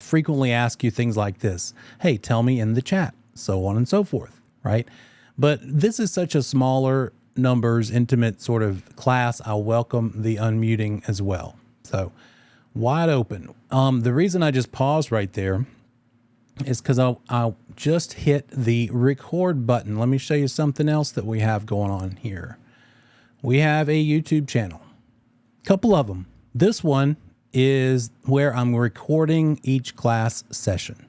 frequently ask you things like this. Hey, tell me in the chat, so on and so forth, right? But this is such a smaller numbers, intimate sort of class. I welcome the unmuting as well. So wide open. The reason I just paused right there is because I'll just hit the record button. Let me show you something else that we have going on here. We have a YouTube channel, a couple of them. This one is where I'm recording each class session.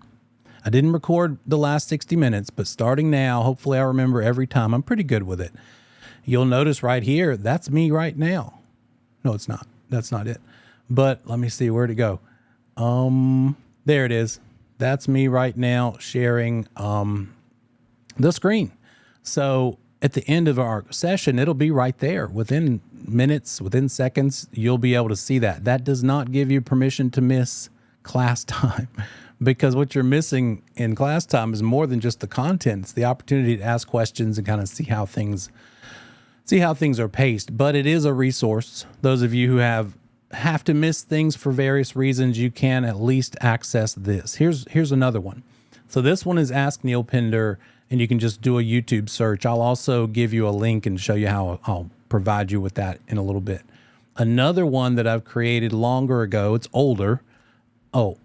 I didn't record the last 60 minutes, but starting now, hopefully I remember every time. I'm pretty good with it. You'll notice right here, that's me right now. No, it's not. That's not it. But let me see, where'd it go? There it is. That's me right now sharing the screen. So at the end of our session, it'll be right there. Within minutes, within seconds, you'll be able to see that. That does not give you permission to miss class time, because what you're missing in class time is more than just the content. It's the opportunity to ask questions and kind of see how things are paced. But it is a resource. Those of you who have to miss things for various reasons, you can at least access this. Here's another one. So this one is Ask Neil Pinder, and you can just do a YouTube search. I'll also give you a link and show you how I'll provide you with that in a little bit. Another one that I've created longer ago, it's older. Oh,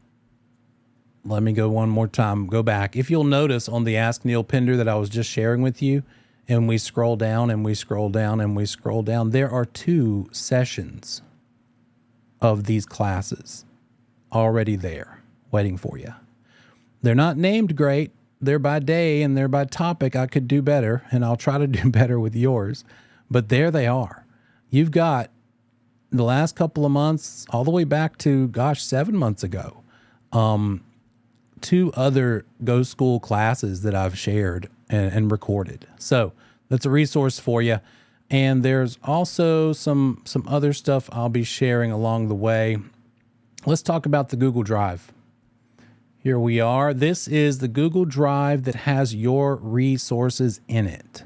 let me go one more time, go back. If you'll notice on the Ask Neil Pinder that I was just sharing with you, and we scroll down and we scroll down and we scroll down, there are 2 sessions of these classes already there waiting for you. They're not named great. They're by day and they're by topic. I could do better, and I'll try to do better with yours, but there they are. You've got the last couple of months all the way back to, 7 months ago, 2 other Go School classes that I've shared and recorded. So that's a resource for you. And there's also some other stuff I'll be sharing along the way. Let's talk about the Google Drive. Here we are. This is the Google Drive that has your resources in it.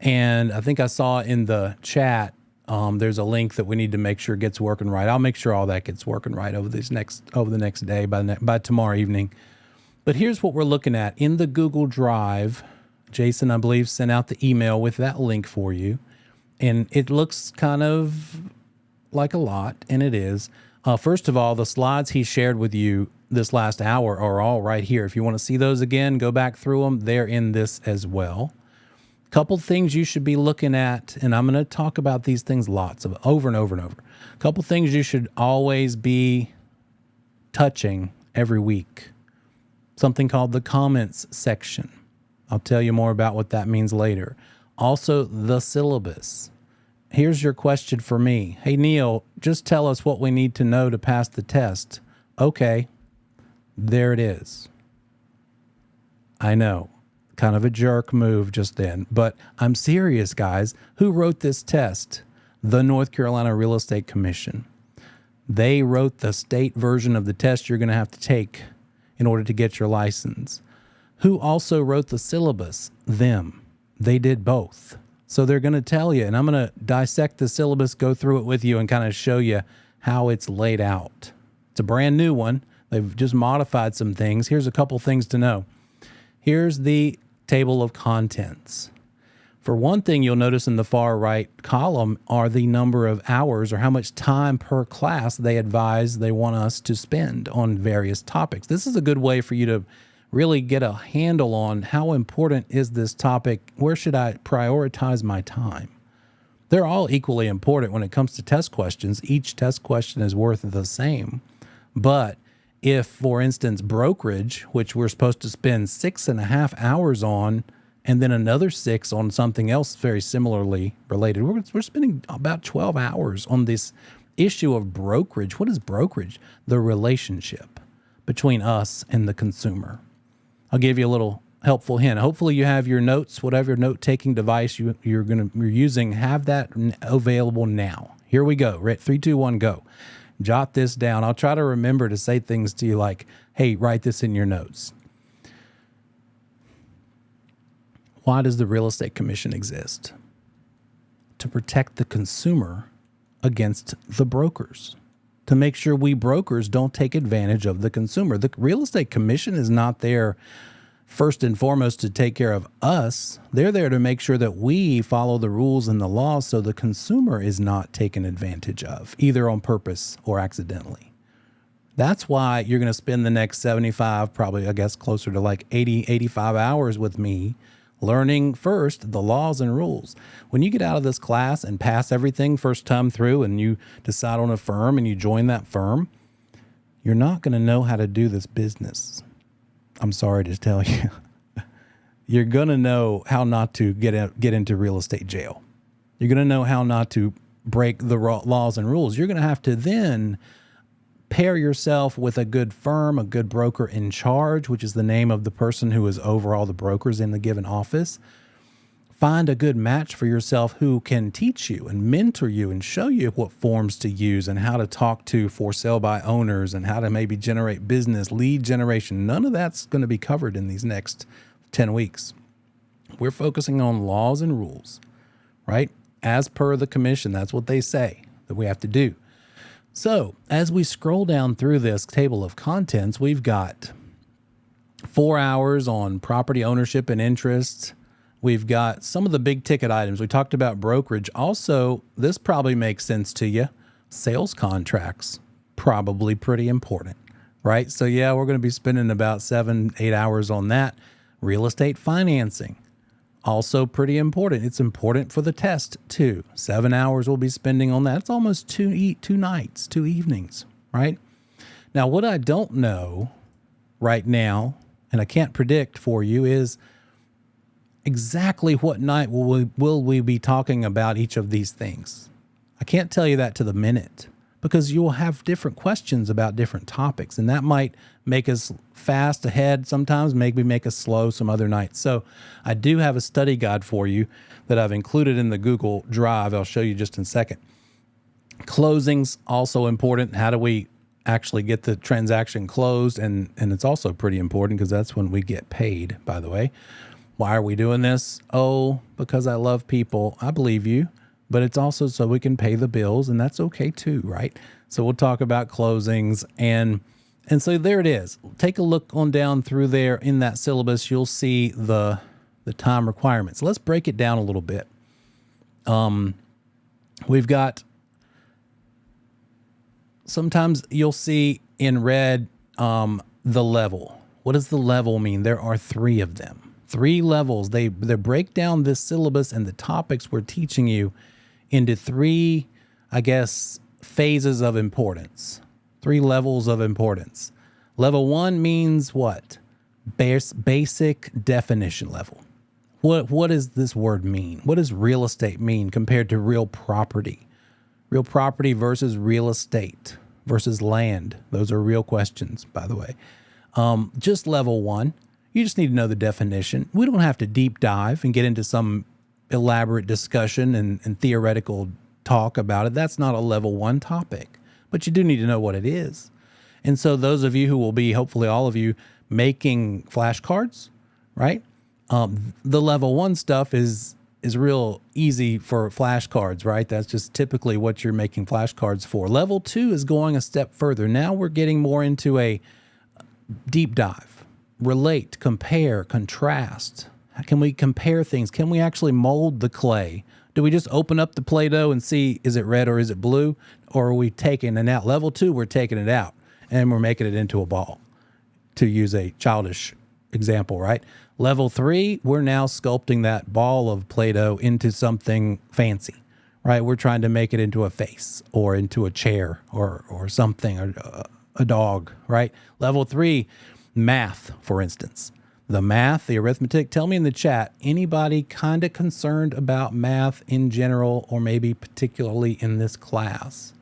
And I think I saw in the chat, there's a link that we need to make sure gets working right. I'll make sure all that gets working right over the next day, by tomorrow evening. But here's what we're looking at in the Google Drive. Jason, I believe, sent out the email with that link for you. And it looks kind of like a lot, and it is. First of all, the slides he shared with you this last hour are all right here. If you want to see those again, go back through them. They're in this as well. Couple things you should be looking at, and I'm going to talk about these things lots of over and over and over. Couple things you should always be touching every week. Something called the comments section. I'll tell you more about what that means later. Also, the syllabus. Here's your question for me. Hey, Neil, just tell us what we need to know to pass the test. Okay, there it is. I know. Kind of a jerk move just then, but I'm serious, guys. Who wrote this test? The North Carolina Real Estate Commission. They wrote the state version of the test you're going to have to take in order to get your license. Who also wrote the syllabus? Them. They did both. So they're going to tell you, and I'm going to dissect the syllabus, go through it with you, and kind of show you how it's laid out. It's a brand new one. They've just modified some things. Here's a couple things to know. Here's the table of contents. For one thing, you'll notice in the far right column are the number of hours or how much time per class they advise they want us to spend on various topics. This is a good way for you to really get a handle on how important is this topic. Where should I prioritize my time? They're all equally important when it comes to test questions. Each test question is worth the same. But if, for instance, brokerage, which we're supposed to spend 6.5 hours on, and then another 6 on something else very similarly related, we're spending about 12 hours on this issue of brokerage. What is brokerage? The relationship between us and the consumer. I'll give you a little helpful hint. Hopefully you have your notes, whatever note-taking device you're using, have that available now. Here we go. 3, 2, 1, go. Jot this down. I'll try to remember to say things to you like, hey, write this in your notes. Why does the Real Estate Commission exist? To protect the consumer against the brokers, to make sure we brokers don't take advantage of the consumer. The real estate commission is not there first and foremost to take care of us. They're there to make sure that we follow the rules and the laws so the consumer is not taken advantage of, either on purpose or accidentally. That's why you're going to spend the next 75, probably, I guess, closer to like 80, 85 hours with me learning first the laws and rules. When you get out of this class and pass everything first time through and you decide on a firm and you join that firm, you're not going to know how to do this business. I'm sorry to tell you. You're going to know how not to get into real estate jail. You're going to know how not to break the laws and rules. You're going to have to then pair yourself with a good firm, a good broker in charge, which is the name of the person who is over all the brokers in the given office. Find a good match for yourself who can teach you and mentor you and show you what forms to use and how to talk to for sale by owners and how to maybe generate business, lead generation. None of that's going to be covered in these next 10 weeks. We're focusing on laws and rules, right? As per the commission, that's what they say that we have to do. So as we scroll down through this table of contents, we've got 4 hours on property ownership and interest. We've got some of the big ticket items. We talked about brokerage. Also, this probably makes sense to you. Sales contracts, probably pretty important, right? So yeah, we're going to be spending about 7-8 hours on that. Real estate financing, also pretty important. It's important for the test too. 7 hours we'll be spending on that. It's almost two nights, 2 evenings, right? Now, what I don't know right now, and I can't predict for you, is exactly what night will we be talking about each of these things. I can't tell you that to the minute because you will have different questions about different topics, and that might make us fast ahead sometimes, maybe make us slow some other nights. So I do have a study guide for you that I've included in the Google Drive. I'll show you just in a second. Closings, also important. How do we actually get the transaction closed? And it's also pretty important because that's when we get paid, by the way. Why are we doing this? Oh, because I love people. I believe you. But it's also so we can pay the bills, and that's okay too, right? So we'll talk about closings, and so there it is. Take a look on down through there in that syllabus. You'll see the time requirements. Let's break it down a little bit. We've got, sometimes you'll see in red the level. What does the level mean? There are 3 of them. 3 levels. They break down this syllabus and the topics we're teaching you into 3, I guess, phases of importance, 3 levels of importance. Level 1 means what? Basic definition level. What does this word mean? What does real estate mean compared to real property? Real property versus real estate versus land. Those are real questions, by the way. Just level 1. You just need to know the definition. We don't have to deep dive and get into some elaborate discussion and theoretical talk about it. That's not a level 1 topic, but you do need to know what it is. And so those of you who will be, hopefully all of you, making flashcards, right? The level 1 stuff is real easy for flashcards, right? That's just typically what you're making flashcards for. Level 2 is going a step further. Now we're getting more into a deep dive. Relate, compare, contrast. Can we compare things? Can we actually mold the clay? Do we just open up the Play-Doh and see, is it red or is it blue? Or are we taking it out? Level 2, we're taking it out and we're making it into a ball, to use a childish example, right? Level 3, we're now sculpting that ball of Play-Doh into something fancy, right? We're trying to make it into a face or into a chair or something, or a dog, right? Level 3, math, for instance. The math, the arithmetic. Tell me in the chat, anybody kind of concerned about math in general or maybe particularly in this class?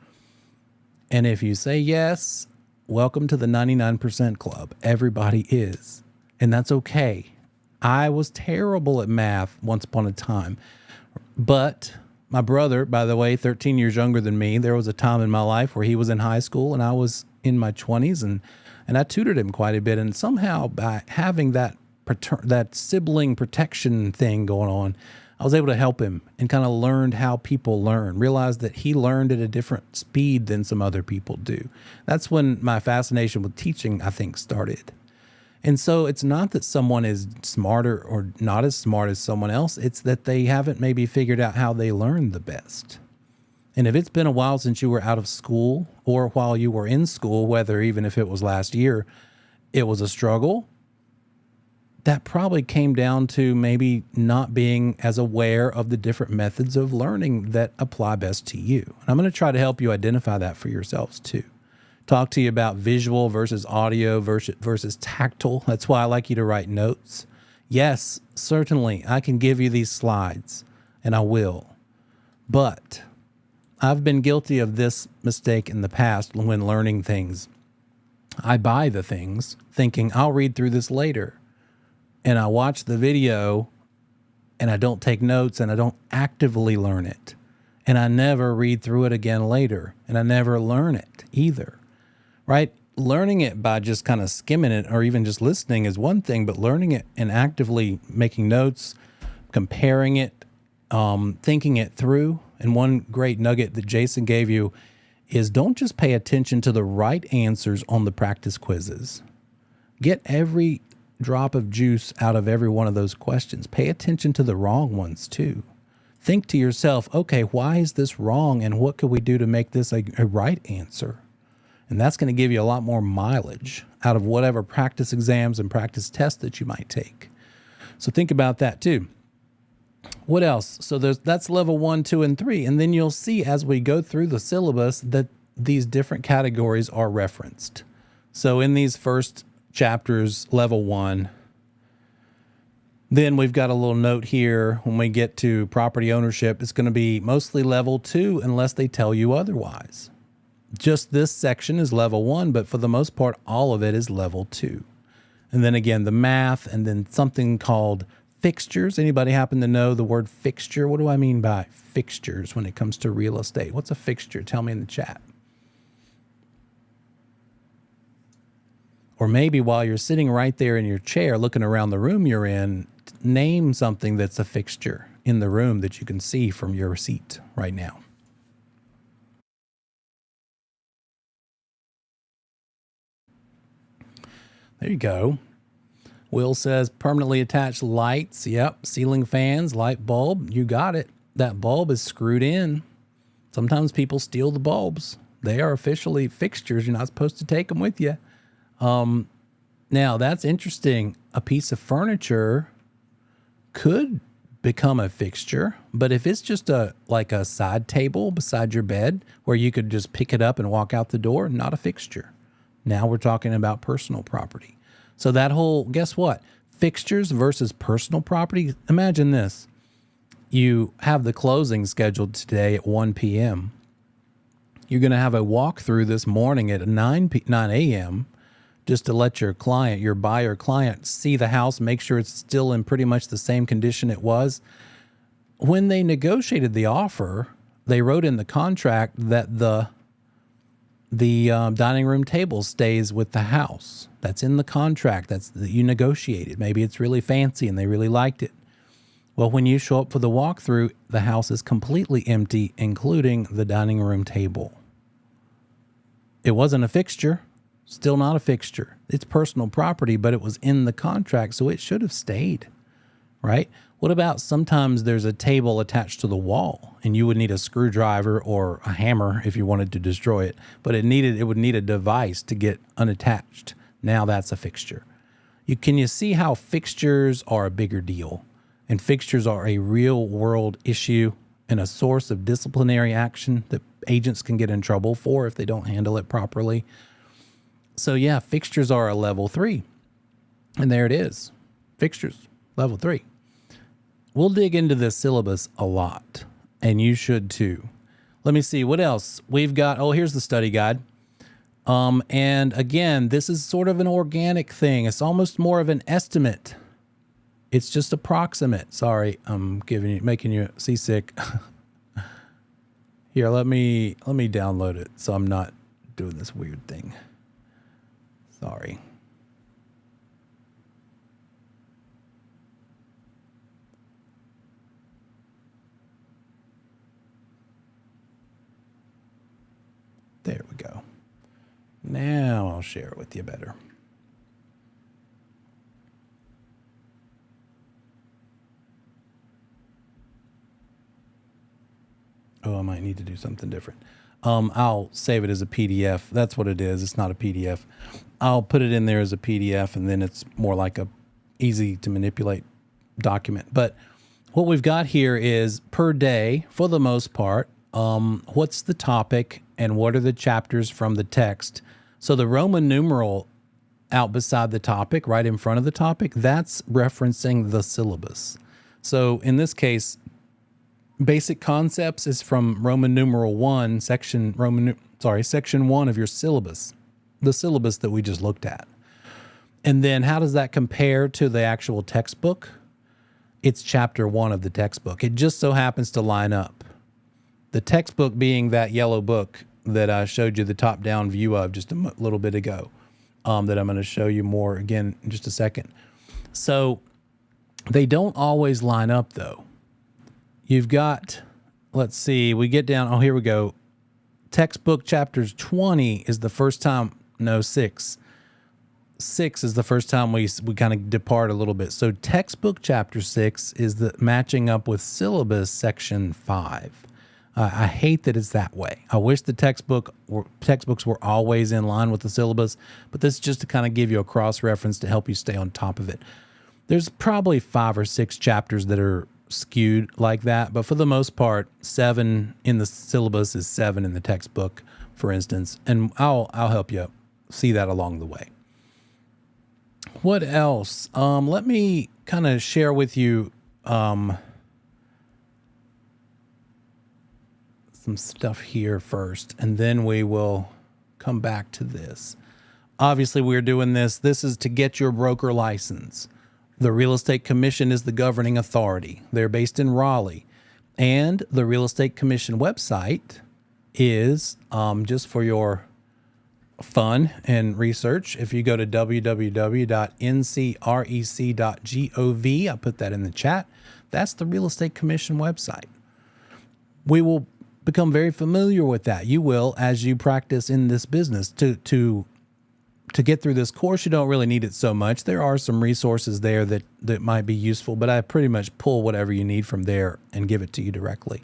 And if you say yes, welcome to the 99% club. Everybody is. And that's okay. I was terrible at math once upon a time. But my brother, by the way, 13 years younger than me, there was a time in my life where he was in high school and I was in my 20s, and I tutored him quite a bit. And somehow by having that sibling protection thing going on, I was able to help him and kind of learned how people learn, realized that he learned at a different speed than some other people do. That's when my fascination with teaching, I think, started. And so it's not that someone is smarter or not as smart as someone else. It's that they haven't maybe figured out how they learn the best. And if it's been a while since you were out of school or while you were in school, whether even if it was last year, it was a struggle, that probably came down to maybe not being as aware of the different methods of learning that apply best to you. And I'm going to try to help you identify that for yourselves too. Talk to you about visual versus audio versus tactile. That's why I like you to write notes. Yes, certainly, I can give you these slides, and I will. But I've been guilty of this mistake in the past when learning things. I buy the things thinking I'll read through this later. And I watch the video and I don't take notes and I don't actively learn it. And I never read through it again later. And I never learn it either, right? Learning it by just kind of skimming it or even just listening is one thing, but learning it and actively making notes, comparing it, thinking it through. And one great nugget that Jason gave you is don't just pay attention to the right answers on the practice quizzes. Get every drop of juice out of every one of those questions. Pay attention to the wrong ones too. Think to yourself, okay, why is this wrong and what could we do to make this a right answer? And that's going to give you a lot more mileage out of whatever practice exams and practice tests that you might take. So think about that too. What else? So that's level 1, 2, and 3. And then you'll see as we go through the syllabus that these different categories are referenced. So in these first chapters, level 1, then we've got a little note here when we get to property ownership. It's going to be mostly level 2 unless they tell you otherwise. Just this section is level 1, but for the most part, all of it is level 2. And then again, the math, and then something called fixtures. Anybody happen to know the word fixture? What do I mean by fixtures when it comes to real estate? What's a fixture? Tell me in the chat. Or maybe while you're sitting right there in your chair looking around the room you're in, name something that's a fixture in the room that you can see from your seat right now. There you go. Will says permanently attached lights. Yep. Ceiling fans, light bulb. You got it. That bulb is screwed in. Sometimes people steal the bulbs. They are officially fixtures. You're not supposed to take them with you. Now that's interesting. A piece of furniture could become a fixture, but if it's just like a side table beside your bed where you could just pick it up and walk out the door, not a fixture. Now we're talking about personal property. So that whole, guess what? Fixtures versus personal property. Imagine this. You have the closing scheduled today at 1 p.m. You're going to have a walkthrough this morning at 9 a.m. just to let your client, your buyer client, see the house, make sure it's still in pretty much the same condition it was. When they negotiated the offer, they wrote in the contract that the dining room table stays with the house. That's in the contract. That you negotiated. Maybe it's really fancy and they really liked it. Well, when you show up for the walkthrough, the house is completely empty, including the dining room table. It wasn't a fixture. Still not a fixture. It's personal property, but it was in the contract, so it should have stayed, right? What about sometimes there's a table attached to the wall and you would need a screwdriver or a hammer if you wanted to destroy it, but it would need a device to get unattached. Now that's a fixture. Can you see how fixtures are a bigger deal? And fixtures are a real world issue and a source of disciplinary action that agents can get in trouble for if they don't handle it properly. So yeah, fixtures are a level 3. And there it is. Fixtures, level 3. We'll dig into this syllabus a lot, and you should too. Let me see what else we've got. Oh, here's the study guide. And again, this is sort of an organic thing. It's almost more of an estimate. It's just approximate. Sorry, I'm making you seasick. Here, let me download it so I'm not doing this weird thing. Sorry. There we go. Now I'll share it with you better. Oh, I might need to do something different. I'll save it as a PDF. That's what it is. It's not a PDF. I'll put it in there as a PDF, and then it's more like a easy to manipulate document. But what we've got here is per day, for the most part, what's the topic and what are the chapters from the text. So the Roman numeral out beside the topic, right in front of the topic, that's referencing the syllabus. So in this case, basic concepts is from Roman numeral 1, section 1 of your syllabus, the syllabus that we just looked at. And then how does that compare to the actual textbook? It's chapter 1 of the textbook. It just so happens to line up. The textbook being that yellow book that I showed you the top-down view of just a little bit ago, that I'm going to show you more again in just a second. So they don't always line up, though. You've got, let's see, we get down, oh, here we go. Textbook chapters 20 is the first time, no, 6. 6 is the first time we kind of depart a little bit. So textbook chapter 6 is the matching up with syllabus section 5. I hate that it's that way. I wish the textbooks were always in line with the syllabus, but this is just to kind of give you a cross-reference to help you stay on top of it. There's probably 5 or 6 chapters that are skewed like that, but for the most part, 7 in the syllabus is 7 in the textbook, for instance, and I'll help you see that along the way. What else? Let me kind of share with you some stuff here first, and then we will come back to this. Obviously, we're doing this. This is to get your broker license. The Real Estate Commission is the governing authority. They're based in Raleigh. And the Real Estate Commission website is, just for your fun and research, if you go to www.ncrec.gov, I'll put that in the chat, that's the Real Estate Commission website. We will become very familiar with that. You will as you practice in this business. To get through this course, you don't really need it so much. There are some resources there that might be useful, but I pretty much pull whatever you need from there and give it to you directly.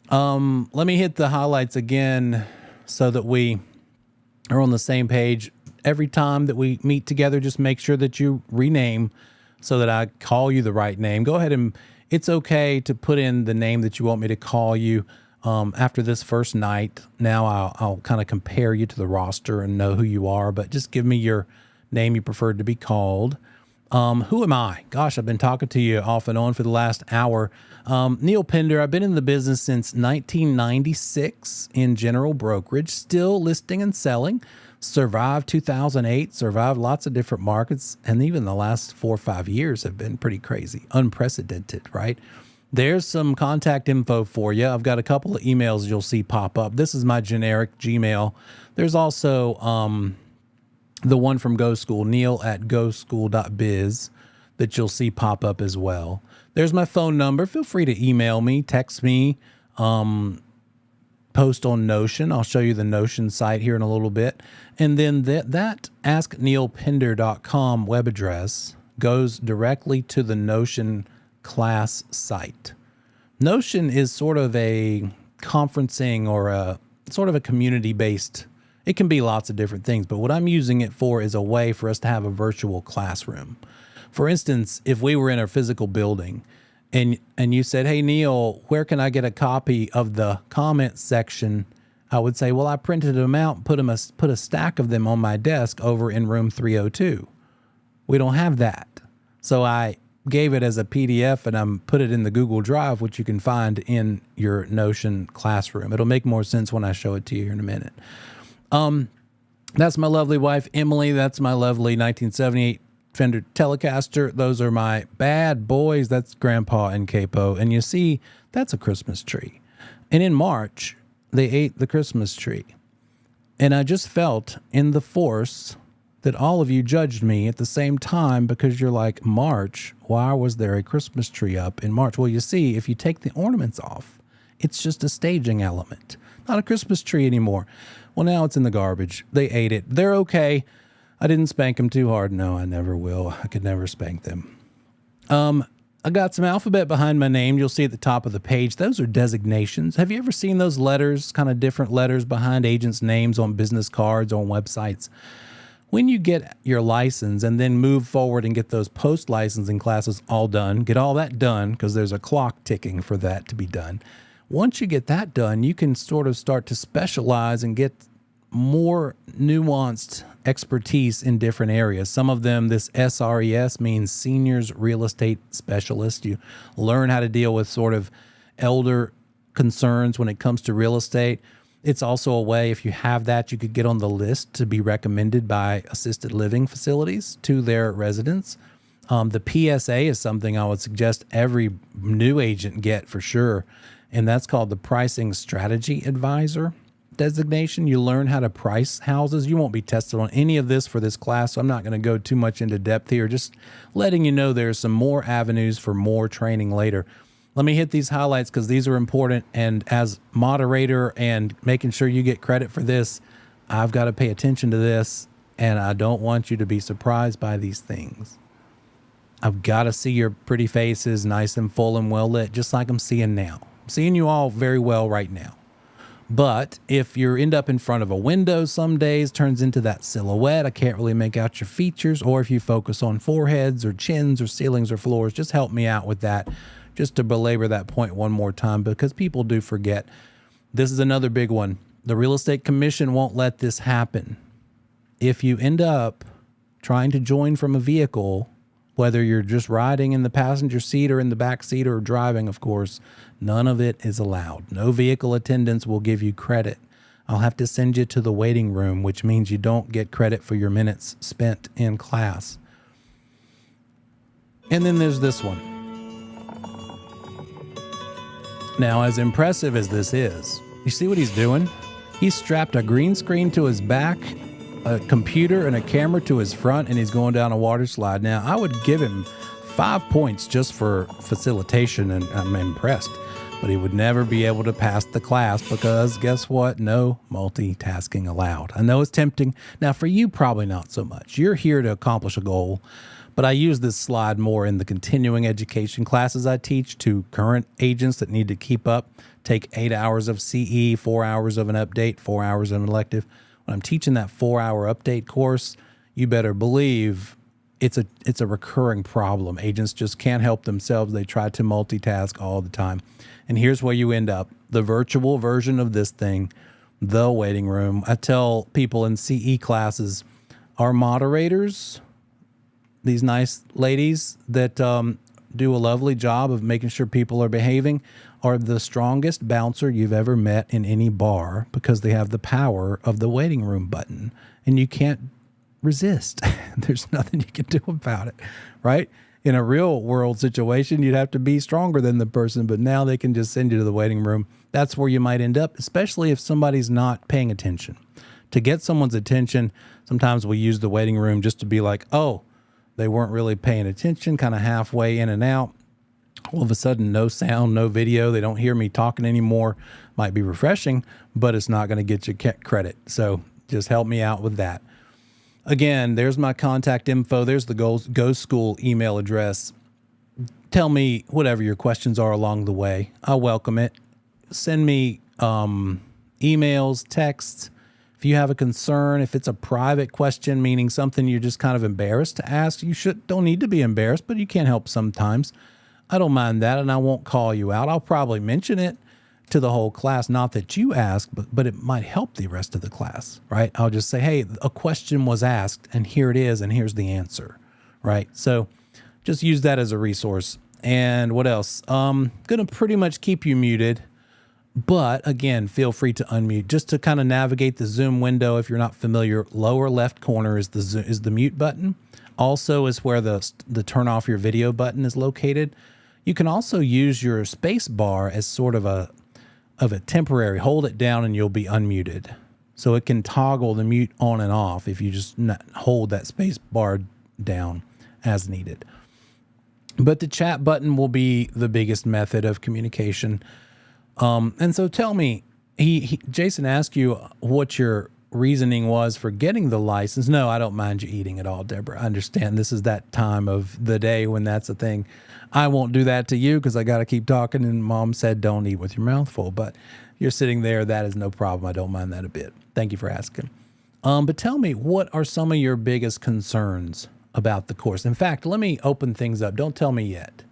Let me hit the highlights again so that we are on the same page. Every time that we meet together, just make sure that you rename so that I call you the right name. Go ahead and it's okay to put in the name that you want me to call you. After this first night, now I'll kind of compare you to the roster and know who you are, but just give me your name you preferred to be called. Who am I? Gosh, I've been talking to you off and on for the last hour. Neil Pender, I've been in the business since 1996 in general brokerage, still listing and selling. Survived 2008, survived lots of different markets, and even the last 4 or 5 years have been pretty crazy, unprecedented, right? There's some contact info for you. I've got a couple of emails you'll see pop up. This is my generic Gmail. There's also the one from Go School, neil@goschool.biz, that you'll see pop up as well. There's my phone number. Feel free to email me, text me, post on Notion. I'll show you the Notion site here in a little bit. And then that askneilpender.com web address goes directly to the Notion class site. Notion is sort of a conferencing or a sort of a community-based, it can be lots of different things, but what I'm using it for is a way for us to have a virtual classroom. For instance, if we were in a physical building and you said, hey, Neil, where can I get a copy of the comments section? I would say, well, I printed them out and put a stack of them on my desk over in room 302. We don't have that. So I gave it as a PDF and I'm put it in the Google Drive, which you can find in your Notion classroom. It'll make more sense when I show it to you here in a minute. That's my lovely wife, Emily. That's my lovely 1978 Fender Telecaster. Those are my bad boys. That's Grandpa and Capo. And you see, that's a Christmas tree. And in March, they ate the Christmas tree. And I just felt in the force that all of you judged me at the same time because you're like, March, why was there a Christmas tree up in March? Well, you see, if you take the ornaments off, it's just a staging element. not a Christmas tree anymore. Well, now it's in the garbage. They ate it. They're okay. I didn't spank them too hard. No, I never will. I could never spank them. I got some alphabet behind my name. You'll see at the top of the page. Those are designations. Have you ever seen those letters, kind of different letters behind agents' names on business cards, on websites? When you get your license and then move forward and get those post-licensing classes all done, get all that done, because there's a clock ticking for that to be done. Once you get that done, you can sort of start to specialize and get more nuanced expertise in different areas. Some of them, this SRES means Seniors Real Estate Specialist. You learn how to deal with sort of elder concerns when it comes to real estate. It's also a way, if you have that, you could get on the list to be recommended by assisted living facilities to their residents. The PSA is something I would suggest every new agent get for sure, and that's called the Pricing Strategy Advisor designation. You learn how to price houses. You won't be tested on any of this for this class, so I'm not going to go too much into depth here, just letting you know there's some more avenues for more training later. Let me hit these highlights because these are important, and as moderator and making sure you get credit for this, I've got to pay attention to this, and I don't want you to be surprised by these things. I've got to see your pretty faces nice and full and well lit, just like I'm seeing now. I'm seeing you all very well right now. But if you end up in front of a window some days, turns into that silhouette, I can't really make out your features, or if you focus on foreheads or chins or ceilings or floors, just help me out with that, just to belabor that point one more time, because people do forget. This is another big one. The Real Estate Commission won't let this happen. If you end up trying to join from a vehicle, whether you're just riding in the passenger seat or in the back seat or driving, of course, none of it is allowed. No vehicle attendants will give you credit. I'll have to send you to the waiting room, which means you don't get credit for your minutes spent in class. And then there's this one. Now, as impressive as this is, you see what he's doing? He's strapped a green screen to his back, a computer and a camera to his front, and he's going down a water slide. Now, I would give him 5 points just for facilitation, and I'm impressed. But he would never be able to pass the class because guess what? No multitasking allowed. I know it's tempting. Now, for you, probably not so much. You're here to accomplish a goal. But I use this slide more in the continuing education classes I teach to current agents that need to keep up. Take 8 hours of CE, 4 hours of an update, 4 hours of an elective. When I'm teaching that 4-hour update course, you better believe it's a recurring problem. Agents just can't help themselves. They try to multitask all the time. And here's where you end up. The virtual version of this thing, the waiting room. I tell people in CE classes, our moderators, these nice ladies that do a lovely job of making sure people are behaving, are the strongest bouncer you've ever met in any bar because they have the power of the waiting room button, and you can't resist. There's nothing you can do about it, right? In a real world situation, you'd have to be stronger than the person, but now they can just send you to the waiting room. That's where you might end up, especially if somebody's not paying attention. To get someone's attention, sometimes we use the waiting room just to be like, oh, they weren't really paying attention, kind of halfway in and out. All of a sudden, no sound, no video. They don't hear me talking anymore. Might be refreshing, but it's not going to get you credit. So just help me out with that. Again, there's my contact info. There's the Go School email address. Tell me whatever your questions are along the way. I welcome it. Send me emails, texts. If you have a concern, if it's a private question, meaning something you're just kind of embarrassed to ask, don't need to be embarrassed, but you can't help sometimes. I don't mind that, and I won't call you out. I'll probably mention it to the whole class, not that you asked, but it might help the rest of the class, right? I'll just say, hey, a question was asked, and here it is, and here's the answer, right? So just use that as a resource. And what else? Going to pretty much keep you muted, but again, feel free to unmute just to kind of navigate the Zoom window. If you're not familiar, lower left corner is the mute button. Also is where the turn off your video button is located. You can also use your space bar as sort of a temporary. Hold it down and you'll be unmuted. So it can toggle the mute on and off if you just hold that space bar down as needed. But the chat button will be the biggest method of communication. And so tell me, Jason asked you what your reasoning was for getting the license. No, I don't mind you eating at all, Deborah. I understand this is that time of the day when that's a thing. I won't do that to you because I got to keep talking. And Mom said, don't eat with your mouth full. But you're sitting there. That is no problem. I don't mind that a bit. Thank you for asking. But tell me, what are some of your biggest concerns about the course? In fact, let me open things up. Don't tell me yet.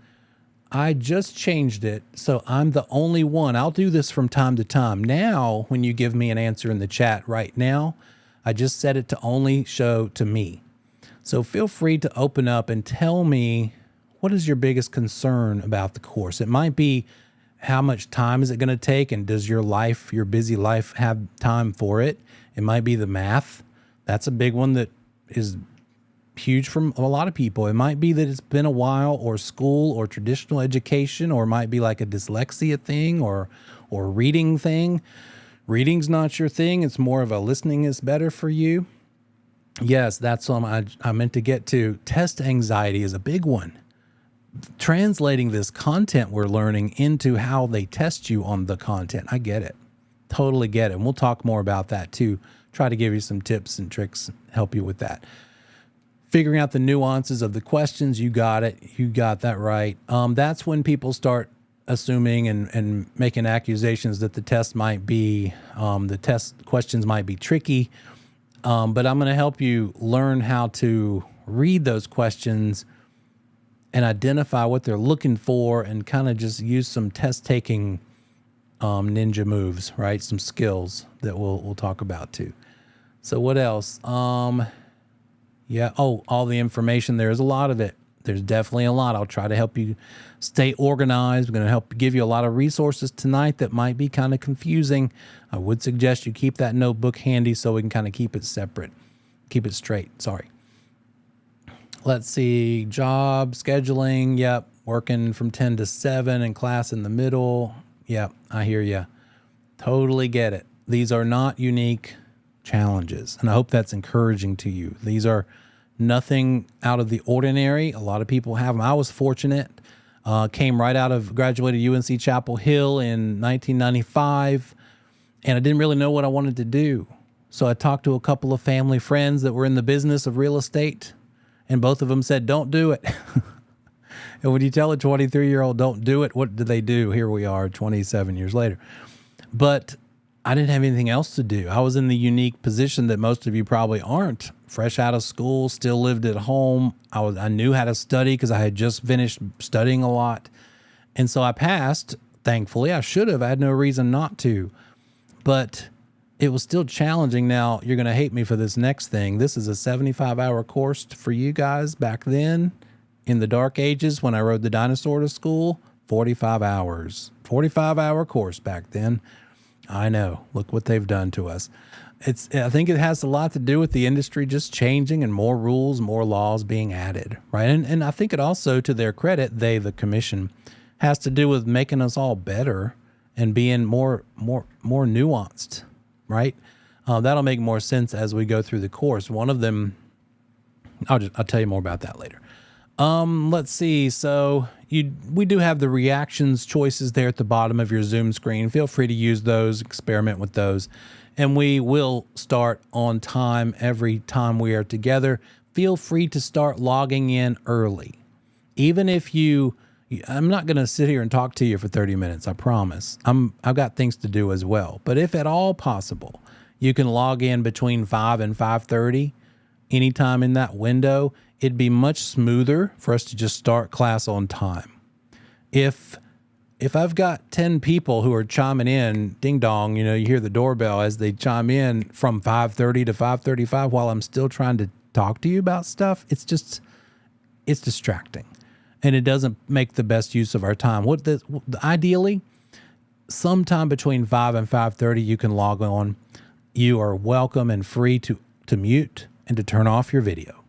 I just changed it, so I'm the only one. I'll do this from time to time. Now, when you give me an answer in the chat right now, I just set it to only show to me. So feel free to open up and tell me, what is your biggest concern about the course? It might be, how much time is it going to take, and does your life, your busy life, have time for it? It might be the math. That's a big one that is huge from a lot of people. It might be that it's been a while, or school, or traditional education, or it might be like a dyslexia thing, or reading thing. Reading's not your thing. It's more of a listening is better for you. Yes, that's what I meant to get to. Test anxiety is a big one. Translating this content we're learning into how they test you on the content. I get it. Totally get it. And we'll talk more about that too. Try to give you some tips and tricks, help you with that. Figuring out the nuances of the questions. You got it. You got that right. That's when people start assuming and making accusations that the test might be, the test questions might be tricky. But I'm going to help you learn how to read those questions and identify what they're looking for, and kind of just use some test taking ninja moves, right? Some skills that we'll talk about too. So what else? Yeah. Oh, all the information. There's a lot of it. There's definitely a lot. I'll try to help you stay organized. We're going to help give you a lot of resources tonight that might be kind of confusing. I would suggest you keep that notebook handy so we can kind of keep it separate, keep it straight. Sorry. Let's see. Job scheduling. Yep. Working from 10 to 7 and class in the middle. Yep. I hear you. Totally get it. These are not unique challenges, and I hope that's encouraging to you. These are nothing out of the ordinary. A lot of people have them. I was fortunate. Came right out of, graduated UNC Chapel Hill in 1995, and I didn't really know what I wanted to do. So I talked to a couple of family friends that were in the business of real estate, and both of them said, don't do it. And when you tell a 23-year-old don't do it, what do they do? Here we are 27 years later. But I didn't have anything else to do. I was in the unique position that most of you probably aren't. Fresh out of school, still lived at home. I knew how to study because I had just finished studying a lot. And so I passed, thankfully. I should have. I had no reason not to. But it was still challenging. Now, you're going to hate me for this next thing. This is a 75-hour course for you guys back then in the dark ages when I rode the dinosaur to school. 45 hours. 45-hour course back then. I know. Look what they've done to us. I think it has a lot to do with the industry just changing and more rules, more laws being added, right? And I think it also, to their credit, the commission, has to do with making us all better and being more nuanced, right? That'll make more sense as we go through the course. One of them, I'll tell you more about that later. Let's see. So we do have the reactions choices there at the bottom of your Zoom screen. Feel free to use those, experiment with those. And we will start on time every time we are together. Feel free to start logging in early. Even if I'm not going to sit here and talk to you for 30 minutes, I promise. I've got things to do as well. But if at all possible, you can log in between 5 and 5:30, anytime in that window. It'd be much smoother for us to just start class on time. If I've got 10 people who are chiming in, ding dong, you hear the doorbell as they chime in from 5:30 to 5:35 while I'm still trying to talk to you about stuff, it's distracting. And it doesn't make the best use of our time. Ideally, sometime between 5 and 5:30, you can log on. You are welcome and free to mute and to turn off your video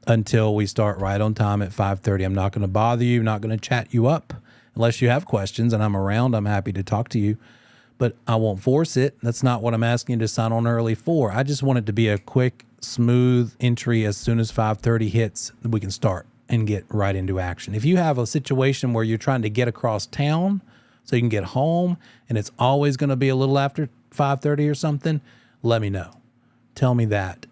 until we start right on time at 5:30. I'm not going to bother you, not going to chat you up. Unless you have questions and I'm around, I'm happy to talk to you. But I won't force it. That's not what I'm asking you to sign on early for. I just want it to be a quick, smooth entry. As soon as 5:30 hits, we can start and get right into action. If you have a situation where you're trying to get across town so you can get home and it's always going to be a little after 5:30 or something, let me know. Tell me that.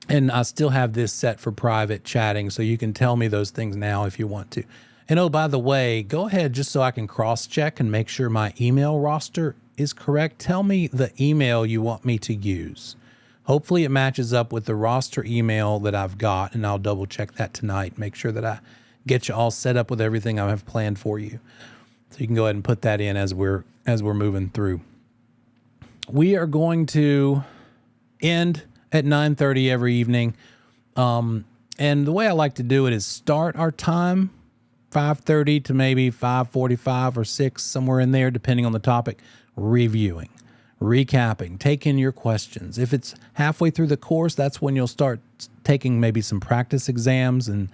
And I still have this set for private chatting, so you can tell me those things now if you want to. And oh, by the way, go ahead just so I can cross-check and make sure my email roster is correct. Tell me the email you want me to use. Hopefully it matches up with the roster email that I've got, and I'll double-check that tonight. Make sure that I get you all set up with everything I have planned for you. So you can go ahead and put that in as we're moving through. We are going to end at 9:30 every evening. And the way I like to do it is start our time 5:30 to maybe 5:45 or 6, somewhere in there, depending on the topic, reviewing, recapping, taking your questions. If it's halfway through the course, that's when you'll start taking maybe some practice exams and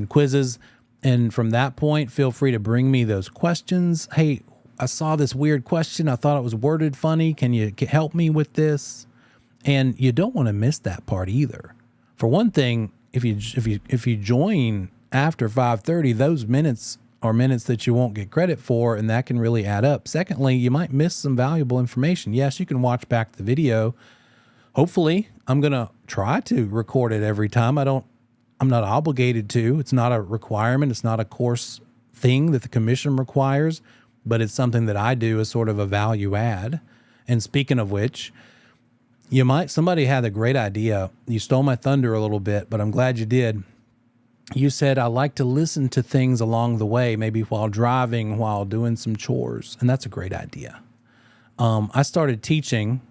quizzes. And from that point, feel free to bring me those questions. Hey, I saw this weird question. I thought it was worded funny. Can you help me with this? And you don't want to miss that part either. For one thing, if you join after 5:30, those minutes are minutes that you won't get credit for, and that can really add up. Secondly, you might miss some valuable information. Yes, you can watch back the video. Hopefully, I'm going to try to record it every time. I'm not obligated to. It's not a requirement. It's not a course thing that the commission requires, but it's something that I do as sort of a value add. And speaking of which, somebody had a great idea. You stole my thunder a little bit, but I'm glad you did. You said, I like to listen to things along the way, maybe while driving, while doing some chores. And that's a great idea. I started teaching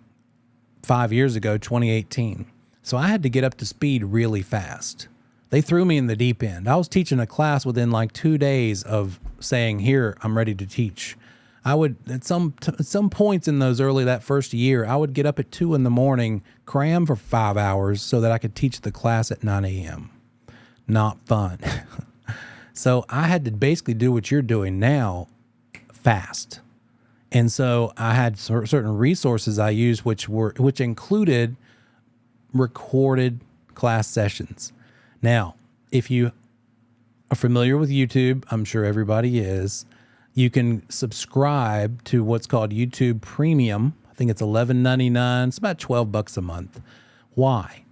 5 years ago, 2018. So I had to get up to speed really fast. They threw me in the deep end. I was teaching a class within like 2 days of saying, here, I'm ready to teach. I would, at some points in that first year, I would get up at 2 a.m, cram for 5 hours so that I could teach the class at 9 a.m. Not fun. So I had to basically do what you're doing now fast. And so I had certain resources I used, which included recorded class sessions. Now, if you are familiar with YouTube, I'm sure everybody is, you can subscribe to what's called YouTube Premium. I think it's $11.99. It's about $12 a month. Why?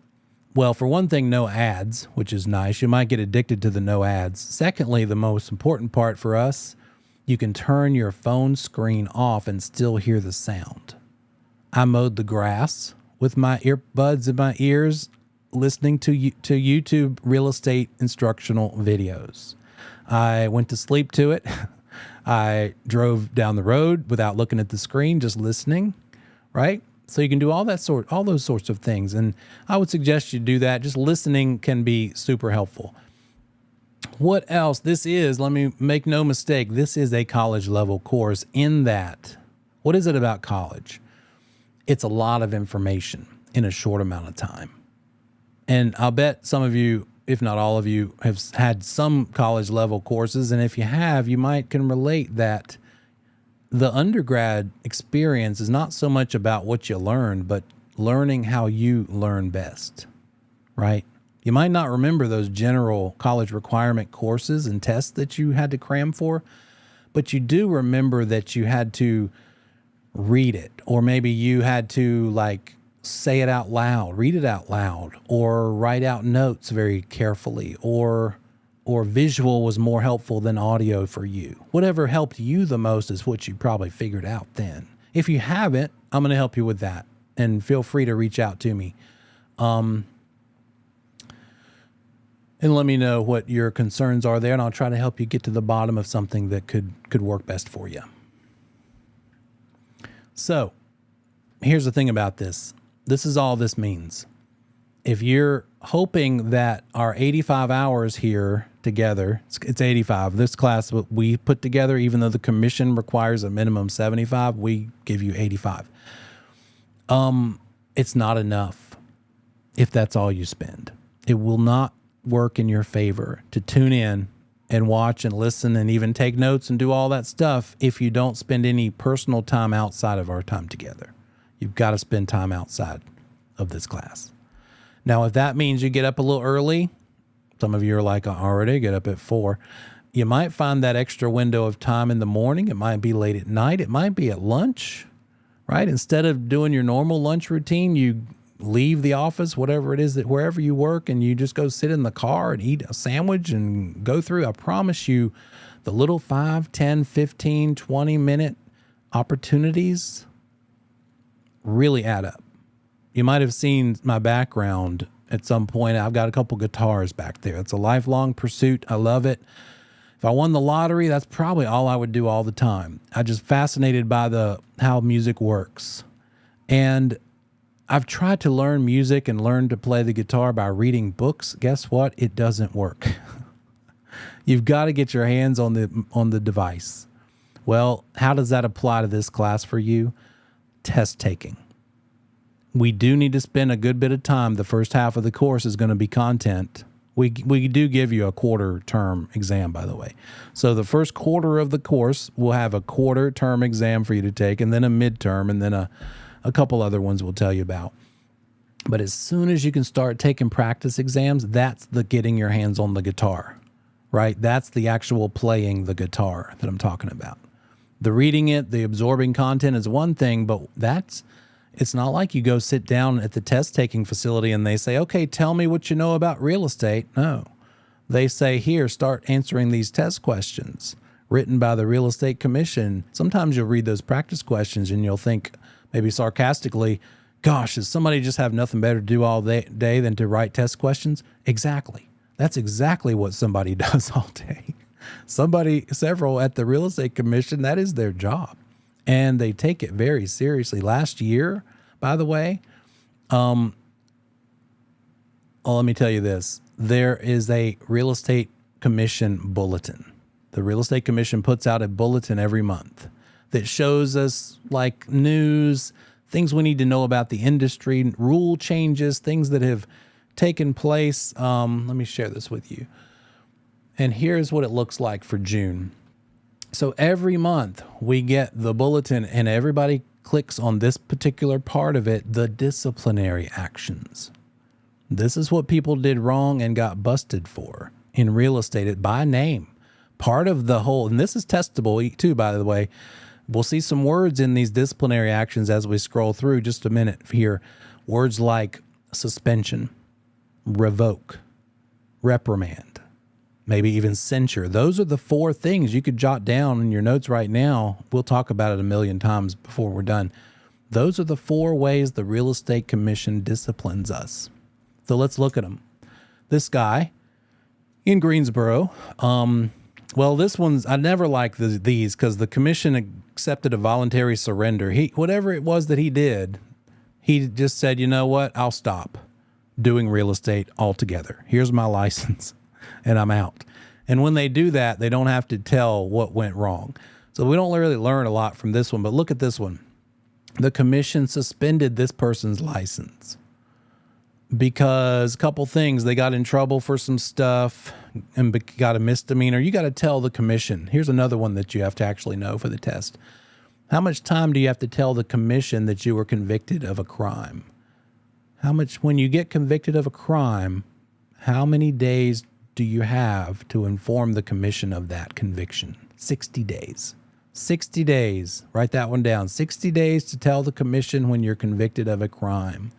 Well, for one thing, no ads, which is nice. You might get addicted to the no ads. Secondly, the most important part for us, you can turn your phone screen off and still hear the sound. I mowed the grass with my earbuds in my ears, listening to YouTube real estate instructional videos. I went to sleep to it. I drove down the road without looking at the screen, just listening, right? So you can do all those sorts of things. And I would suggest you do that. Just listening can be super helpful. What else? Let me make no mistake, this is a college level course in that. What is it about college? It's a lot of information in a short amount of time. And I'll bet some of you, if not all of you, have had some college level courses. And if you have, you can relate that the undergrad experience is not so much about what you learn, but learning how you learn best, right? You might not remember those general college requirement courses and tests that you had to cram for, but you do remember that you had to read it, or maybe you had to say it out loud, read it out loud, or write out notes very carefully, or visual was more helpful than audio for you. Whatever helped you the most is what you probably figured out then. If you haven't, I'm going to help you with that, and feel free to reach out to me. And let me know what your concerns are there, and I'll try to help you get to the bottom of something that could work best for you. So here's the thing about this. This is all this means. If you're hoping that our 85 hours here together, it's 85. This class we put together, even though the commission requires a minimum 75, we give you 85. It's not enough if that's all you spend. It will not work in your favor to tune in and watch and listen and even take notes and do all that stuff if you don't spend any personal time outside of our time together. You've got to spend time outside of this class. Now, if that means you get up a little early, some of you are like, I already get up at 4. you might find that extra window of time in the morning. It might be late at night. It might be at lunch, right? Instead of doing your normal lunch routine, you leave the office, whatever it is, that wherever you work, and you just go sit in the car and eat a sandwich and go through. I promise you, the little 5, 10, 15, 20-minute opportunities really add up. You might have seen my background at some point. I've got a couple guitars back there. It's a lifelong pursuit. I love it. If I won the lottery, that's probably all I would do all the time. I'm just fascinated by how music works. And I've tried to learn music and learn to play the guitar by reading books. Guess what? It doesn't work. You've got to get your hands on the device. Well, how does that apply to this class for you? Test taking. We do need to spend a good bit of time. The first half of the course is going to be content. We do give you a quarter term exam, by the way. So the first quarter of the course, we'll have a quarter term exam for you to take, and then a midterm, and then a couple other ones we'll tell you about. But as soon as you can start taking practice exams, that's the getting your hands on the guitar, right? That's the actual playing the guitar that I'm talking about. The reading it, the absorbing content is one thing, but it's not like you go sit down at the test-taking facility and they say, okay, tell me what you know about real estate. No. They say, here, start answering these test questions written by the Real Estate Commission. Sometimes you'll read those practice questions and you'll think, maybe sarcastically, gosh, does somebody just have nothing better to do all day than to write test questions? Exactly. That's exactly what somebody does all day. Several at the Real Estate Commission, that is their job. And they take it very seriously. Last year, by the way, let me tell you this. There is a Real Estate Commission bulletin. The Real Estate Commission puts out a bulletin every month that shows us like news, things we need to know about the industry, rule changes, things that have taken place. Let me share this with you. And here's what it looks like for June. So every month we get the bulletin and everybody clicks on this particular part of it, the disciplinary actions. This is what people did wrong and got busted for in real estate by name. Part of the whole, and this is testable too, by the way. We'll see some words in these disciplinary actions as we scroll through just a minute here. Words like suspension, revoke, reprimand, maybe even censure. Those are the 4 things you could jot down in your notes right now. We'll talk about it a million times before we're done. Those are the 4 ways the Real Estate Commission disciplines us. So let's look at them. This guy in Greensboro, well, this one's, I never like these because the commission accepted a voluntary surrender. Whatever it was that he did, he just said, you know what, I'll stop doing real estate altogether. Here's my license and I'm out. And when they do that, they don't have to tell what went wrong. So we don't really learn a lot from this one, but look at this one. The commission suspended this person's license because a couple things. They got in trouble for some stuff and got a misdemeanor. You got to tell the commission. Here's another one that you have to actually know for the test. How much time do you have to tell the commission that you were convicted of a crime? When you get convicted of a crime, how many days do you have to inform the commission of that conviction? 60 days. 60 days. Write that one down. 60 days to tell the commission when you're convicted of a crime.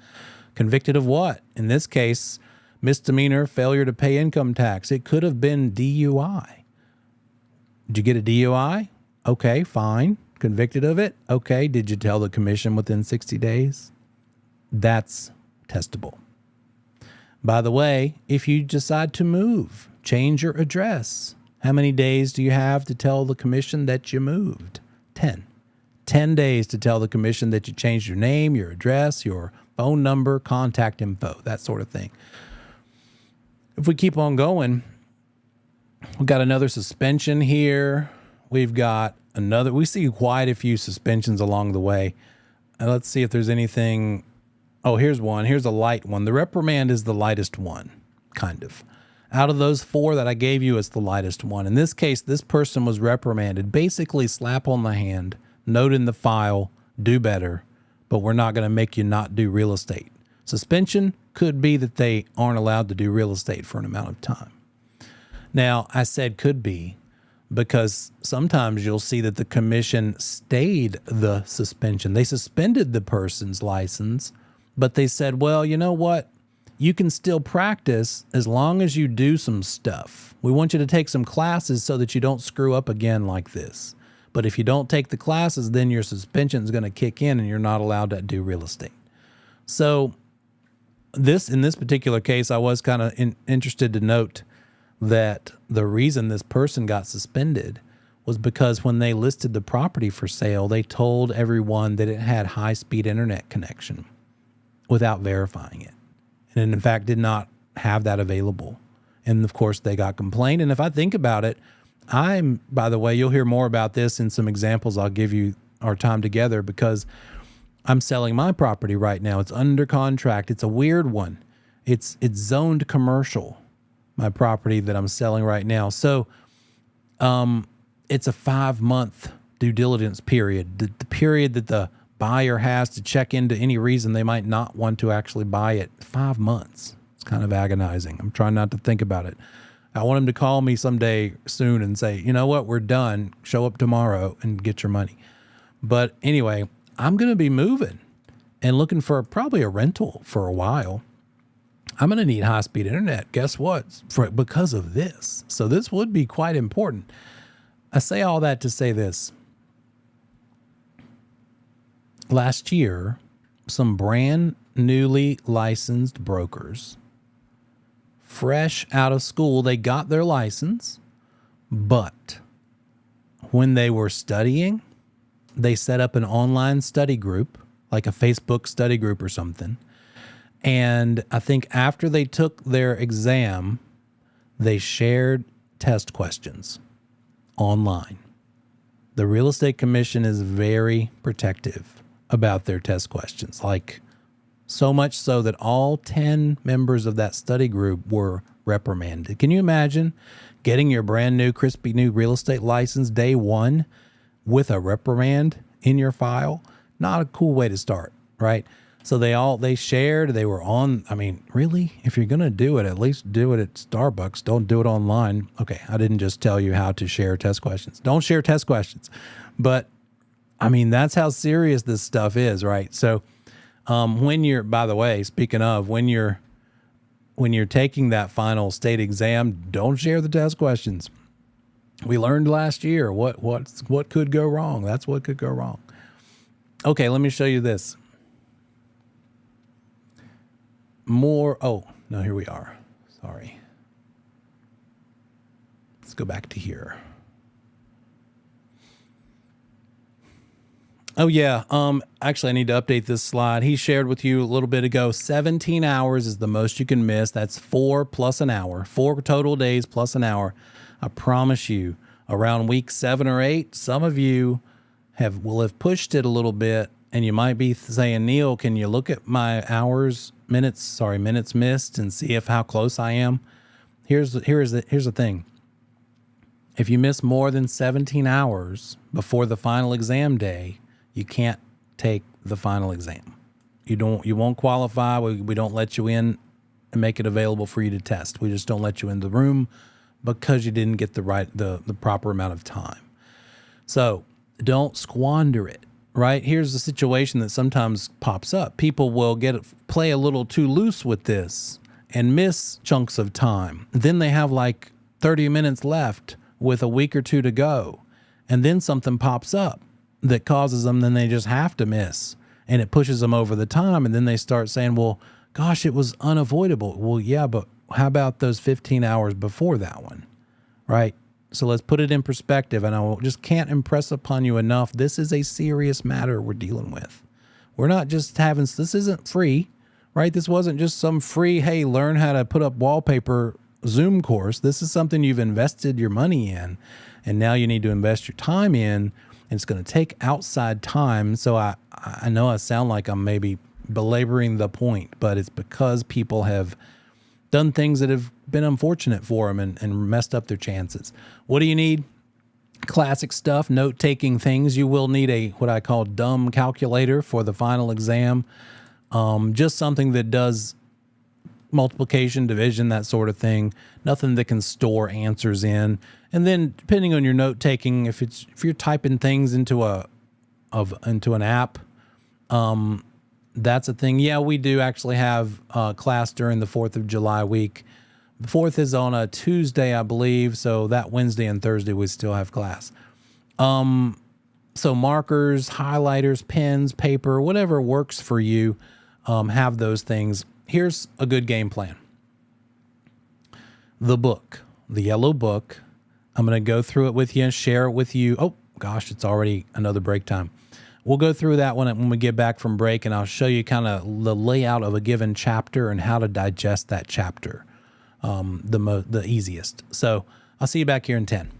Convicted of what? In this case, misdemeanor, failure to pay income tax. It could have been DUI. Did you get a DUI? Okay, fine. Convicted of it? Okay. Did you tell the commission within 60 days? That's testable. By the way, if you decide to move, change your address, how many days do you have to tell the commission that you moved? 10. 10 days to tell the commission that you changed your name, your address, your phone number, contact info, that sort of thing. If we keep on going, we've got another suspension here. We've got another, we see quite a few suspensions along the way. Let's see if there's anything. Oh, here's one. Here's a light one. The reprimand is the lightest one, kind of. Out of those 4 that I gave you, it's the lightest one. In this case, this person was reprimanded. Basically, slap on the hand, note in the file, do better, but we're not going to make you not do real estate. Suspension could be that they aren't allowed to do real estate for an amount of time. Now, I said could be. because sometimes you'll see that the commission stayed the suspension. They suspended the person's license, but they said, well, you know what? You can still practice as long as you do some stuff. We want you to take some classes so that you don't screw up again like this. But if you don't take the classes, then your suspension is going to kick in and you're not allowed to do real estate. So in this particular case, I was kind of interested to note that the reason this person got suspended was because when they listed the property for sale, they told everyone that it had high-speed internet connection without verifying it. And in fact, did not have that available. And of course, they got complained. And if I think about it, by the way, you'll hear more about this in some examples I'll give you our time together, because I'm selling my property right now. It's under contract. It's a weird one. It's zoned commercial, my property that I'm selling right now. So it's a 5-month due diligence period, the period that the buyer has to check into any reason they might not want to actually buy it. 5 months. It's kind of agonizing. I'm trying not to think about it. I want him to call me someday soon and say, you know what, we're done. Show up tomorrow and get your money. But anyway, I'm going to be moving and looking for probably a rental for a while. I'm going to need high-speed internet. Guess what? Because of this. So this would be quite important. I say all that to say this. Last year, some brand newly licensed brokers, fresh out of school, they got their license, but when they were studying, they set up an online study group, like a Facebook study group or something. And I think after they took their exam, they shared test questions online. The Real Estate Commission is very protective about their test questions, like so much so that all 10 members of that study group were reprimanded. Can you imagine getting your brand new, crispy new real estate license day one with a reprimand in your file? Not a cool way to start, right? So they shared, they were on, I mean, really? If you're going to do it, at least do it at Starbucks. Don't do it online. Okay, I didn't just tell you how to share test questions. Don't share test questions. But, I mean, that's how serious this stuff is, right? So when you're, by the way, speaking of, when you're taking that final state exam, don't share the test questions. We learned last year what could go wrong. That's what could go wrong. Okay, let me show you this. Oh, no, here we are. Sorry. Let's go back to here. Oh, yeah. Actually, I need to update this slide. He shared with you a little bit ago, 17 hours is the most you can miss. That's 4 plus an hour, 4 total days plus an hour. I promise you, around week 7 or 8, some of you will have pushed it a little bit, and you might be saying, Neil, can you look at my minutes missed and see how close I am? Here's the thing. If you miss more than 17 hours before the final exam day, you can't take the final exam. You won't qualify. We don't let you in and make it available for you to test. We just don't let you in the room because you didn't get the proper amount of time. So don't squander it, right? Here's the situation that sometimes pops up. People will play a little too loose with this and miss chunks of time. Then they have like 30 minutes left with a week or two to go. And then something pops up that causes them, then they just have to miss. And it pushes them over the time. And then they start saying, well, gosh, it was unavoidable. Well, yeah, but how about those 15 hours before that one, right? So let's put it in perspective. And I just can't impress upon you enough. This is a serious matter we're dealing with. We're not just this isn't free, right? This wasn't just some free, hey, learn how to put up wallpaper Zoom course. This is something you've invested your money in, and now you need to invest your time in, and it's going to take outside time. So I know I sound like I'm maybe belaboring the point, but it's because people have done things that have been unfortunate for them and messed up their chances. What do you need? Classic stuff, note-taking things. You will need what I call dumb calculator for the final exam. Just something that does multiplication, division, that sort of thing. Nothing that can store answers in. And then depending on your note taking, if you're typing things into into an app, that's a thing. Yeah, we do actually have class during the 4th of July week. The 4th is on a Tuesday, I believe. So that Wednesday and Thursday, we still have class. So markers, highlighters, pens, paper, whatever works for you, have those things. Here's a good game plan. The book, the yellow book, I'm going to go through it with you and share it with you. Oh, gosh, it's already another break time. We'll go through that one when we get back from break, and I'll show you kind of the layout of a given chapter and how to digest that chapter the easiest. So I'll see you back here in 10.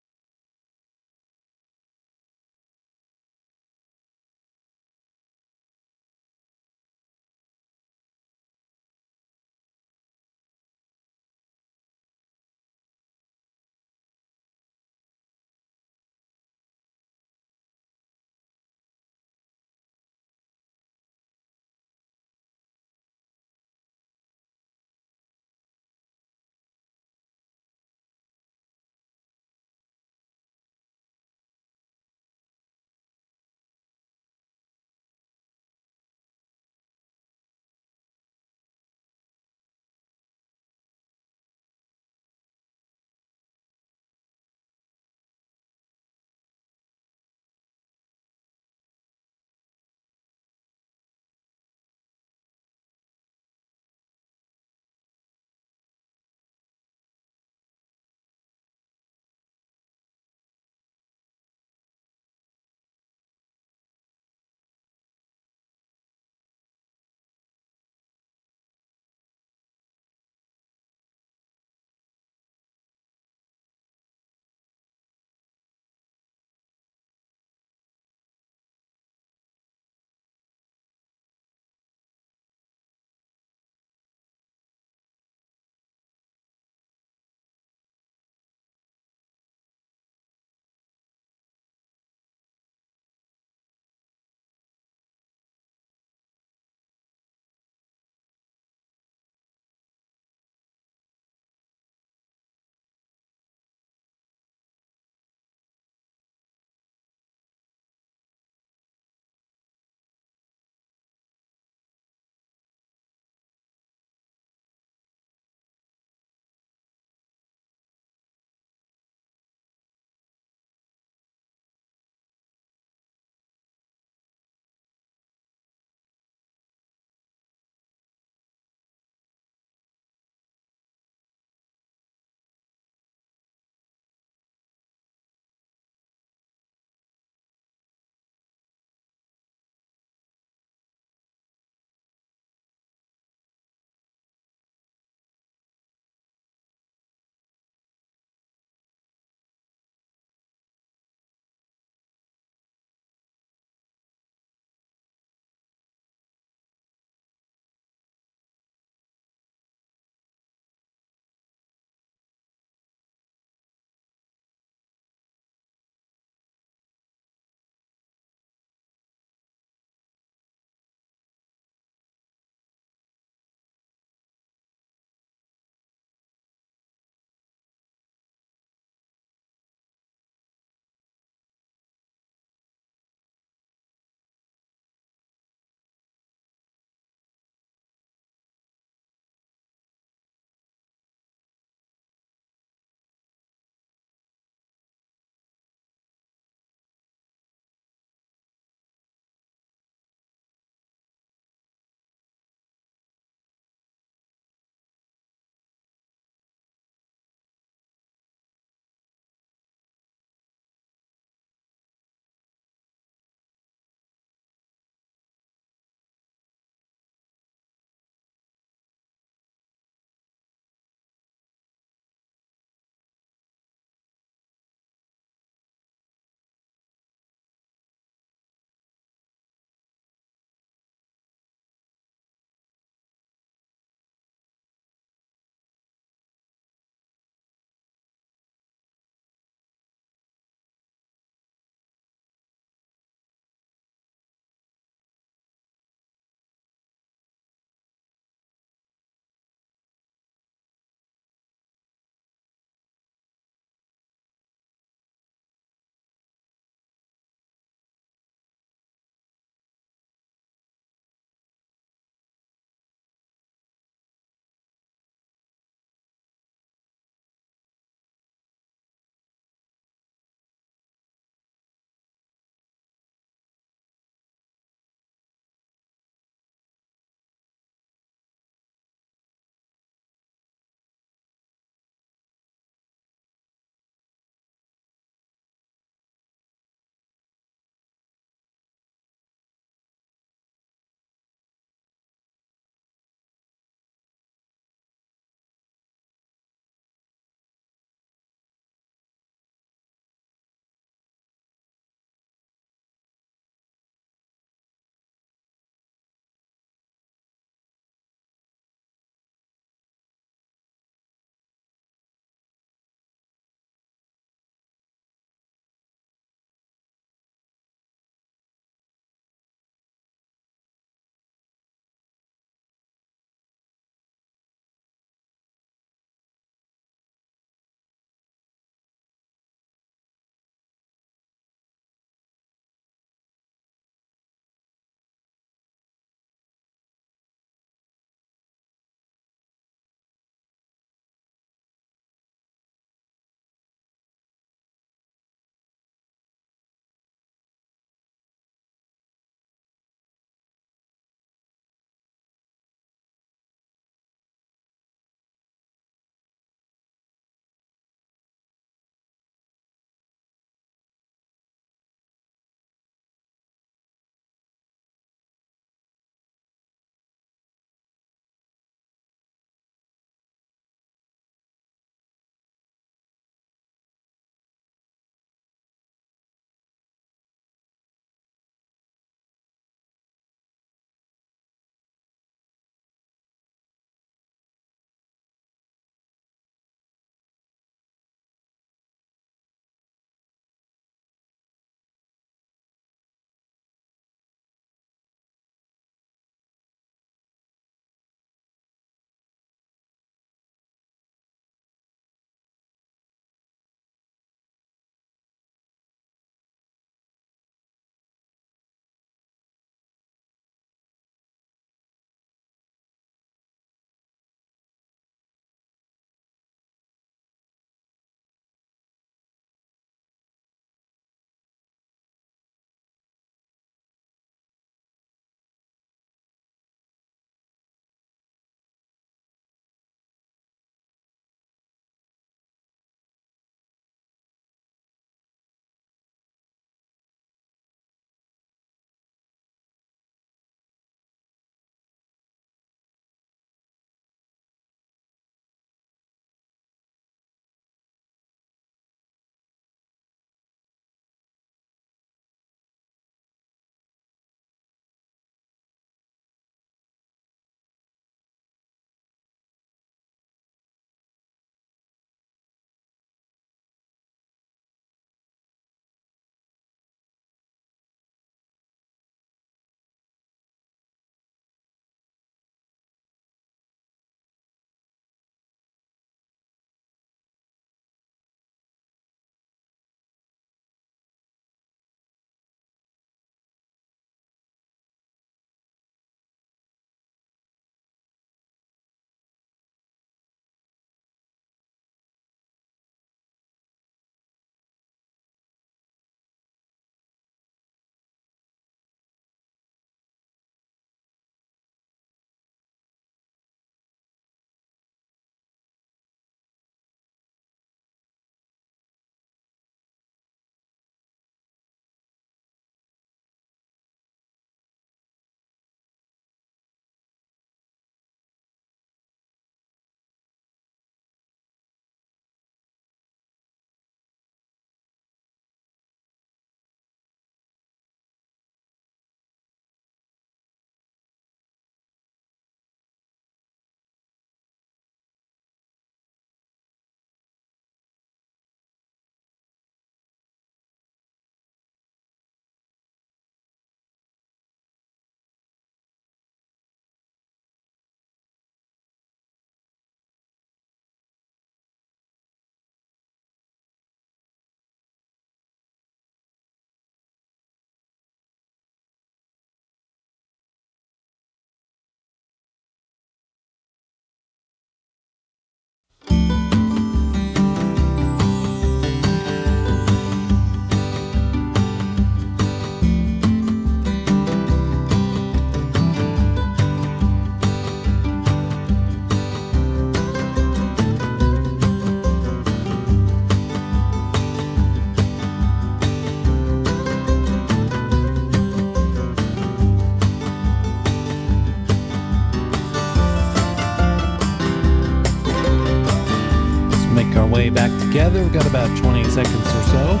got about 20 seconds or so.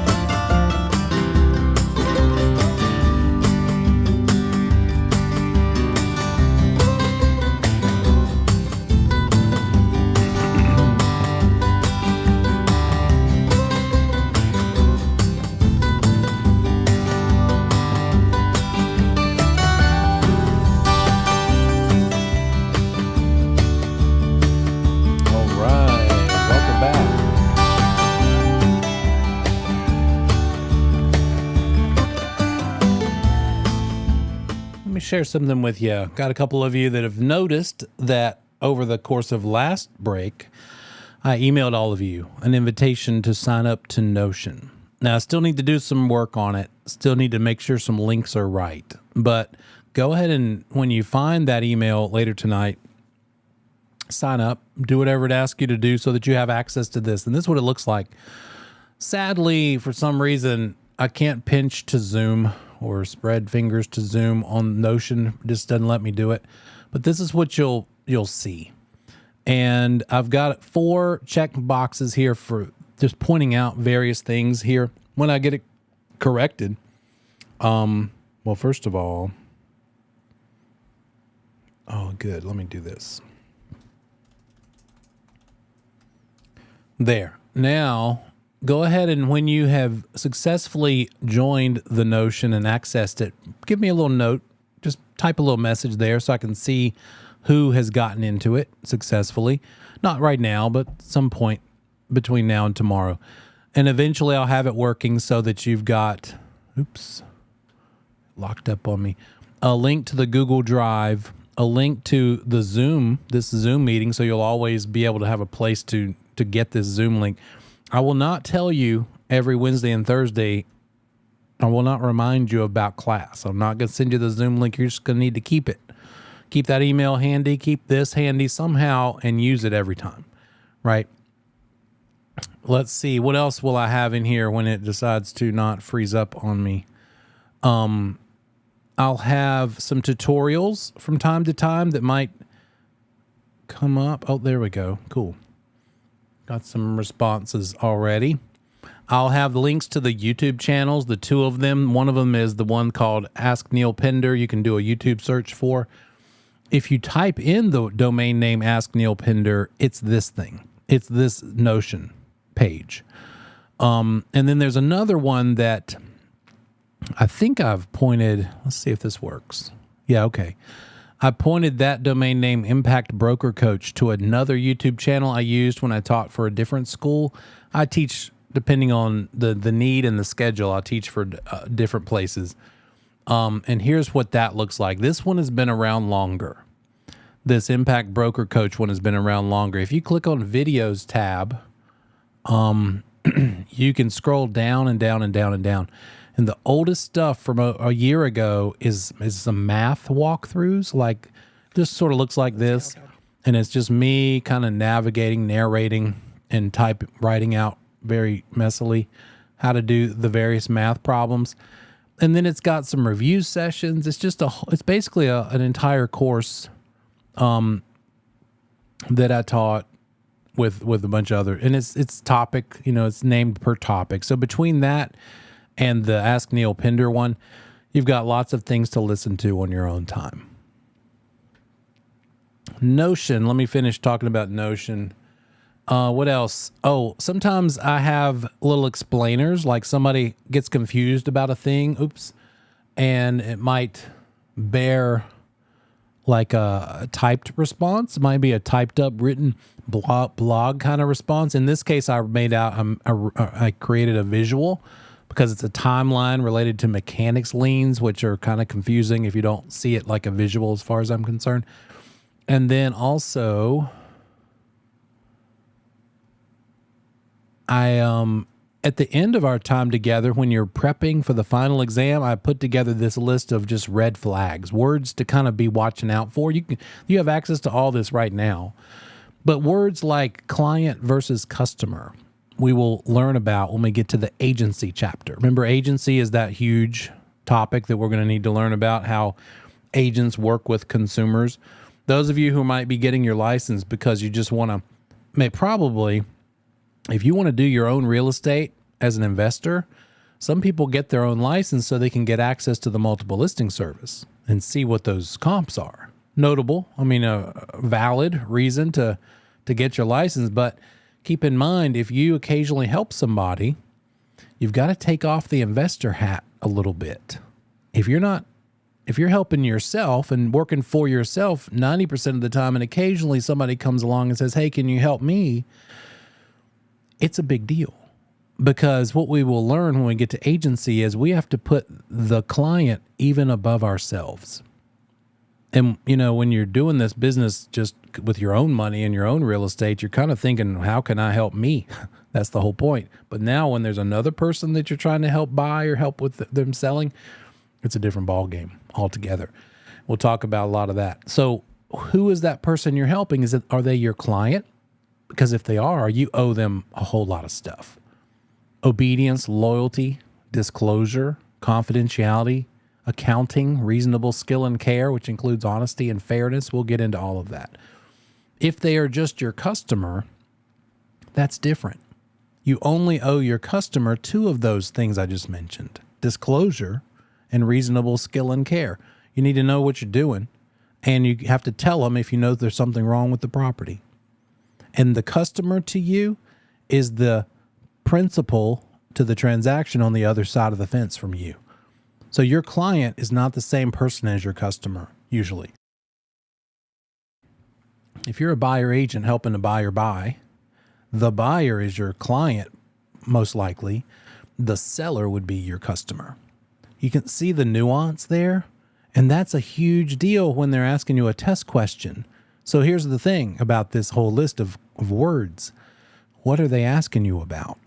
Share something with you. Got a couple of you that have noticed that over the course of last break, I emailed all of you an invitation to sign up to Notion. Now, I still need to do some work on it. Still need to make sure some links are right. But go ahead and when you find that email later tonight, sign up, do whatever it asks you to do so that you have access to this. And this is what it looks like. Sadly, for some reason, I can't pinch to Zoom or spread fingers to Zoom on Notion. It just doesn't let me do it. But this is what you'll see. And I've got 4 check boxes here for just pointing out various things here when I get it corrected. Well, first of all, oh, good. Let me do this. There. Now, go ahead and when you have successfully joined the Notion and accessed it, give me a little note. Just type a little message there so I can see who has gotten into it successfully. Not right now, but some point between now and tomorrow. And eventually I'll have it working so that you've got, oops, locked up on me, a link to the Google Drive, a link to the Zoom, this Zoom meeting, so you'll always be able to have a place to get this Zoom link. I will not tell you every Wednesday and Thursday. I will not remind you about class. I'm not going to send you the Zoom link. You're just going to need to keep it. Keep that email handy. Keep this handy somehow and use it every time, right? Let's see. What else will I have in here when it decides to not freeze up on me? I'll have some tutorials from time to time that might come up. Oh, there we go. Cool. Got some responses already. I'll have links to the YouTube channels, the 2 of them. One of them is the one called Ask Neil Pender. You can do a YouTube search for. If you type in the domain name Ask Neil Pender, it's this thing. It's this Notion page. And then there's another one that I think I've pointed. Let's see if this works. Yeah, okay. I pointed that domain name Impact Broker Coach to another YouTube channel I used when I taught for a different school. I teach, depending on the need and the schedule, I teach for different places. And here's what that looks like. This one has been around longer. This Impact Broker Coach one has been around longer. If you click on Videos tab, you can scroll down and down and down and down. And the oldest stuff from a year ago is some math walkthroughs. Like, this sort of looks like this. And it's just me kind of navigating, narrating, and writing out very messily how to do the various math problems. And then it's got some review sessions. It's just it's basically an entire course that I taught with a bunch of other. And it's topic, it's named per topic. So between that and the Ask Neil Pender one, you've got lots of things to listen to on your own time. Notion. Let me finish talking about Notion. What else? Oh, sometimes I have little explainers, like somebody gets confused about a thing. Oops. And it might bear like a typed response. It might be a typed up written blog kind of response. In this case, I created a visual, because it's a timeline related to mechanics liens, which are kind of confusing if you don't see it like a visual as far as I'm concerned. And then also, at the end of our time together, when you're prepping for the final exam, I put together this list of just red flags, words to kind of be watching out for. You have access to all this right now. But words like client versus customer, we will learn about when we get to the agency chapter. Remember, agency is that huge topic that we're going to need to learn about, how agents work with consumers. Those of you who might be getting your license because you just want to, probably If you want to do your own real estate as an investor, some people get their own license so they can get access to the multiple listing service and see what those comps are. Notable, a valid reason to get your license. But keep in mind, if you occasionally help somebody, you've got to take off the investor hat a little bit. If you're helping yourself and working for yourself 90% of the time, and occasionally somebody comes along and says, hey, can you help me? It's a big deal, because what we will learn when we get to agency is we have to put the client even above ourselves. And, when you're doing this business just with your own money and your own real estate, you're kind of thinking, how can I help me? That's the whole point. But now when there's another person that you're trying to help buy or help with them selling, it's a different ballgame altogether. We'll talk about a lot of that. So who is that person you're helping? Are they your client? Because if they are, you owe them a whole lot of stuff. Obedience, loyalty, disclosure, confidentiality, accounting, reasonable skill and care, which includes honesty and fairness. We'll get into all of that. If they are just your customer, that's different. You only owe your customer two of those things I just mentioned: disclosure and reasonable skill and care. You need to know what you're doing, and you have to tell them if you know there's something wrong with the property. And the customer to you is the principal to the transaction on the other side of the fence from you. So your client is not the same person as your customer, usually. If you're a buyer agent helping a buyer buy, the buyer is your client, most likely. The seller would be your customer. You can see the nuance there, and that's a huge deal when they're asking you a test question. So here's the thing about this whole list of words. What are they asking you about?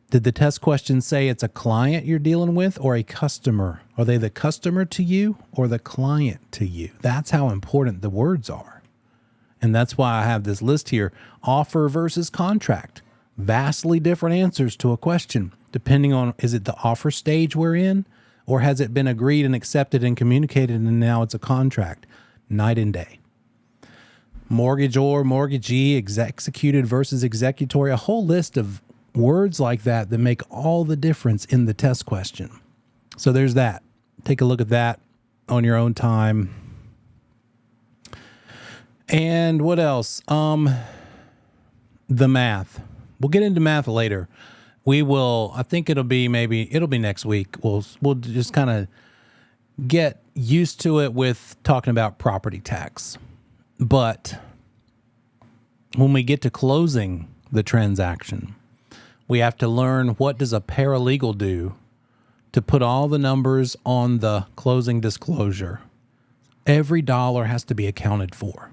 Did the test question say it's a client you're dealing with or a customer? Are they the customer to you or the client to you? That's how important the words are. And that's why I have this list here. Offer versus contract. Vastly different answers to a question, depending on, is it the offer stage we're in, or has it been agreed and accepted and communicated and now it's a contract? Night and day. Mortgage or mortgagee, executed versus executory, a whole list of words like that make all the difference in the test question. So there's that. Take a look at that on your own time. And what else? The math. We'll get into math later. I think it'll be next week. We'll just kind of get used to it with talking about property tax. But when we get to closing the transaction, we have to learn, what does a paralegal do to put all the numbers on the closing disclosure? Every dollar has to be accounted for.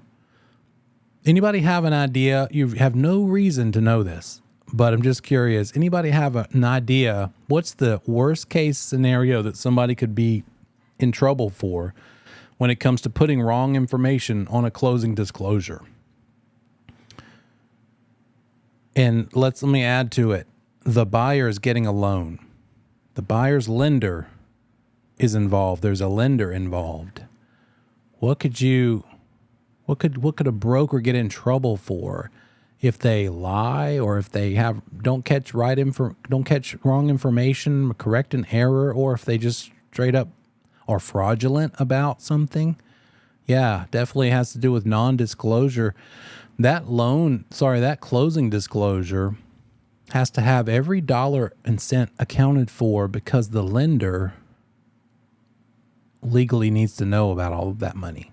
Anybody have an idea? You have no reason to know this, but I'm just curious. Anybody have an idea? What's the worst case scenario that somebody could be in trouble for when it comes to putting wrong information on a closing disclosure? And let me add to it. The buyer is getting a loan. The buyer's lender is involved. There's a lender involved. What could a broker get in trouble for if they lie, or if they don't catch wrong information, correct an error, or if they just straight up are fraudulent about something? Yeah, definitely has to do with non-disclosure. That closing disclosure has to have every dollar and cent accounted for, because the lender legally needs to know about all of that money.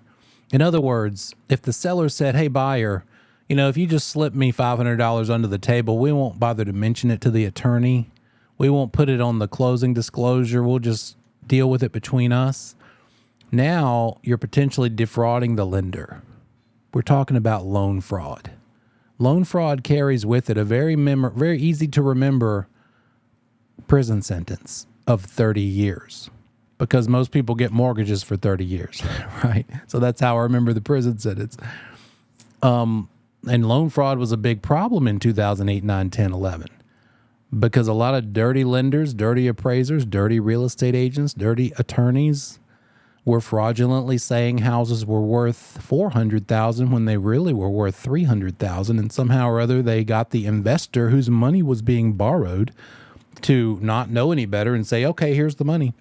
In other words, if the seller said, hey, buyer, if you just slip me $500 under the table, we won't bother to mention it to the attorney. We won't put it on the closing disclosure. We'll just deal with it between us. Now you're potentially defrauding the lender. We're talking about loan fraud. Loan fraud carries with it a very easy to remember prison sentence of 30 years, because most people get mortgages for 30 years, right? So that's how I remember the prison sentence. And loan fraud was a big problem in 2008, 9, 10, 11, because a lot of dirty lenders, dirty appraisers, dirty real estate agents, dirty attorneys were fraudulently saying houses were worth $400,000 when they really were worth $300,000, and somehow or other they got the investor whose money was being borrowed to not know any better and say, okay, here's the money.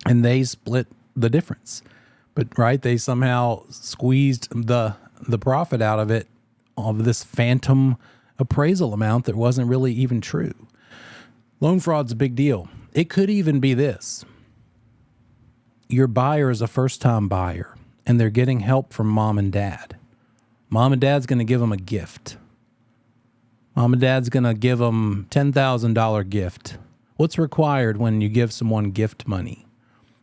And they split the difference. But right, they somehow squeezed the profit out of it, of this phantom appraisal amount that wasn't really even true. Loan fraud's a big deal. It could even be this. Your buyer is a first-time buyer, and they're getting help from mom and dad. Mom and dad's going to give them a gift. Mom and dad's going to give them $10,000 gift. What's required when you give someone gift money?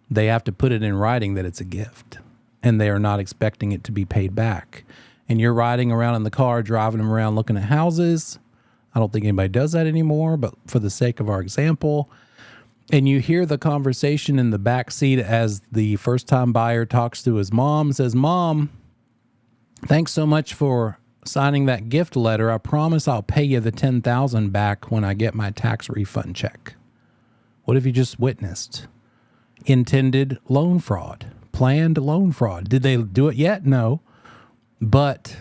They have to put it in writing that it's a gift, and they are not expecting it to be paid back. And you're riding around in the car, driving them around looking at houses. I don't think anybody does that anymore, but for the sake of our example, and you hear the conversation in the back seat as the first-time buyer talks to his mom, says, Mom, thanks so much for signing that gift letter. I promise I'll pay you the $10,000 back when I get my tax refund check. What have you just witnessed? Intended loan fraud, planned loan fraud. Did they do it yet? No. But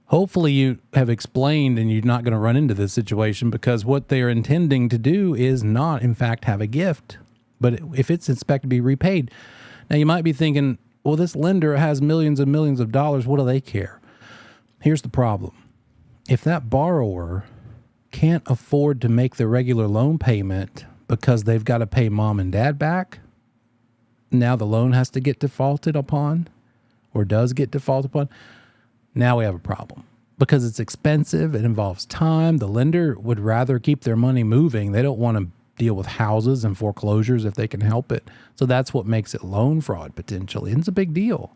hopefully you have explained and you're not going to run into this situation, because what they're intending to do is not, in fact, have a gift. But if it's expected to be repaid. Now, you might be thinking, well, this lender has millions and millions of dollars. What do they care? Here's the problem. If that borrower can't afford to make the regular loan payment because they've got to pay mom and dad back, now the loan has to get defaulted upon, or does get defaulted upon. Now we have a problem because it's expensive. It involves time. The lender would rather keep their money moving. They don't want to deal with houses and foreclosures if they can help it. So that's what makes it loan fraud potentially. And it's a big deal.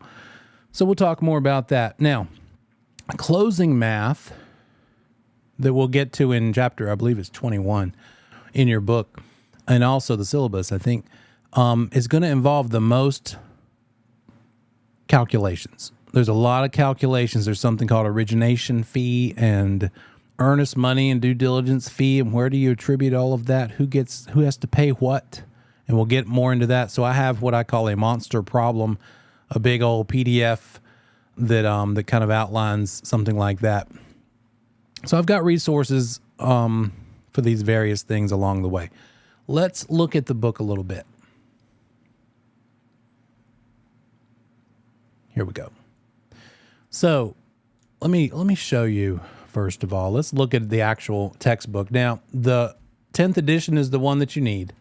So we'll talk more about that. Now, closing math that we'll get to in chapter, I believe it's 21 in your book, and also the syllabus, I think, is going to involve the most calculations. There's a lot of calculations. There's something called origination fee and earnest money and due diligence fee. And where do you attribute all of that? Who has to pay what? And we'll get more into that. So I have what I call a monster problem, a big old PDF that kind of outlines something like that. So I've got resources for these various things along the way. Let's look at the book a little bit. Here we go. So let me show you, first of all. Let's look at the actual textbook. Now, the 10th edition is the one that you need.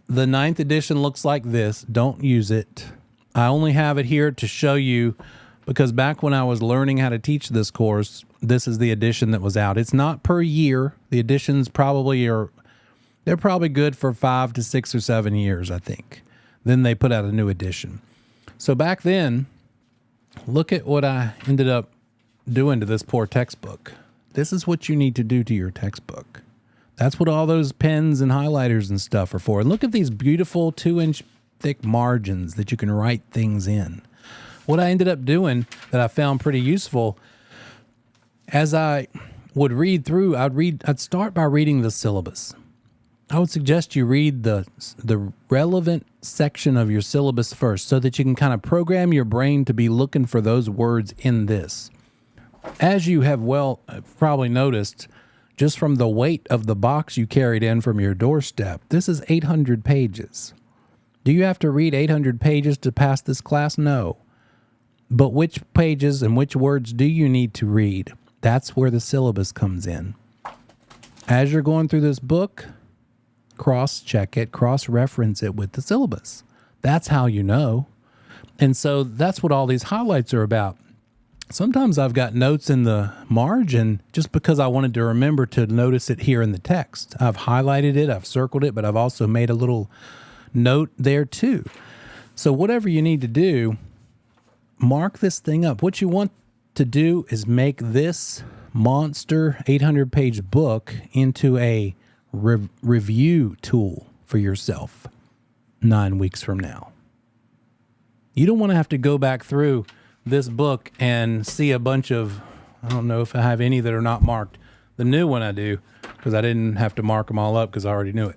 The 9th edition looks like this. Don't use it. I only have it here to show you because back when I was learning how to teach this course, this is the edition that was out. It's not per year. The editions they're probably good for 5 to 6 or 7 years, I think. Then they put out a new edition. So back then, look at what I ended up doing to this poor textbook. This is what you need to do to your textbook. That's what all those pens and highlighters and stuff are for. And look at these beautiful 2-inch thick margins that you can write things in. What I ended up doing that I found pretty useful, as I would read through, I'd start by reading the syllabus. I would suggest you read the relevant section of your syllabus first so that you can kind of program your brain to be looking for those words in this. As you have probably noticed, just from the weight of the box you carried in from your doorstep, this is 800 pages. Do you have to read 800 pages to pass this class? No. But which pages and which words do you need to read? That's where the syllabus comes in. As you're going through this book, cross-check it, cross-reference it with the syllabus. That's how you know. And so that's what all these highlights are about. Sometimes I've got notes in the margin just because I wanted to remember to notice it here in the text. I've highlighted it, I've circled it, but I've also made a little note there too. So whatever you need to do, mark this thing up. What you want to do is make this monster 800-page book into a review tool for yourself 9 weeks from now. You don't want to have to go back through this book and see a bunch of, I don't know if I have any that are not marked. The new one I do, because I didn't have to mark them all up because I already knew it.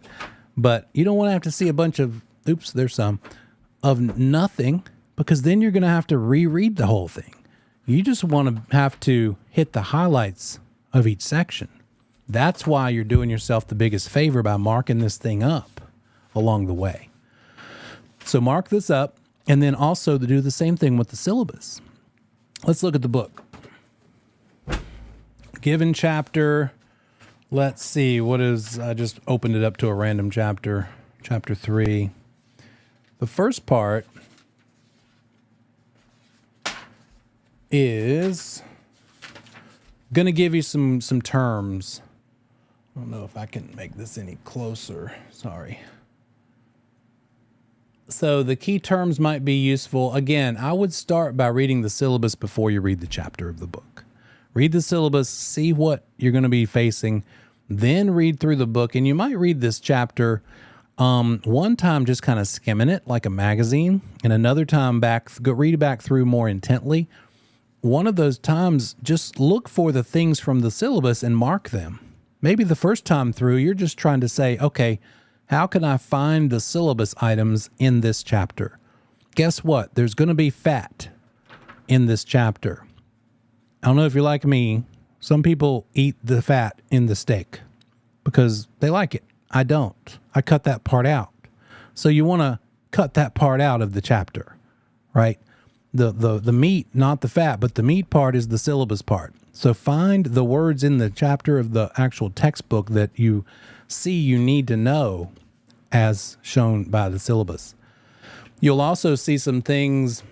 But you don't want to have to see a bunch of, oops, there's some, of nothing, because then you're going to have to reread the whole thing. You just want to have to hit the highlights of each section. That's why you're doing yourself the biggest favor by marking this thing up along the way. So mark this up, and then also to do the same thing with the syllabus. Let's look at the book. Given chapter, let's see, I just opened it up to a random chapter, chapter 3. The first part is going to give you some terms. I don't know if I can make this any closer. Sorry. So the key terms might be useful. Again, I would start by reading the syllabus before you read the chapter of the book. Read the syllabus, see what you're going to be facing, then read through the book. And you might read this chapter one time just kind of skimming it like a magazine, and another time read it back through more intently. One of those times, just look for the things from the syllabus and mark them. Maybe the first time through, you're just trying to say, okay, how can I find the syllabus items in this chapter? Guess what? There's going to be fat in this chapter. I don't know if you're like me. Some people eat the fat in the steak because they like it. I don't. I cut that part out. So you want to cut that part out of the chapter, right? The meat, not the fat, but the meat part is the syllabus part. So find the words in the chapter of the actual textbook that you see you need to know as shown by the syllabus. You'll also see some things.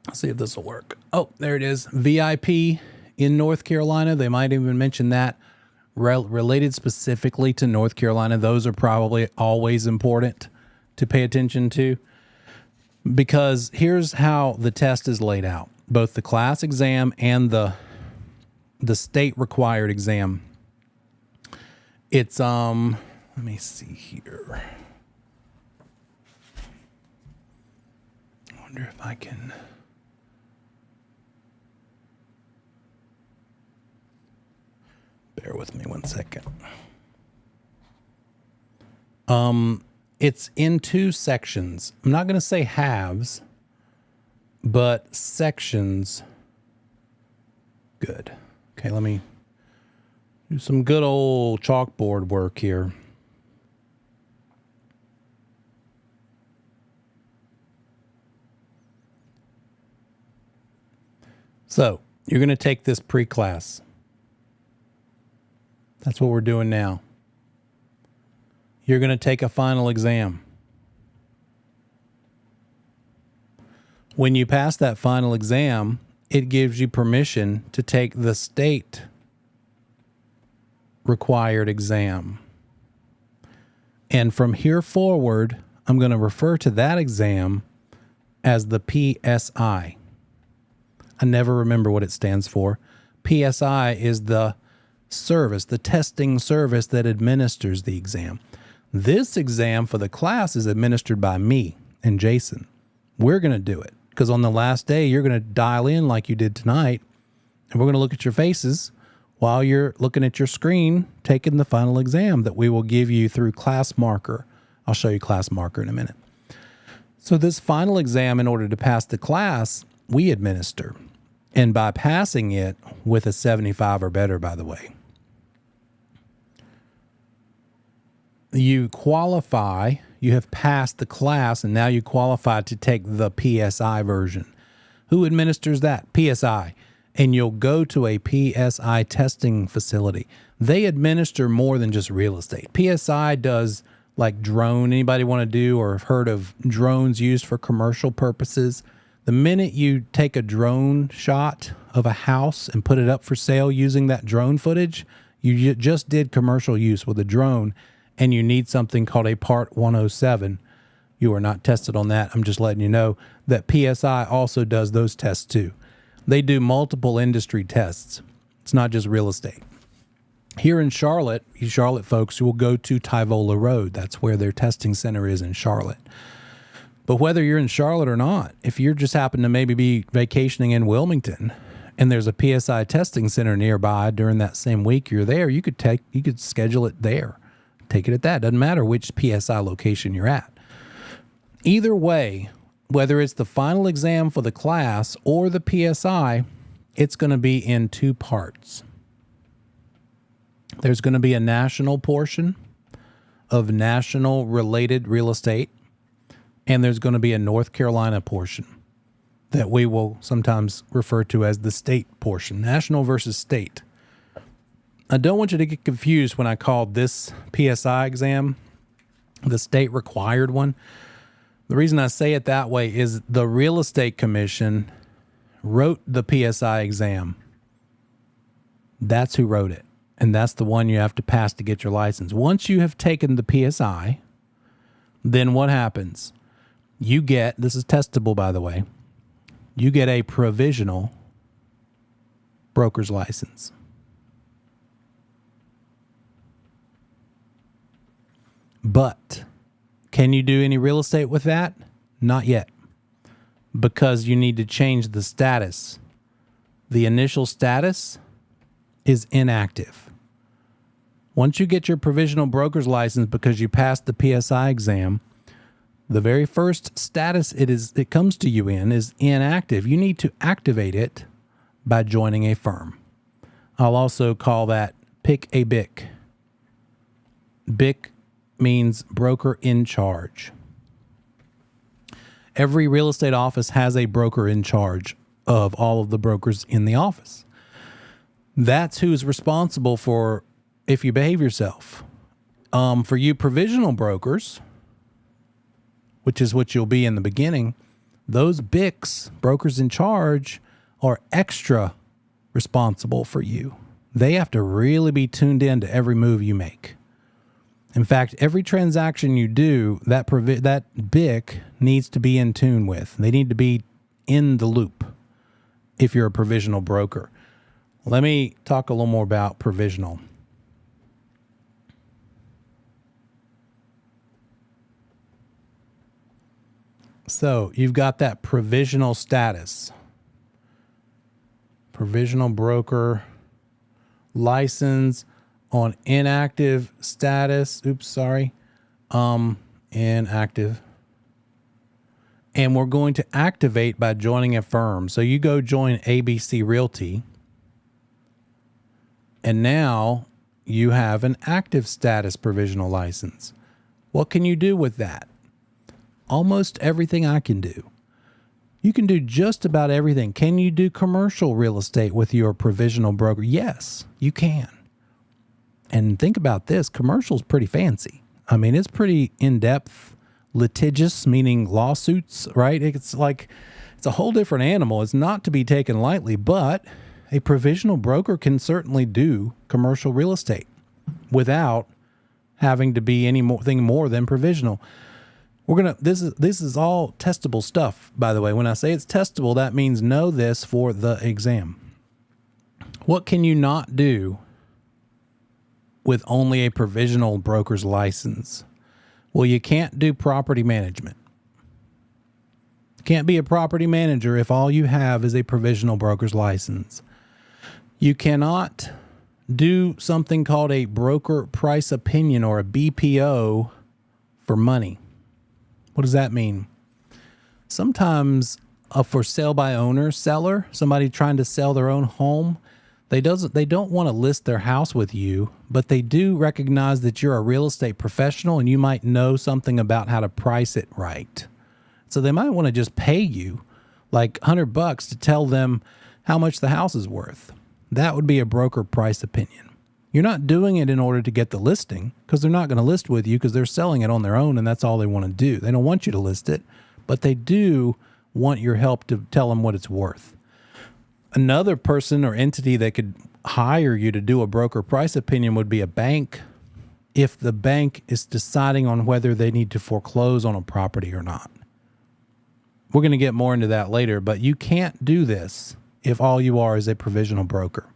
Let's see if this will work. Oh, there it is. VIP in North Carolina. They might even mention that. Related specifically to North Carolina. Those are probably always important to pay attention to, because here's how the test is laid out. Both the class exam and the state required exam. It's, let me see here. I wonder if I can. Bear with me 1 second. It's in 2 sections. I'm not going to say halves, but sections. Good. Okay, let me do some good old chalkboard work here. So you're going to take this pre-class. That's what we're doing now. You're going to take a final exam. When you pass that final exam, it gives you permission to take the state required exam. And from here forward, I'm going to refer to that exam as the PSI. I never remember what it stands for. PSI is the service, the testing service that administers the exam. This exam for the class is administered by me and Jason. We're going to do it because on the last day, you're going to dial in like you did tonight, and we're going to look at your faces while you're looking at your screen, taking the final exam that we will give you through Class Marker. I'll show you Class Marker in a minute. So this final exam, in order to pass the class, we administer. And by passing it with a 75 or better, by the way, you qualify, you have passed the class, and now you qualify to take the PSI version. Who administers that? PSI. And you'll go to a PSI testing facility. They administer more than just real estate. PSI does like drone. Anybody want to do or have heard of drones used for commercial purposes? The minute you take a drone shot of a house and put it up for sale using that drone footage, you just did commercial use with a drone, and you need something called a Part 107. You are not tested on that. I'm just letting you know that PSI also does those tests too. They do multiple industry tests. It's not just real estate. Here in Charlotte, you Charlotte folks, you will go to Tyvola Road. That's where their testing center is in Charlotte. But whether you're in Charlotte or not, if you just happen to maybe be vacationing in Wilmington and there's a PSI testing center nearby during that same week you're there, you could schedule it there. Take it at that. Doesn't matter which PSI location you're at. Either way, whether it's the final exam for the class or the PSI, it's going to be in two parts. There's going to be a national portion of national related real estate, and there's going to be a North Carolina portion that we will sometimes refer to as the state portion, national versus state. I don't want you to get confused when I called this PSI exam the state required one. The reason I say it that way is the Real Estate Commission wrote the PSI exam. That's who wrote it. And that's the one you have to pass to get your license. Once you have taken the PSI, then what happens? You get, this is testable by the way, you get a provisional broker's license. But can you do any real estate with that? Not yet, because you need to change the status. The initial status is inactive. Once you get your provisional broker's license because you passed the PSI exam, the very first status it comes to you in is inactive. You need to activate it by joining a firm. I'll also call that pick a BIC. BIC means broker in charge. Every real estate office has a broker in charge of all of the brokers in the office. That's who's responsible for if you behave yourself. For you provisional brokers, which is what you'll be in the beginning, those BICs, brokers in charge, are extra responsible for you. They have to really be tuned in to every move you make. In fact, every transaction you do, that BIC needs to be in tune with. They need to be in the loop if you're a provisional broker. Let me talk a little more about provisional. So you've got that provisional status. Provisional broker license on inactive status. Inactive. And we're going to activate by joining a firm. So you go join ABC Realty. And now you have an active status provisional license. What can you do with that? Almost everything I can do. You can do just about everything. Can you do commercial real estate with your provisional broker? Yes, you can. And think about this, commercial is pretty fancy. I mean, it's pretty in-depth, litigious, meaning lawsuits, right? It's a whole different animal. It's not to be taken lightly, but a provisional broker can certainly do commercial real estate without having to be anything more than provisional. This is all testable stuff, by the way. When I say it's testable, that means know this for the exam. What can you not do with only a provisional broker's license? Well, you can't do property management. You can't be a property manager if all you have is a provisional broker's license. You cannot do something called a broker price opinion or a BPO for money. What does that mean? Sometimes a for sale by owner seller, somebody trying to sell their own home, they don't want to list their house with you, but they do recognize that you're a real estate professional and you might know something about how to price it right. So they might want to just pay you like $100 to tell them how much the house is worth. That would be a broker price opinion. You're not doing it in order to get the listing because they're not going to list with you because they're selling it on their own and that's all they want to do. They don't want you to list it, but they do want your help to tell them what it's worth. Another person or entity that could hire you to do a broker price opinion would be a bank if the bank is deciding on whether they need to foreclose on a property or not. We're going to get more into that later, but you can't do this if all you are is a provisional broker.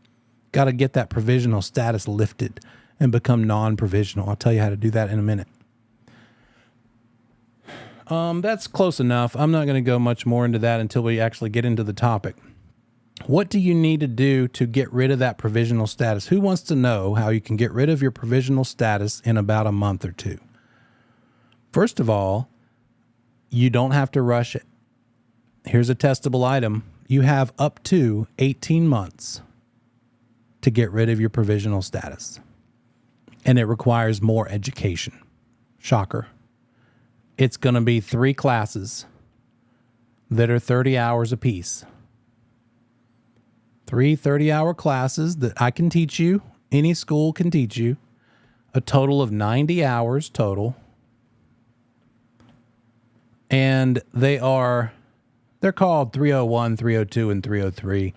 Got to get that provisional status lifted and become non-provisional. I'll tell you how to do that in a minute. That's close enough. I'm not going to go much more into that until we actually get into the topic. What do you need to do to get rid of that provisional status? Who wants to know how you can get rid of your provisional status in about a month or two? First of all, You don't have to rush it. Here's a testable item. You have up to 18 months to get rid of your provisional status. And it requires more education. Shocker. It's going to be 3 classes that are 30 hours apiece. 3 30-hour classes that I can teach you. Any school can teach you. A total of 90 hours total. And they're called 301, 302, and 303.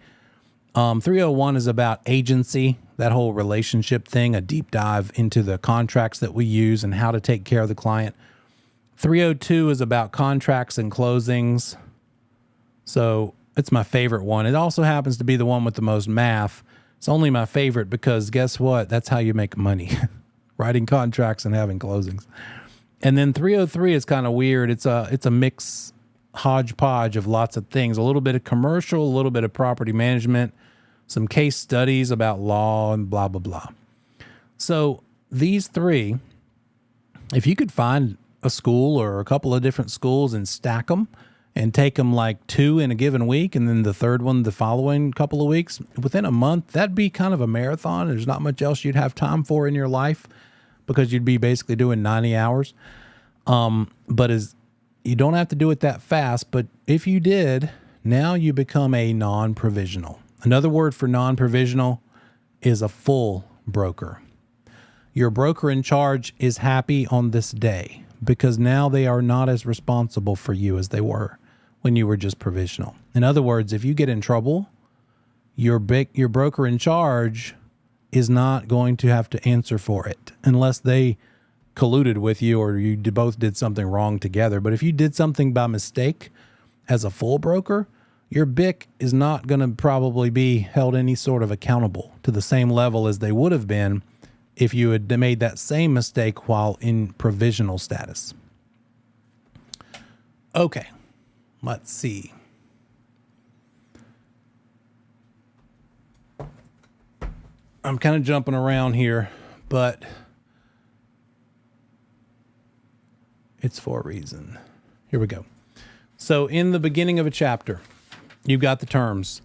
301 is about agency, that whole relationship thing, a deep dive into the contracts that we use and how to take care of the client. 302 is about contracts and closings. So it's my favorite one. It also happens to be the one with the most math. It's only my favorite because guess what? That's how you make money. Writing contracts and having closings. And then 303 is kind of weird. It's a mix hodgepodge of lots of things. A little bit of commercial, a little bit of property management, some case studies about law and blah, blah, blah. So these 3, if you could find a school or a couple of different schools and stack them and take them like 2 in a given week and then the third one the following couple of weeks, within a month, that'd be kind of a marathon. There's not much else you'd have time for in your life because you'd be basically doing 90 hours. But you don't have to do it that fast, but if you did, now you become a non-provisional. Another word for non-provisional is a full broker. Your broker in charge is happy on this day because now they are not as responsible for you as they were when you were just provisional. In other words, if you get in trouble, your broker in charge is not going to have to answer for it unless they colluded with you or you both did something wrong together. But if you did something by mistake as a full broker, your BIC is not going to probably be held any sort of accountable to the same level as they would have been if you had made that same mistake while in provisional status. Okay, let's see. I'm kind of jumping around here, but it's for a reason. Here we go. So in the beginning of a chapter, you've got the terms.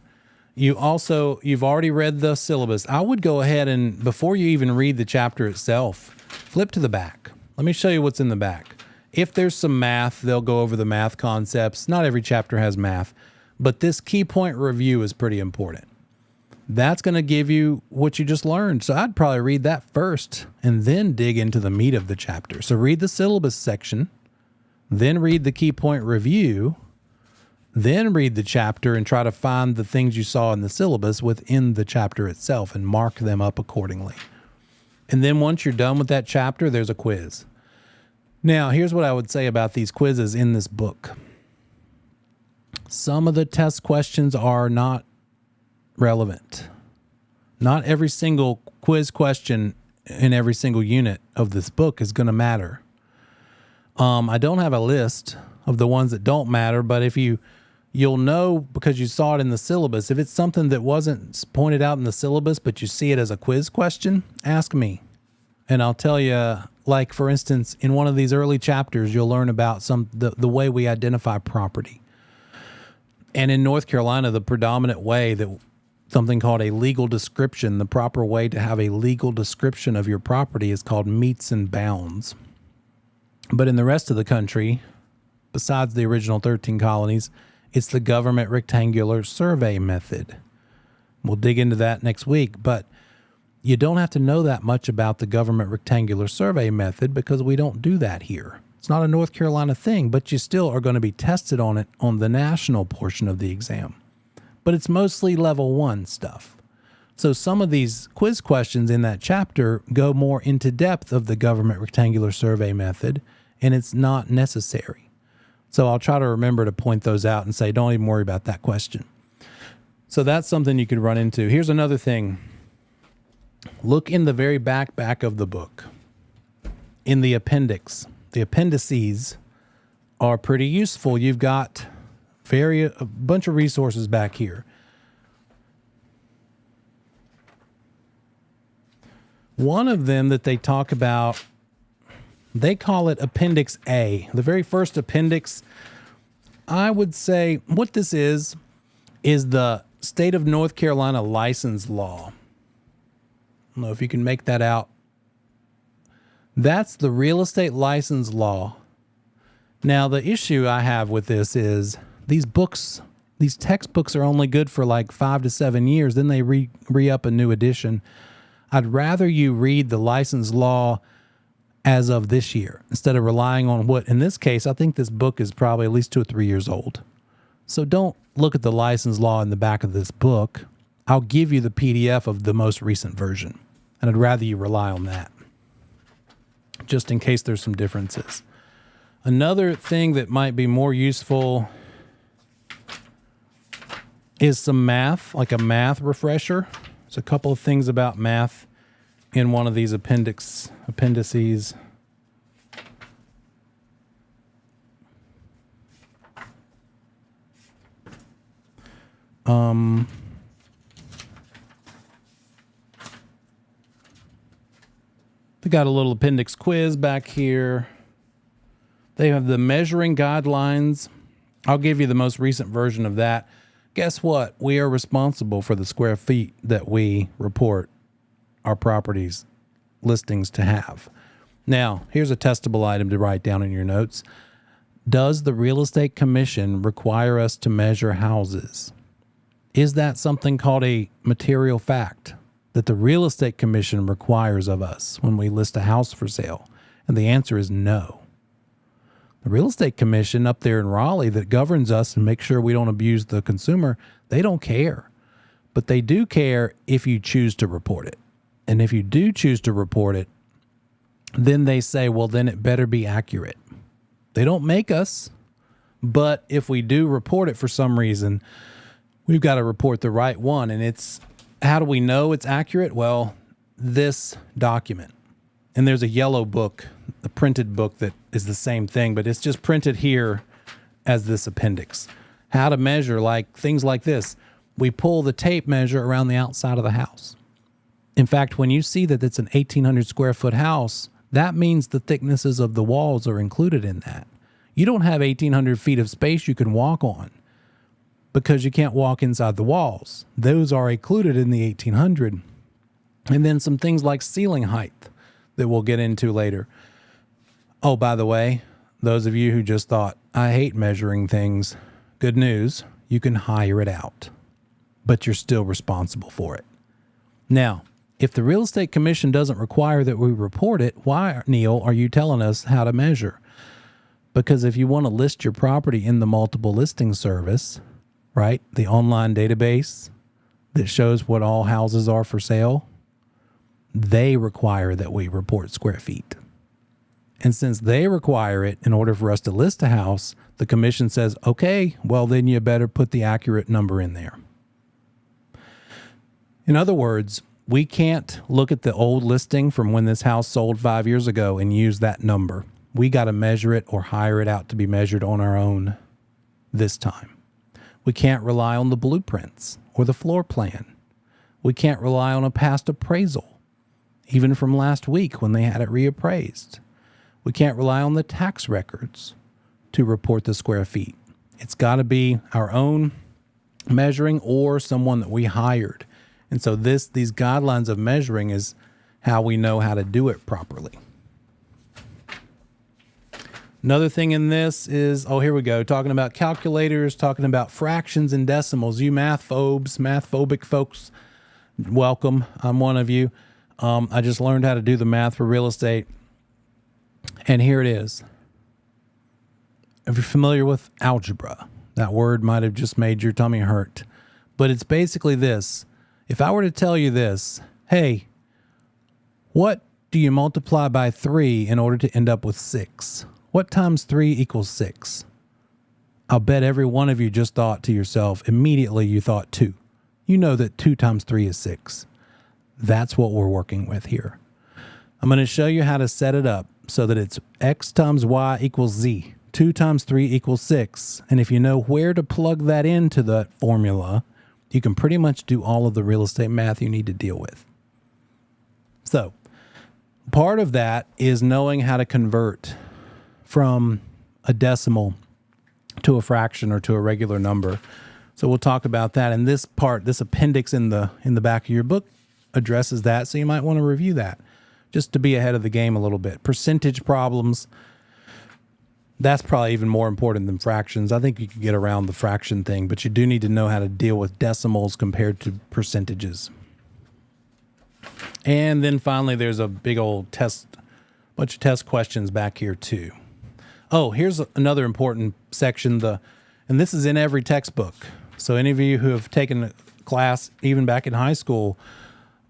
You've already read the syllabus. I would go ahead and, before you even read the chapter itself, flip to the back. Let me show you what's in the back. If there's some math, they'll go over the math concepts. Not every chapter has math, but this key point review is pretty important. That's going to give you what you just learned. So I'd probably read that first and then dig into the meat of the chapter. So read the syllabus section, then read the key point review, then read the chapter and try to find the things you saw in the syllabus within the chapter itself and mark them up accordingly. And then once you're done with that chapter, there's a quiz. Now, here's what I would say about these quizzes in this book. Some of the test questions are not relevant. Not every single quiz question in every single unit of this book is going to matter. I don't have a list of the ones that don't matter, but if you'll know because you saw it in the syllabus. If it's something that wasn't pointed out in the syllabus, but you see it as a quiz question, ask me. And I'll tell you, like, for instance, in one of these early chapters, you'll learn about the way we identify property. And in North Carolina, the predominant way that something called a legal description, the proper way to have a legal description of your property is called meets and bounds. But in the rest of the country, besides the original 13 colonies, it's the government rectangular survey method. We'll dig into that next week, but you don't have to know that much about the government rectangular survey method because we don't do that here. It's not a North Carolina thing, but you still are going to be tested on it on the national portion of the exam. But it's mostly level 1 stuff. So some of these quiz questions in that chapter go more into depth of the government rectangular survey method, and it's not necessary. So I'll try to remember to point those out and say, don't even worry about that question. So that's something you could run into. Here's another thing. Look in the very back of the book. In the appendix. The appendices are pretty useful. You've got a bunch of resources back here. One of them that they talk about They call it Appendix A. The very first appendix, I would say what this is the state of North Carolina license law. I don't know if you can make that out. That's the real estate license law. Now, the issue I have with this is these textbooks are only good for like 5 to 7 years. Then they re-up a new edition. I'd rather you read the license law as of this year instead of relying on what, in this case, I think this book is probably at least 2 or 3 years old. So don't look at the license law in the back of this book. I'll give you the PDF of the most recent version, and I'd rather you rely on that, just in case there's some differences. Another thing that might be more useful is some math, like a math refresher. There's a couple of things about math in one of these appendices. They got a little appendix quiz back here. They have the measuring guidelines. I'll give you the most recent version of that. Guess what? We are responsible for the square feet that we report our properties listings to have. Now, here's a testable item to write down in your notes. Does the Real Estate Commission require us to measure houses? Is that something called a material fact that the Real Estate Commission requires of us when we list a house for sale? And the answer is no. The Real Estate Commission up there in Raleigh that governs us and makes sure we don't abuse the consumer, they don't care. But they do care if you choose to report it. And if you do choose to report it, then they say, well, then it better be accurate. They don't make us, but if we do report it for some reason, we've got to report the right one. And it's, how do we know it's accurate? Well, this document. And there's a yellow book, a printed book that is the same thing, but it's just printed here as this appendix. How to measure, like things like this. We pull the tape measure around the outside of the house. In fact, when you see that it's an 1,800 square foot house, that means the thicknesses of the walls are included in that. You don't have 1,800 feet of space you can walk on because you can't walk inside the walls. Those are included in the 1,800. And then some things like ceiling height that we'll get into later. Oh, by the way, those of you who just thought, I hate measuring things, good news, you can hire it out, but you're still responsible for it. Now, if the Real Estate Commission doesn't require that we report it, why, Neil, are you telling us how to measure? Because if you want to list your property in the multiple listing service, right, the online database that shows what all houses are for sale, they require that we report square feet. And since they require it in order for us to list a house, the commission says, okay, well, then you better put the accurate number in there. In other words, we can't look at the old listing from when this house sold 5 years ago and use that number. We got to measure it or hire it out to be measured on our own this time. We can't rely on the blueprints or the floor plan. We can't rely on a past appraisal, even from last week when they had it reappraised. We can't rely on the tax records to report the square feet. It's got to be our own measuring or someone that we hired. And so these guidelines of measuring is how we know how to do it properly. Another thing in this is, oh, here we go, talking about calculators, talking about fractions and decimals. You math-phobic folks, welcome. I'm one of you. I just learned how to do the math for real estate. And here it is. If you're familiar with algebra, that word might have just made your tummy hurt. But it's basically this. If I were to tell you this, hey, what do you multiply by 3 in order to end up with 6? What times 3 equals 6? I'll bet every one of you just thought to yourself, immediately you thought 2. You know that 2 times 3 is 6. That's what we're working with here. I'm going to show you how to set it up so that it's x times y equals z. 2 times 3 equals 6. And if you know where to plug that into that formula, you can pretty much do all of the real estate math you need to deal with. So part of that is knowing how to convert from a decimal to a fraction or to a regular number. So we'll talk about that. And this part, this appendix in the back of your book addresses that. So you might want to review that just to be ahead of the game a little bit. Percentage problems, that's probably even more important than fractions. I think you can get around the fraction thing, but you do need to know how to deal with decimals compared to percentages. And then finally, there's a big old bunch of test questions back here too. Oh, here's another important section. And this is in every textbook. So any of you who have taken a class, even back in high school,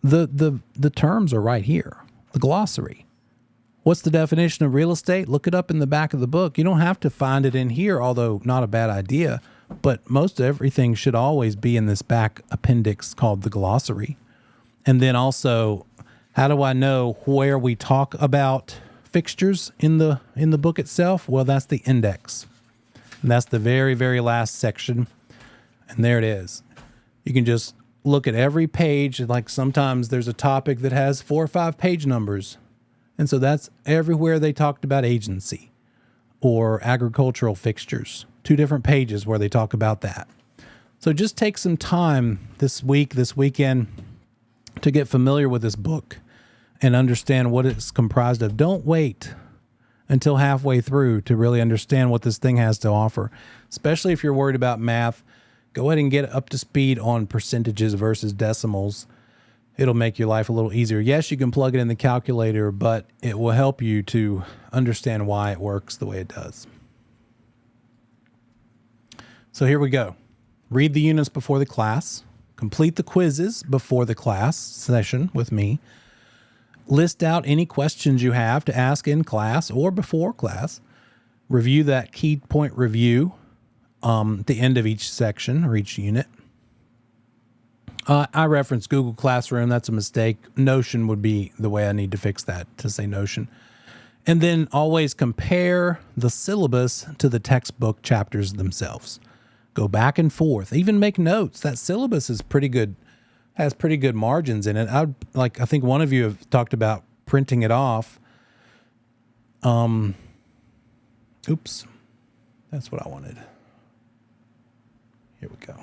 the terms are right here. The glossary. What's the definition of real estate? Look it up in the back of the book. You don't have to find it in here, although not a bad idea. But most everything should always be in this back appendix called the glossary. And then also, how do I know where we talk about fixtures in the book itself? Well, that's the index. And that's the very, very last section. And there it is. You can just look at every page. Like sometimes there's a topic that has 4 or 5 page numbers. And so that's everywhere they talked about agency or agricultural fixtures. 2 different pages where they talk about that. So just take some time this weekend, to get familiar with this book and understand what it's comprised of. Don't wait until halfway through to really understand what this thing has to offer. Especially if you're worried about math, go ahead and get up to speed on percentages versus decimals. It'll make your life a little easier. Yes, you can plug it in the calculator, but it will help you to understand why it works the way it does. So here we go. Read the units before the class. Complete the quizzes before the class session with me. List out any questions you have to ask in class or before class. Review that key point review at the end of each section or each unit. I reference Google Classroom. That's a mistake. Notion would be the way I need to fix that, to say Notion. And then always compare the syllabus to the textbook chapters themselves. Go back and forth. Even make notes. That syllabus is pretty good, has pretty good margins in it. I think one of you have talked about printing it off. Oops. That's what I wanted. Here we go.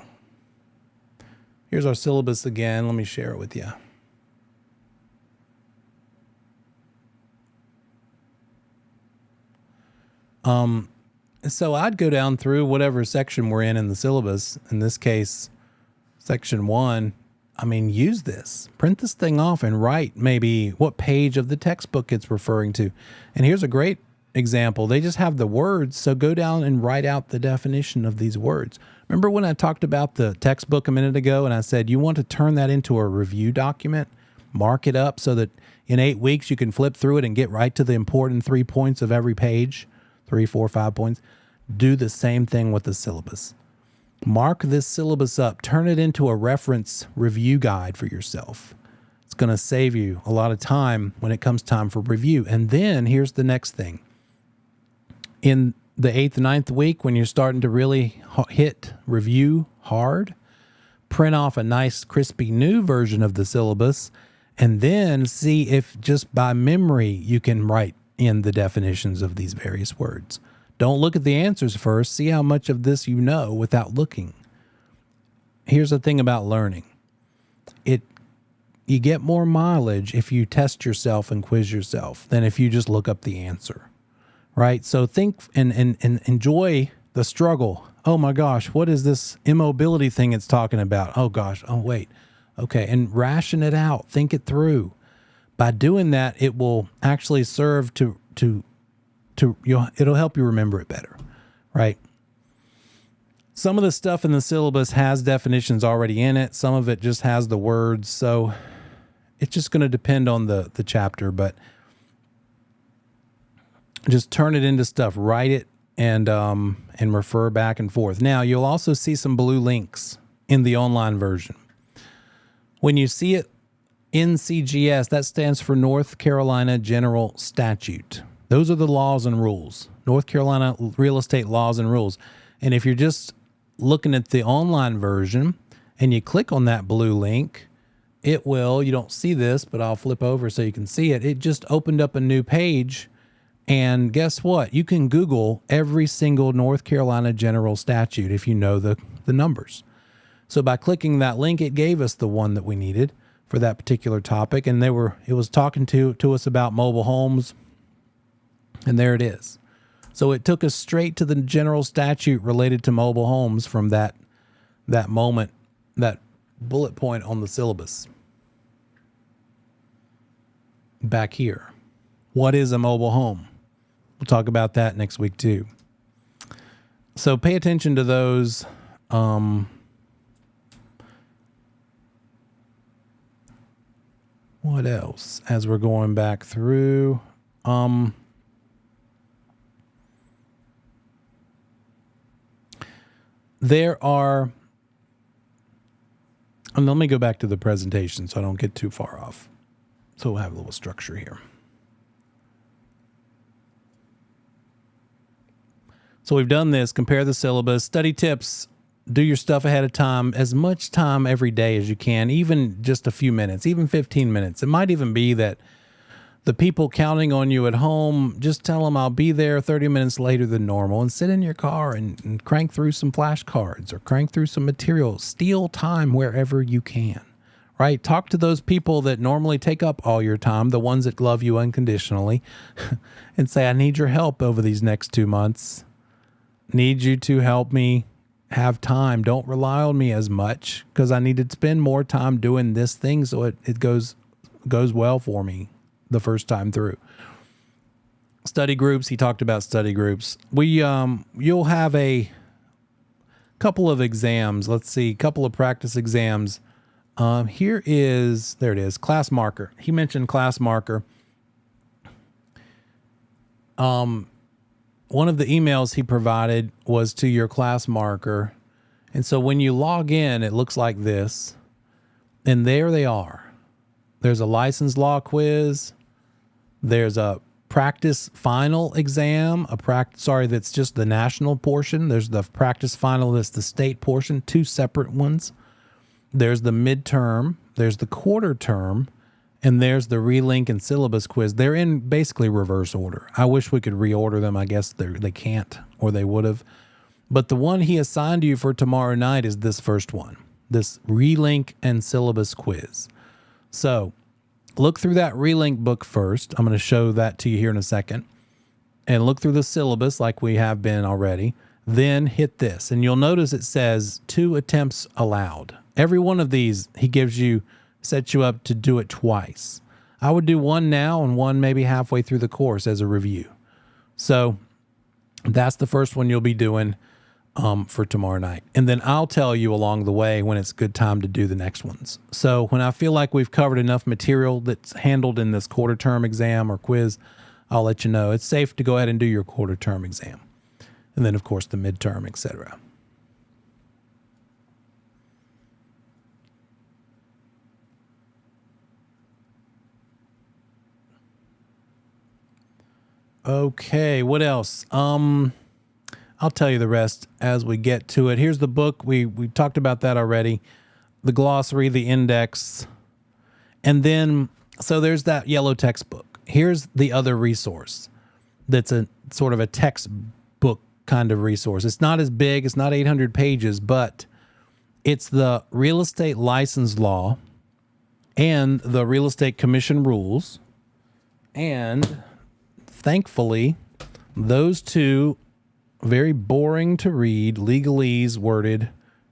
Here's our syllabus again. Let me share it with you. So I'd go down through whatever section we're in the syllabus. In this case, section 1. I mean, use this. Print this thing off and write maybe what page of the textbook it's referring to. And here's a great example. They just have the words, so go down and write out the definition of these words. Remember when I talked about the textbook a minute ago and I said you want to turn that into a review document? Mark it up so that in 8 weeks you can flip through it and get right to the important 3 points of every page. 3, 4, 5 points. Do the same thing with the syllabus. Mark this syllabus up. Turn it into a reference review guide for yourself. It's going to save you a lot of time when it comes time for review. And then here's the next thing. In the 8th, 9th week, when you're starting to really hit review hard, print off a nice, crispy new version of the syllabus, and then see if just by memory you can write in the definitions of these various words. Don't look at the answers first. See how much of this you know without looking. Here's the thing about learning. You get more mileage if you test yourself and quiz yourself than if you just look up the answer, right? So think and enjoy the struggle. Oh my gosh, what is this immobility thing it's talking about? Oh gosh, oh wait. Okay, and ration it out. Think it through. By doing that, it will actually serve it'll help you remember it better, right? Some of the stuff in the syllabus has definitions already in it. Some of it just has the words. So it's just going to depend on the chapter, but just turn it into stuff, write it and refer back and forth. Now you'll also see some blue links in the online version. When you see it, NCGS, that stands for North Carolina General Statute. Those are the laws and rules. North Carolina real estate laws and rules. And if you're just looking at the online version and you click on that blue link, it will, you don't see this, but I'll flip over so you can see it. It just opened up a new page. And guess what? You can Google every single North Carolina general statute if you know the numbers. So by clicking that link, it gave us the one that we needed for that particular topic. And it was talking to us about mobile homes. And there it is. So it took us straight to the general statute related to mobile homes from that moment, that bullet point on the syllabus. Back here. What is a mobile home? We'll talk about that next week too. So pay attention to those. What else as we're going back through? There are, and let me go back to the presentation so I don't get too far off. So we'll have a little structure here. So we've done this, compare the syllabus, study tips, do your stuff ahead of time, as much time every day as you can, even just a few minutes, even 15 minutes. It might even be that the people counting on you at home, just tell them I'll be there 30 minutes later than normal, and sit in your car and crank through some flashcards or crank through some material. Steal time wherever you can, right? Talk to those people that normally take up all your time, the ones that love you unconditionally, and say, I need your help over these next 2 months. Need you to help me have time. Don't rely on me as much because I need to spend more time doing this thing so it goes well for me the first time through. Study groups. He talked about study groups. You'll have a couple of exams. Let's see, a couple of practice exams. There it is, class marker. He mentioned class marker. One of the emails he provided was to your class marker. And so when you log in, it looks like this. And there they are. There's a license law quiz. There's a practice final exam, that's just the national portion. There's the practice final, that's the state portion, two separate ones. There's the midterm. There's the quarter term. And there's the relink and syllabus quiz. They're in basically reverse order. I wish we could reorder them. I guess they can't, or they would have. But the one he assigned you for tomorrow night is this first one, this relink and syllabus quiz. So look through that relink book first. I'm going to show that to you here in a second. And look through the syllabus like we have been already. Then hit this. And you'll notice it says 2 attempts allowed. Every one of these sets you up to do it twice. I would do one now and one maybe halfway through the course as a review. So that's the first one you'll be doing for tomorrow night. And then I'll tell you along the way when it's a good time to do the next ones. So when I feel like we've covered enough material that's handled in this quarter term exam or quiz, I'll let you know. It's safe to go ahead and do your quarter term exam. And then, of course, the midterm, etc. Okay, what else? I'll tell you the rest as we get to it. Here's the book. We talked about that already. The glossary, the index. And then, so there's that yellow textbook. Here's the other resource that's a sort of a textbook kind of resource. It's not as big. It's not 800 pages, but it's the real estate license law and the real estate commission rules. And thankfully, those two very boring to read, legalese worded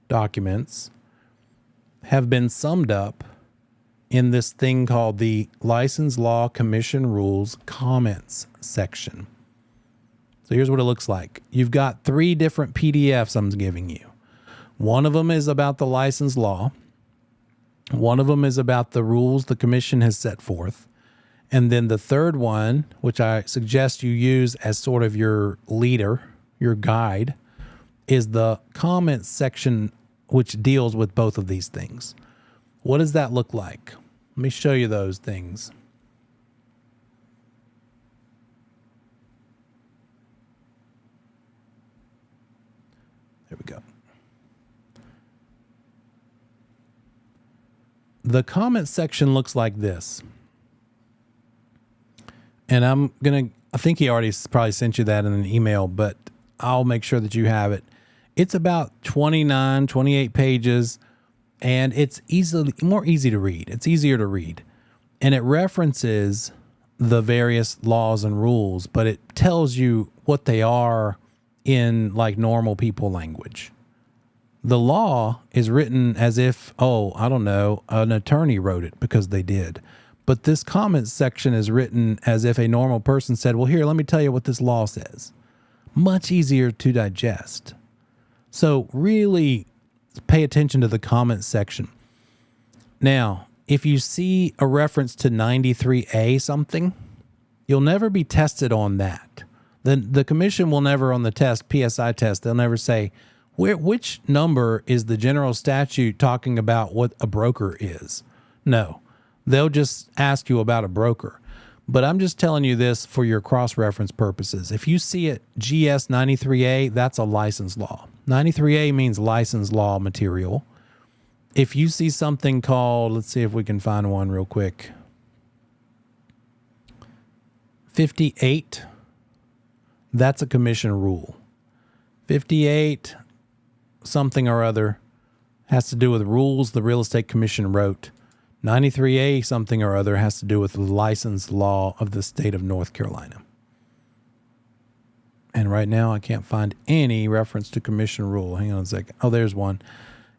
documents have been summed up in this thing called the License Law Commission Rules Comments section. So here's what it looks like. You've got 3 different PDFs I'm giving you. One of them is about the license law. One of them is about the rules the commission has set forth. And then the third one, which I suggest you use as sort of your leader, your guide, is the comments section, which deals with both of these things. What does that look like? Let me show you those things. There we go. the comment section looks like this. And I think he already probably sent you that in an email, but I'll make sure that you have it. It's about 29, 28 pages, and it's more easy to read. It's easier to read. And it references the various laws and rules, but it tells you what they are in like normal people language. The law is written as if, I don't know, an attorney wrote it, because they did. But this comment section is written as if a normal person said, well, here, let me tell you what this law says. Much easier to digest. So really pay attention to the comment section. Now, if you see a reference to 93A something, you'll never be tested on that. The commission will never, on the test, PSI test, they'll never say, which number is the general statute talking about what a broker is? No, they'll just ask you about a broker. But I'm just telling you this for your cross-reference purposes. If you see it GS 93A, that's a license law. 93A means license law material. If you see something called, let's see if we can find one real quick. 58, that's a commission rule. 58 something or other has to do with rules the real estate commission wrote. 93A something or other has to do with the license law of the state of North Carolina. And right now I can't find any reference to commission rule. Hang on a second. Oh, there's one.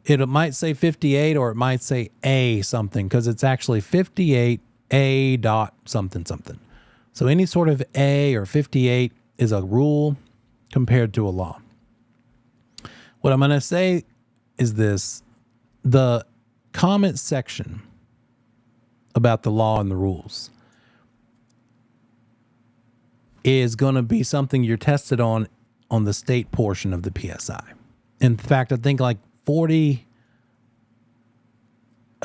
It might say 58 or it might say A something, because it's actually 58A dot something something. So any sort of A or 58 is a rule compared to a law. What I'm going to say is this. The comment section about the law and the rules is going to be something you're tested on the state portion of the PSI. In fact, I think like a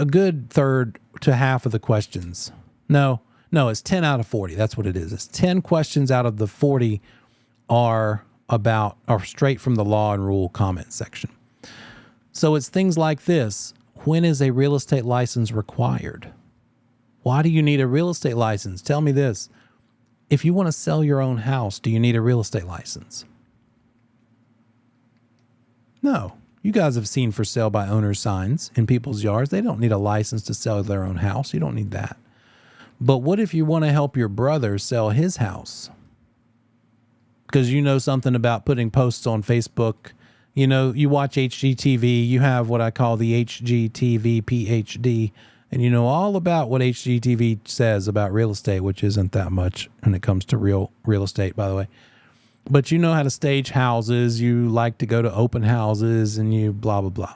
good third to half of the questions. No, it's 10 out of 40. That's what it is. It's 10 questions out of the 40 are straight from the law and rule comment section. So it's things like this. When is a real estate license required? Why do you need a real estate license? Tell me this. If you want to sell your own house, do you need a real estate license? No. You guys have seen for sale by owner signs in people's yards. They don't need a license to sell their own house. You don't need that. But what if you want to help your brother sell his house? Because you know something about putting posts on Facebook. You know, you watch HGTV. You have what I call the HGTV PhD. And you know all about what HGTV says about real estate, which isn't that much when it comes to real estate, by the way. But you know how to stage houses. You like to go to open houses and you blah, blah, blah.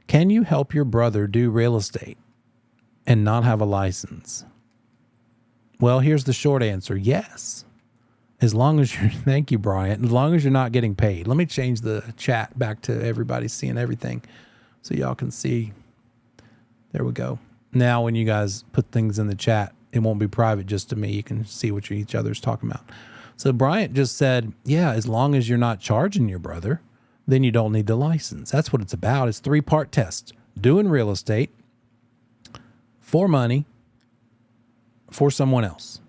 Can you help your brother do real estate and not have a license? Well, here's the short answer. Yes. As long as you're, thank you, Brian, as long as you're not getting paid. Let me change the chat back to everybody seeing everything so y'all can see. There we go. Now, when you guys put things in the chat, it won't be private just to me. You can see what each other's talking about. So Bryant just said, yeah, as long as you're not charging your brother, then you don't need the license. That's what it's about. It's 3-part test. Doing real estate for money for someone else.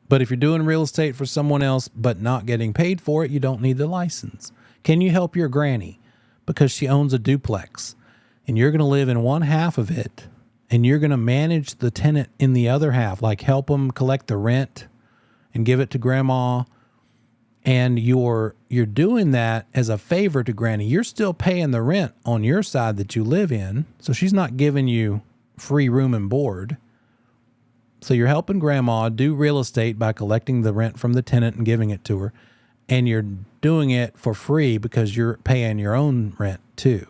But if you're doing real estate for someone else but not getting paid for it, you don't need the license. Can you help your granny because she owns a duplex and you're going to live in one half of it and you're going to manage the tenant in the other half, like help them collect the rent and give it to grandma, and you're doing that as a favor to granny. You're still paying the rent on your side that you live in, so she's not giving you free room and board. So you're helping grandma do real estate by collecting the rent from the tenant and giving it to her, and you're doing it for free because you're paying your own rent too.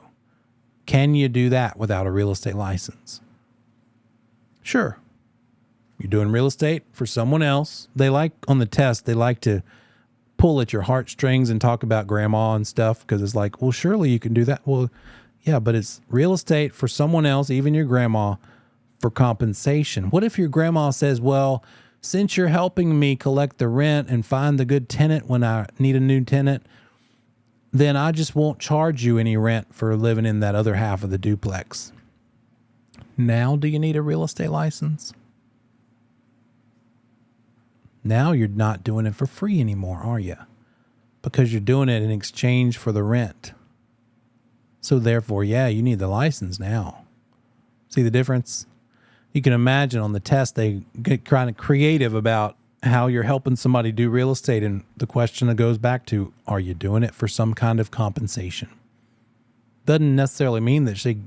Can you do that without a real estate license? Sure. You're doing real estate for someone else. They like, on the test, they like to pull at your heartstrings and talk about grandma and stuff because it's like, well, surely you can do that. Well, yeah, but it's real estate for someone else, even your grandma, for compensation. What if your grandma says, well, since you're helping me collect the rent and find the good tenant when I need a new tenant, then I just won't charge you any rent for living in that other half of the duplex. Now, do you need a real estate license? Now you're not doing it for free anymore, are you? Because you're doing it in exchange for the rent. So therefore, yeah, you need the license now. See the difference? You can imagine on the test, they get kind of creative about how you're helping somebody do real estate. And the question that goes back to, are you doing it for some kind of compensation? Doesn't necessarily mean that she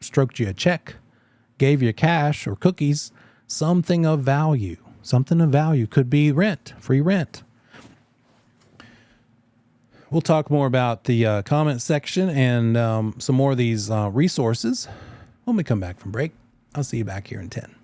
stroked you a check, gave you cash or cookies, something of value. Something of value could be rent, free rent. We'll talk more about the comment section and some more of these resources when we come back from break. I'll see you back here in 10.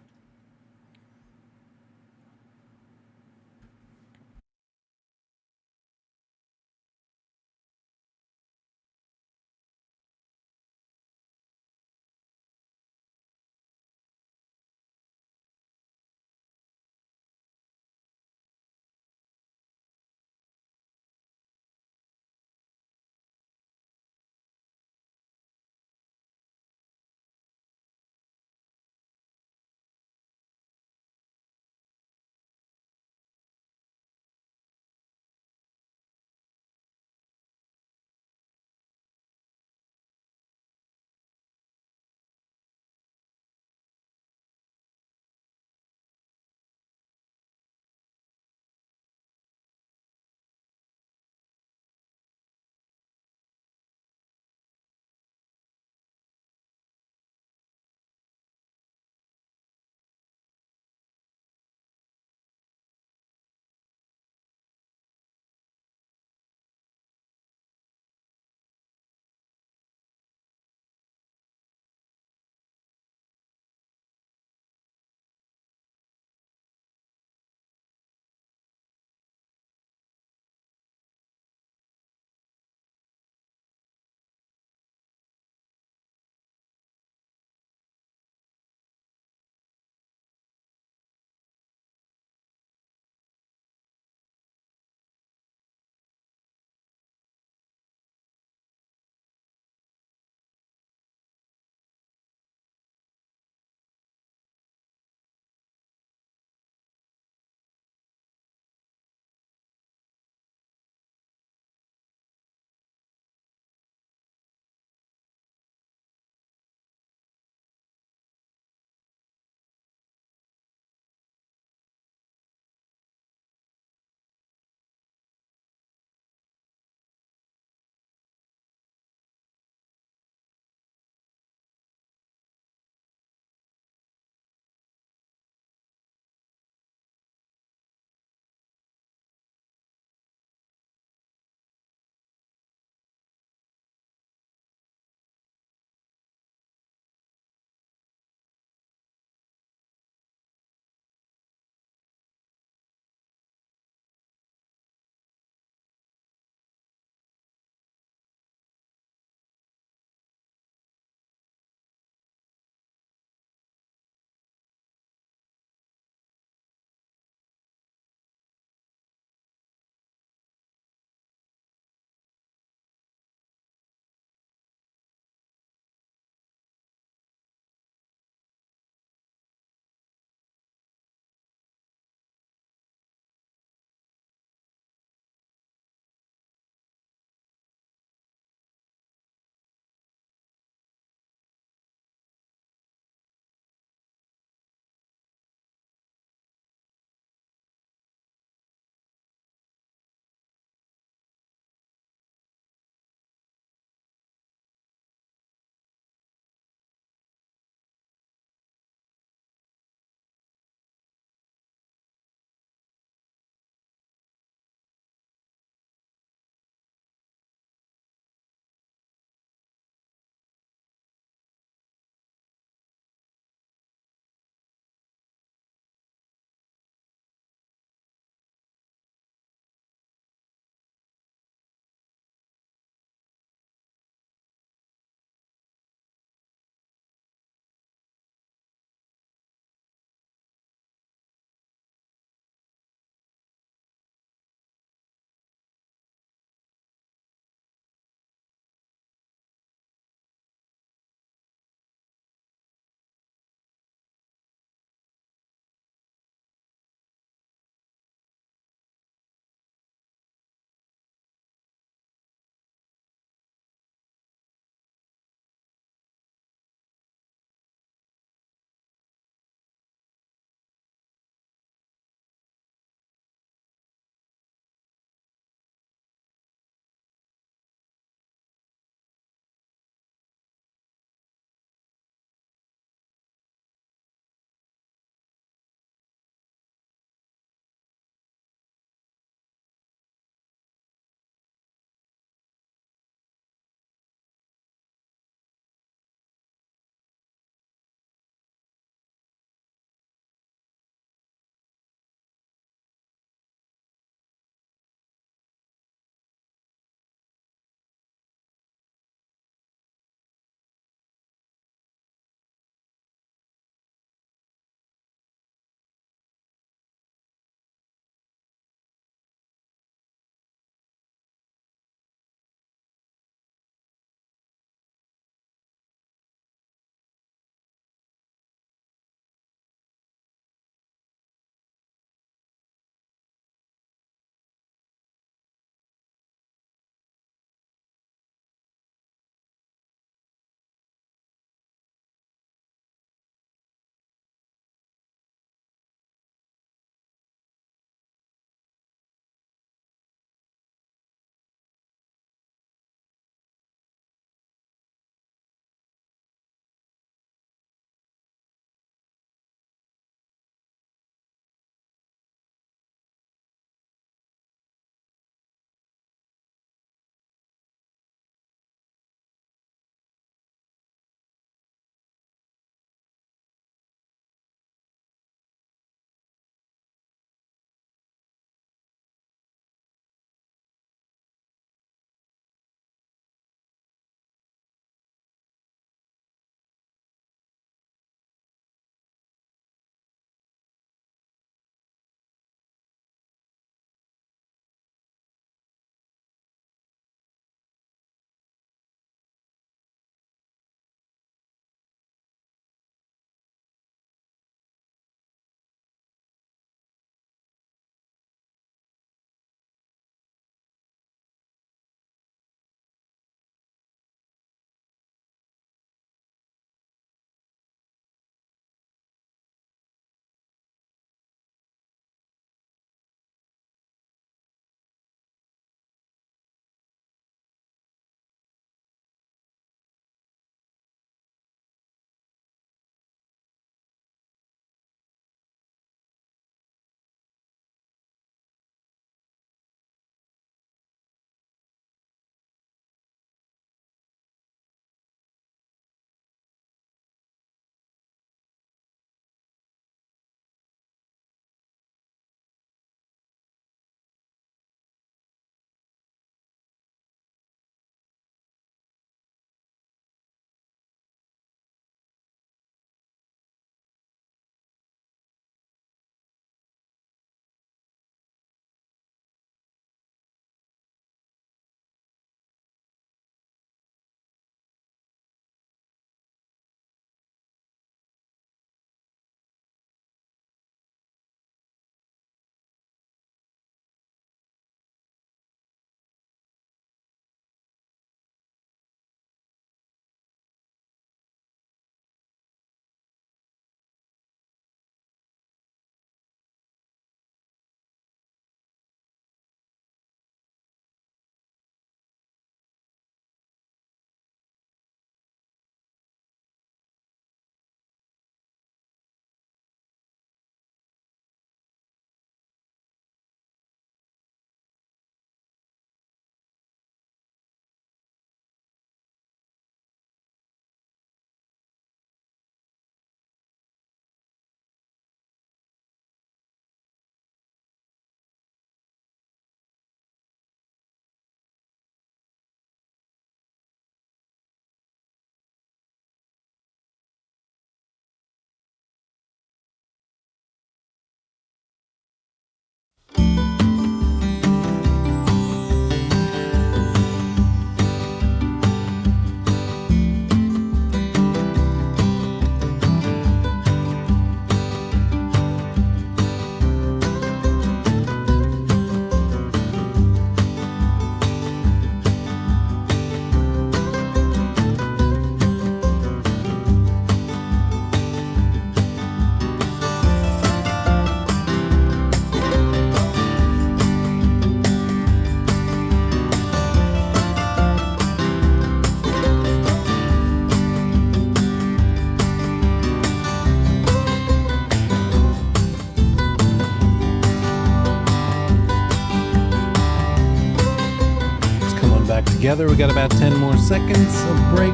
together. We got about 10 more seconds of break.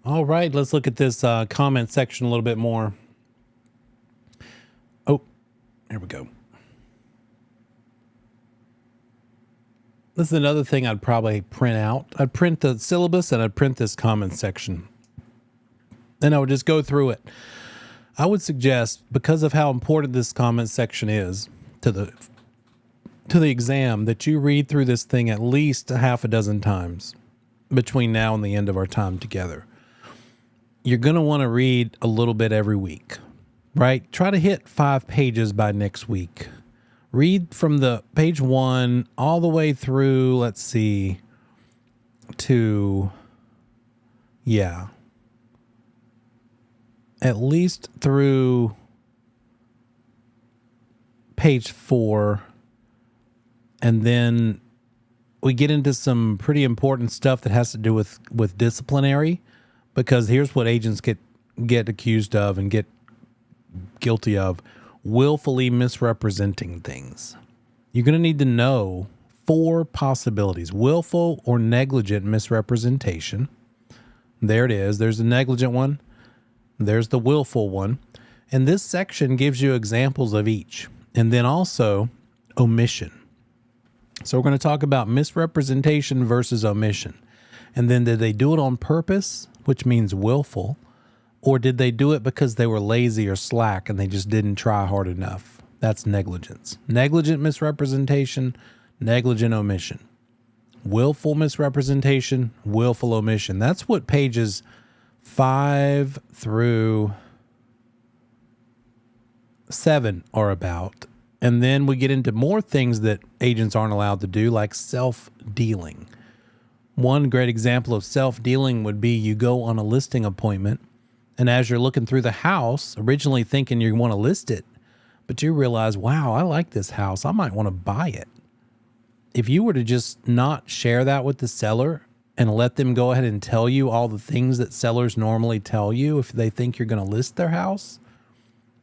All right, let's look at this comment section a little bit more. Oh, here we go. This is another thing I'd probably print out. I'd print the syllabus and I'd print this comment section. Then I would just go through it. I would suggest, because of how important this comment section is to the exam, that you read through this thing at least a half a dozen times between now and the end of our time together. You're going to want to read a little bit every week, right? Try to hit 5 pages by next week. Read from the page 1 all the way through, let's see, to, at least through page 4. And then we get into some pretty important stuff that has to do with disciplinary. Because here's what agents get accused of and get guilty of: willfully misrepresenting things. You're going to need to know 4 possibilities: willful or negligent misrepresentation. There it is. There's the negligent one. There's the willful one. And this section gives you examples of each. And then also omission. So we're going to talk about misrepresentation versus omission. And then did they do it on purpose, which means willful, or did they do it because they were lazy or slack and they just didn't try hard enough? That's negligence. Negligent misrepresentation, negligent omission. Willful misrepresentation, willful omission. That's what pages 5 through 7 are about. And then we get into more things that agents aren't allowed to do, like self-dealing. One great example of self-dealing would be you go on a listing appointment, and as you're looking through the house, originally thinking you want to list it, but you realize, wow, I like this house. I might want to buy it. If you were to just not share that with the seller and let them go ahead and tell you all the things that sellers normally tell you if they think you're going to list their house,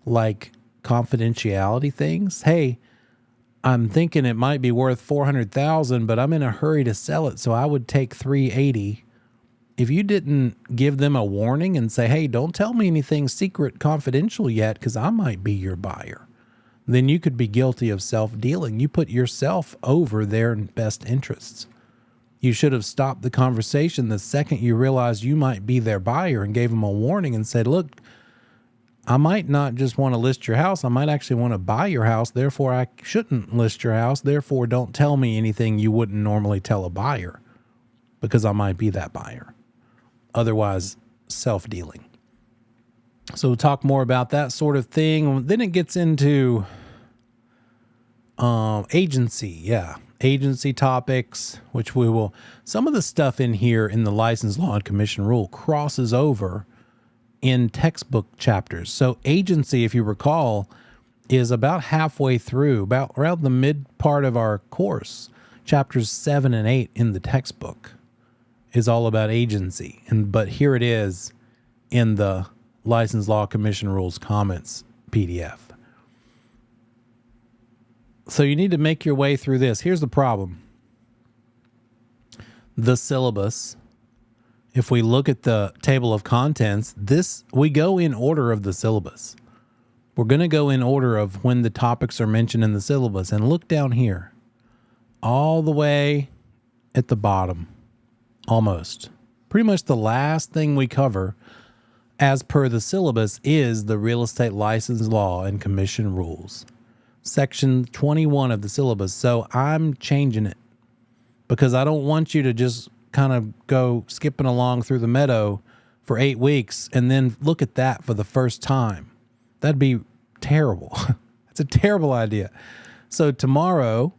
like confidentiality things. Hey, I'm thinking it might be worth $400,000, but I'm in a hurry to sell it, so I would take $380,000. If you didn't give them a warning and say, hey, don't tell me anything secret, confidential yet, because I might be your buyer, then you could be guilty of self-dealing. You put yourself over their best interests. You should have stopped the conversation the second you realized you might be their buyer and gave them a warning and said, look, I might not just want to list your house. I might actually want to buy your house. Therefore, I shouldn't list your house. Therefore, don't tell me anything you wouldn't normally tell a buyer, because I might be that buyer. Otherwise, self-dealing. So we'll talk more about that sort of thing. Then it gets into agency. Agency topics, which we will, some of the stuff in here in the license law and commission rule crosses over in textbook chapters. So agency, if you recall, is about halfway through, about around the mid part of our course. Chapters 7 and 8 in the textbook is all about agency. But here it is in the license law commission rules comments PDF. So you need to make your way through this. Here's the problem. The syllabus, if we look at the table of contents, we go in order of the syllabus. We're going to go in order of when the topics are mentioned in the syllabus. And look down here, all the way at the bottom, almost. Pretty much the last thing we cover as per the syllabus is the real estate license law and commission rules. Section 21 of the syllabus. So I'm changing it because I don't want you to just kind of go skipping along through the meadow for 8 weeks and then look at that for the first time. That'd be terrible. That's a terrible idea. So tomorrow,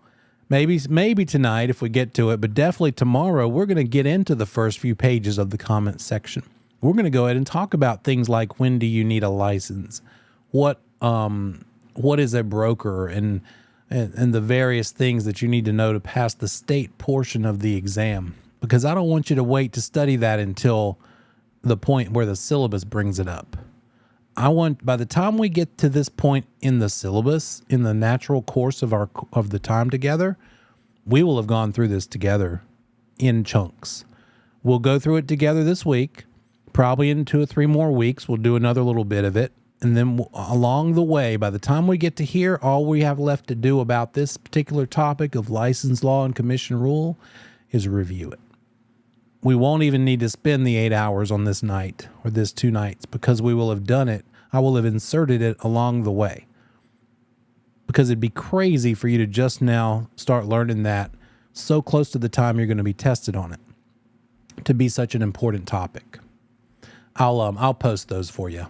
maybe tonight if we get to it, but definitely tomorrow, we're going to get into the first few pages of the comment section. We're going to go ahead and talk about things like, when do you need a license? What what is a broker and the various things that you need to know to pass the state portion of the exam, because I don't want you to wait to study that until the point where the syllabus brings it up. I want, by the time we get to this point in the syllabus, in the natural course of the time together, we will have gone through this together in chunks. We'll go through it together this week. Probably in 2 or 3 more weeks, we'll do another little bit of it. And then along the way, by the time we get to here, all we have left to do about this particular topic of license law and commission rule is review it. We won't even need to spend the 8 hours on this night or this 2 nights, because we will have done it. I will have inserted it along the way, because it'd be crazy for you to just now start learning that so close to the time you're going to be tested on it, to be such an important topic. I'll post those for you.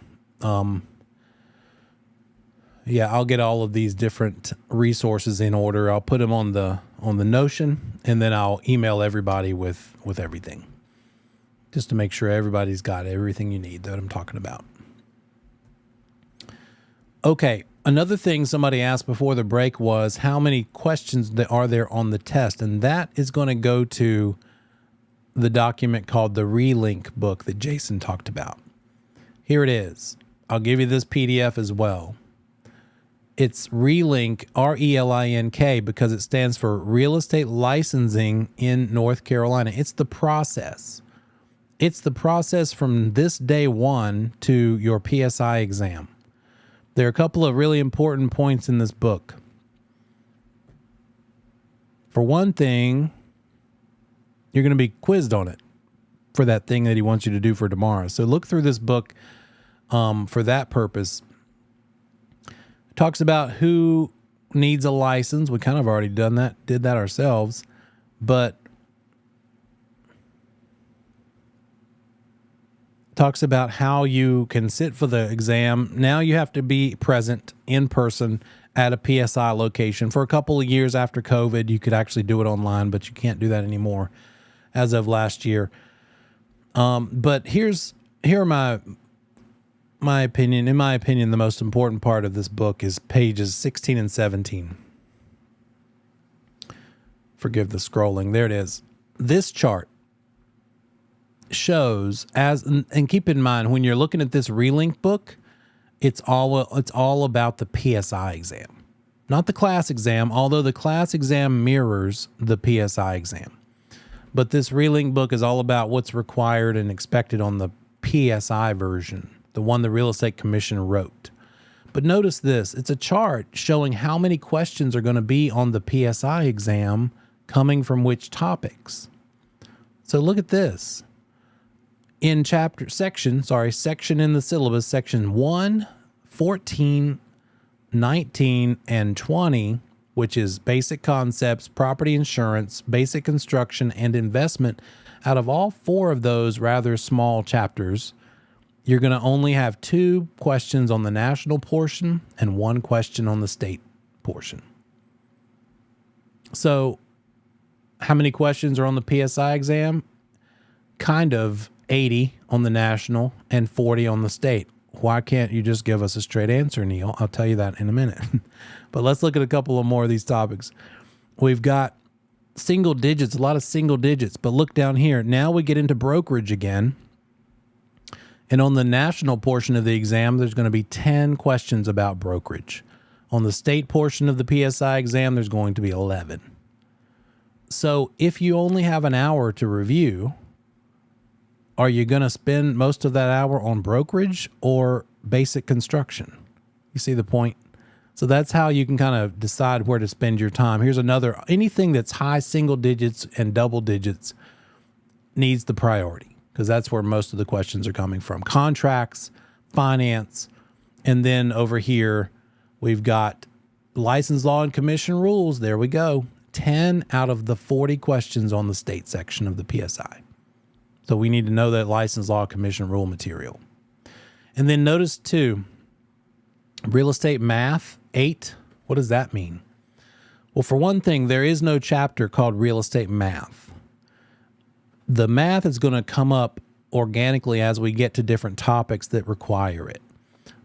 Yeah, I'll get all of these different resources in order. I'll put them on the Notion, and then I'll email everybody with everything, just to make sure everybody's got everything you need that I'm talking about. Okay, another thing somebody asked before the break was how many questions are there on the test, and that is going to go to the document called the Relink book that Jason talked about. Here it is. I'll give you this PDF as well. It's Relink, R-E-L-I-N-K, because it stands for Real Estate Licensing in North Carolina. It's the process. It's the process from this day one to your PSI exam. There are a couple of really important points in this book. For one thing, you're going to be quizzed on it for that thing that he wants you to do for tomorrow. So look through this book for that purpose. It talks about who needs a license. We kind of already did that ourselves, but talks about how you can sit for the exam. Now you have to be present in person at a PSI location. For a couple of years after COVID, you could actually do it online, but you can't do that anymore as of last year. But here are my opinion. In my opinion, the most important part of this book is pages 16 and 17. Forgive the scrolling. There it is. This chart shows, and keep in mind, when you're looking at this Relink book, it's all about the PSI exam, not the class exam, although the class exam mirrors the PSI exam. But this Relink book is all about what's required and expected on the PSI version, the one the Real Estate Commission wrote. But notice this, it's a chart showing how many questions are going to be on the PSI exam coming from which topics. So look at this. In section in the syllabus, section 1, 14, 19, and 20, which is basic concepts, property insurance, basic construction, and investment. Out of all 4 of those rather small chapters, you're going to only have 2 questions on the national portion and 1 question on the state portion. So how many questions are on the PSI exam? Kind of 80 on the national and 40 on the state. Why can't you just give us a straight answer, Neil? I'll tell you that in a minute. But let's look at a couple of more of these topics. We've got single digits, a lot of single digits, but look down here. Now we get into brokerage again. And on the national portion of the exam, there's going to be 10 questions about brokerage. On the state portion of the PSI exam, there's going to be 11. So if you only have an hour to review, are you going to spend most of that hour on brokerage or basic construction? You see the point? So that's how you can kind of decide where to spend your time. Here's another. Anything that's high single digits and double digits needs the priority, because that's where most of the questions are coming from. Contracts, finance, and then over here, we've got license law and commission rules. There we go. 10 out of the 40 questions on the state section of the PSI. So we need to know that license law commission rule material. And then notice 2, real estate math, 8. What does that mean? Well, for one thing, there is no chapter called real estate math. The math is going to come up organically as we get to different topics that require it.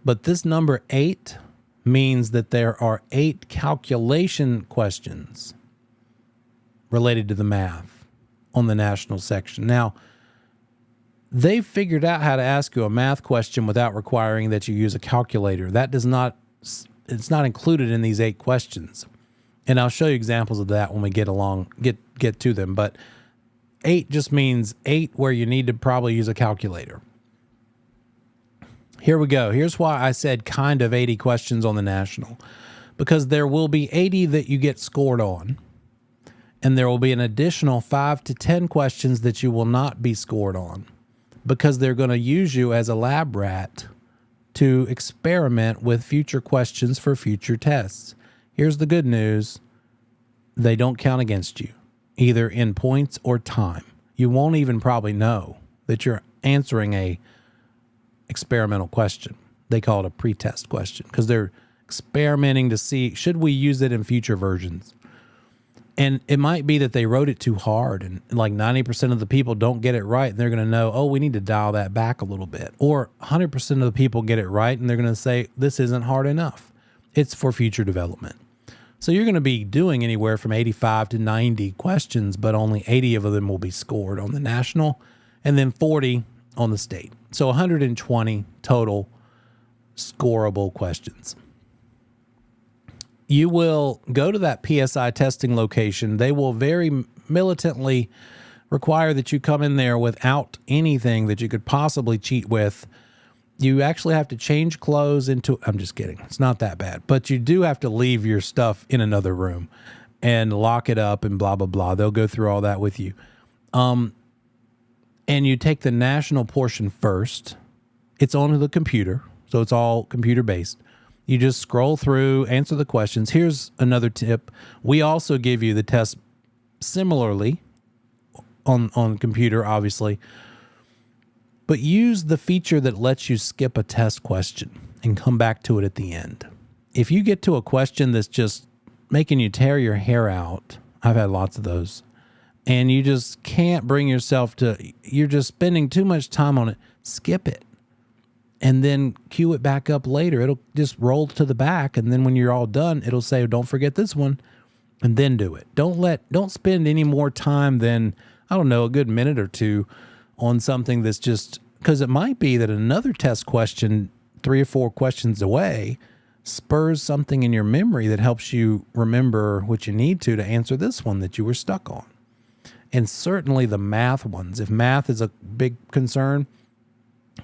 But this number 8 means that there are 8 calculation questions related to the math on the national section. Now, they've figured out how to ask you a math question without requiring that you use a calculator. That does not, it's not included in these 8 questions. And I'll show you examples of that when we get to them. But 8 just means 8 where you need to probably use a calculator. Here we go. Here's why I said kind of 80 questions on the national. Because there will be 80 that you get scored on. And there will be an additional 5 to 10 questions that you will not be scored on. Because they're going to use you as a lab rat to experiment with future questions for future tests. Here's the good news. They don't count against you, either in points or time. You won't even probably know that you're answering a experimental question. They call it a pretest question because they're experimenting to see, should we use it in future versions? And it might be that they wrote it too hard and like 90% of the people don't get it right. And they're going to know, oh, we need to dial that back a little bit. Or 100% of the people get it right and they're going to say, this isn't hard enough. It's for future development. So you're going to be doing anywhere from 85 to 90 questions, but only 80 of them will be scored on the national and then 40 on the state. So 120 total scoreable questions. You will go to that PSI testing location. They will very militantly require that you come in there without anything that you could possibly cheat with. You actually have to change clothes into, I'm just kidding. It's not that bad, but you do have to leave your stuff in another room and lock it up and blah, blah, blah. They'll go through all that with you. And you take the national portion first. It's on the computer. So it's all computer based. You just scroll through, answer the questions. Here's another tip. We also give you the test similarly on computer, obviously. But use the feature that lets you skip a test question and come back to it at the end. If you get to a question that's just making you tear your hair out, I've had lots of those, and you just can't bring yourself to, you're just spending too much time on it, skip it. And then cue it back up later. It'll just roll to the back. And then when you're all done, it'll say, don't forget this one, and then do it. Don't spend any more time than, I don't know, a good minute or two on something that's just, because it might be that another test question 3 or 4 questions away spurs something in your memory that helps you remember what you need to answer this one that you were stuck on. And certainly the math ones, if math is a big concern,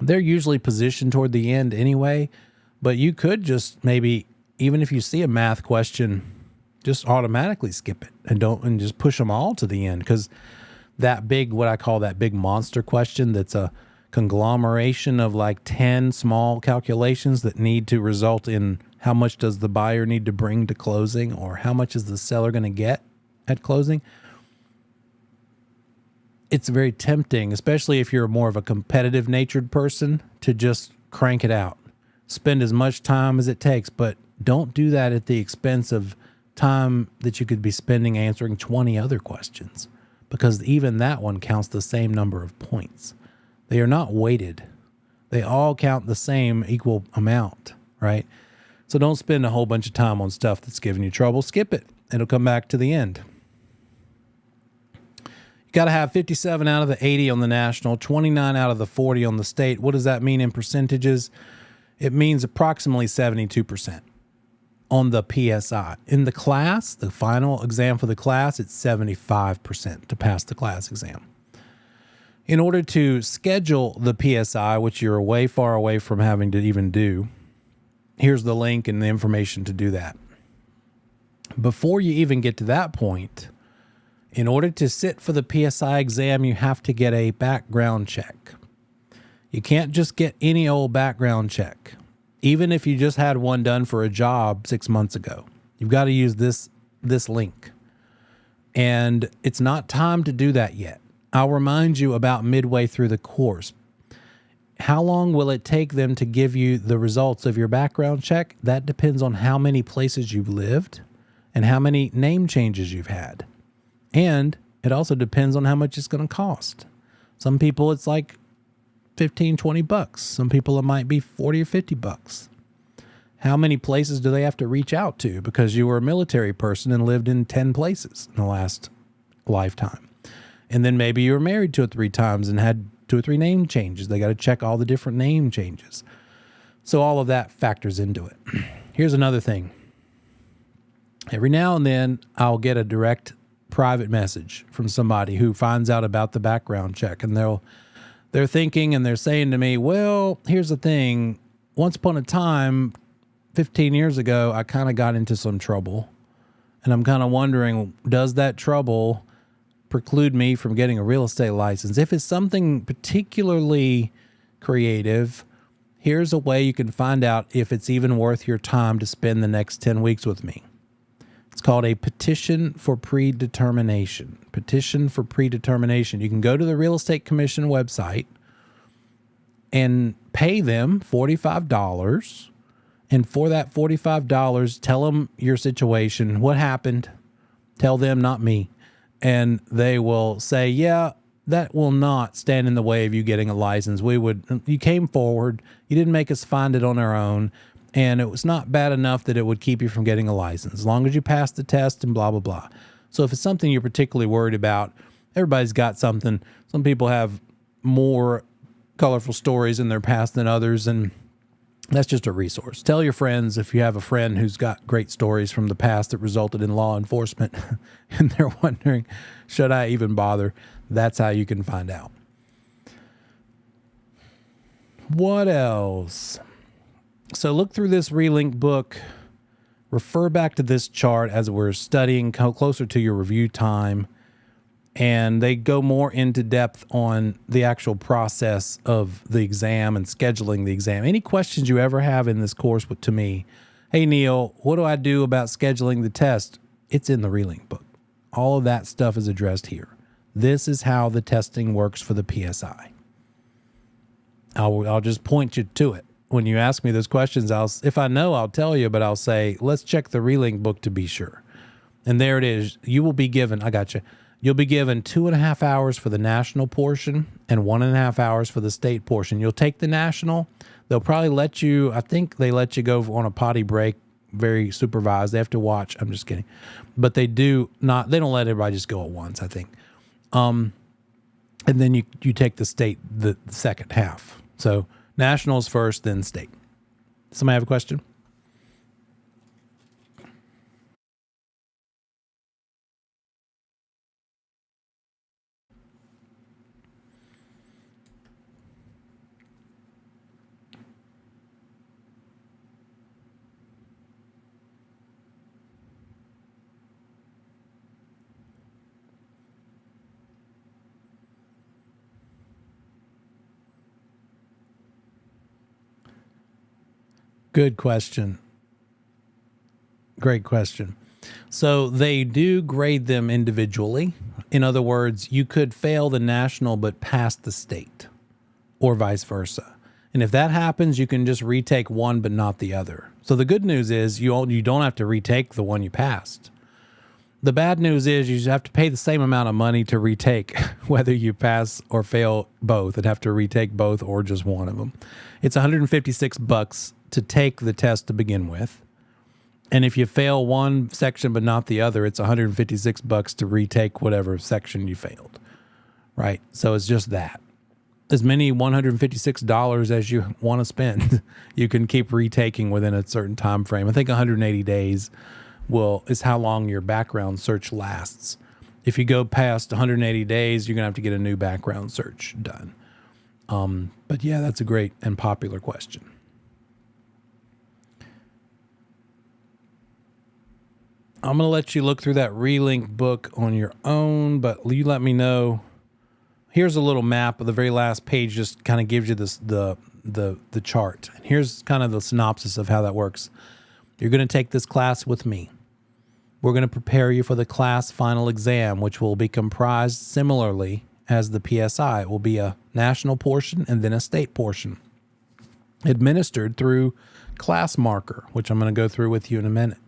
they're usually positioned toward the end anyway, but you could just maybe, even if you see a math question, just automatically skip it and just push them all to the end. Because that big, what I call that big monster question, that's a conglomeration of like 10 small calculations that need to result in how much does the buyer need to bring to closing, or how much is the seller going to get at closing. It's very tempting, especially if you're more of a competitive natured person, to just crank it out. Spend as much time as it takes, but don't do that at the expense of time that you could be spending answering 20 other questions, because even that one counts the same number of points. They are not weighted. They all count the same equal amount, right? So don't spend a whole bunch of time on stuff that's giving you trouble. Skip it. It'll come back to the end. Got to have 57 out of the 80 on the national, 29 out of the 40 on the state. What does that mean in percentages? It means approximately 72% on the PSI. In the class, the final exam for the class, it's 75% to pass the class exam. In order to schedule the PSI, which you're way far away from having to even do, here's the link and the information to do that. Before you even get to that point, in order to sit for the PSI exam, you have to get a background check. You can't just get any old background check. Even if you just had one done for a job 6 months ago, you've got to use this link. And it's not time to do that yet. I'll remind you about midway through the course. How long will it take them to give you the results of your background check? That depends on how many places you've lived and how many name changes you've had. And it also depends on how much it's going to cost. Some people it's like $15, $20. Some people it might be $40 or $50. How many places do they have to reach out to because you were a military person and lived in 10 places in the last lifetime? And then maybe you were married 2 or 3 times and had 2 or 3 name changes. They got to check all the different name changes. So all of that factors into it. Here's another thing. Every now and then I'll get a direct private message from somebody who finds out about the background check, and they're thinking and they're saying to me, well, here's the thing. Once upon a time, 15 years ago, I kind of got into some trouble, and I'm kind of wondering, does that trouble preclude me from getting a real estate license? If it's something particularly creative, here's a way you can find out if it's even worth your time to spend the next 10 weeks with me. It's called a petition for predetermination. Petition for predetermination. You can go to the Real Estate Commission website and pay them $45. And for that $45, tell them your situation, what happened. Tell them, not me. And they will say, yeah, that will not stand in the way of you getting a license. You came forward. You didn't make us find it on our own. And it was not bad enough that it would keep you from getting a license, as long as you pass the test and blah, blah, blah. So if it's something you're particularly worried about, everybody's got something. Some people have more colorful stories in their past than others, and that's just a resource. Tell your friends if you have a friend who's got great stories from the past that resulted in law enforcement and they're wondering, should I even bother? That's how you can find out. What else? So look through this Relink book, refer back to this chart as we're studying closer to your review time, and they go more into depth on the actual process of the exam and scheduling the exam. Any questions you ever have in this course to me, hey, Neil, what do I do about scheduling the test? It's in the Relink book. All of that stuff is addressed here. This is how the testing works for the PSI. I'll just point you to it. When you ask me those questions, if I know, I'll tell you, but I'll say, let's check the Relink book to be sure. And there it is. You will be given, I got you. You'll be given 2.5 hours for the national portion and 1.5 hours for the state portion. You'll take the national. They'll probably let you, I think they let you go on a potty break, very supervised. They have to watch. I'm just kidding. But they don't let everybody just go at once, I think. And then you take the state, the second half. So nationals first, then state. Somebody have a question? Good question. Great question. So they do grade them individually. In other words, you could fail the national but pass the state, or vice versa. And if that happens, you can just retake one but not the other. So the good news is you don't have to retake the one you passed. The bad news is you have to pay the same amount of money to retake whether you pass or fail both, and have to retake both or just one of them. It's $156 to take the test to begin with. And if you fail one section but not the other, it's $156 to retake whatever section you failed. Right? So it's just that. As many $156 as you want to spend, you can keep retaking within a certain time frame. I think 180 days is how long your background search lasts. If you go past 180 days, you're going to have to get a new background search done. But yeah, that's a great and popular question. I'm going to let you look through that Relink book on your own, but you let me know. Here's a little map of the very last page, just kind of gives you this the chart. And here's kind of the synopsis of how that works. You're going to take this class with me. We're going to prepare you for the class final exam, which will be comprised similarly as the PSI. It will be a national portion and then a state portion, administered through Class Marker, which I'm going to go through with you in a minute.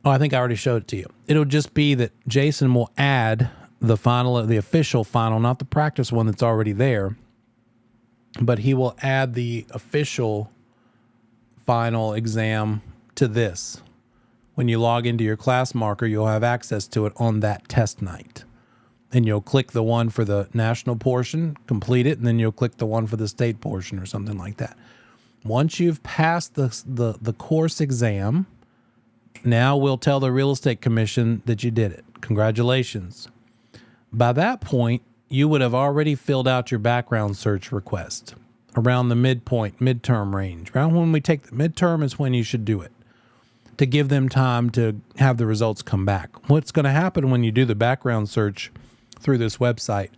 Oh, I think I already showed it to you. It'll just be that Jason will add the official final, not the practice one that's already there, but he will add the official final exam to this. When you log into your class marker, you'll have access to it on that test night. And you'll click the one for the national portion, complete it, and then you'll click the one for the state portion or something like that. Once you've passed the course exam, now we'll tell the Real Estate Commission that you did it. Congratulations. By that point, you would have already filled out your background search request around the midterm range. Around when we take the midterm is when you should do it, to give them time to have the results come back. What's going to happen when you do the background search through this website,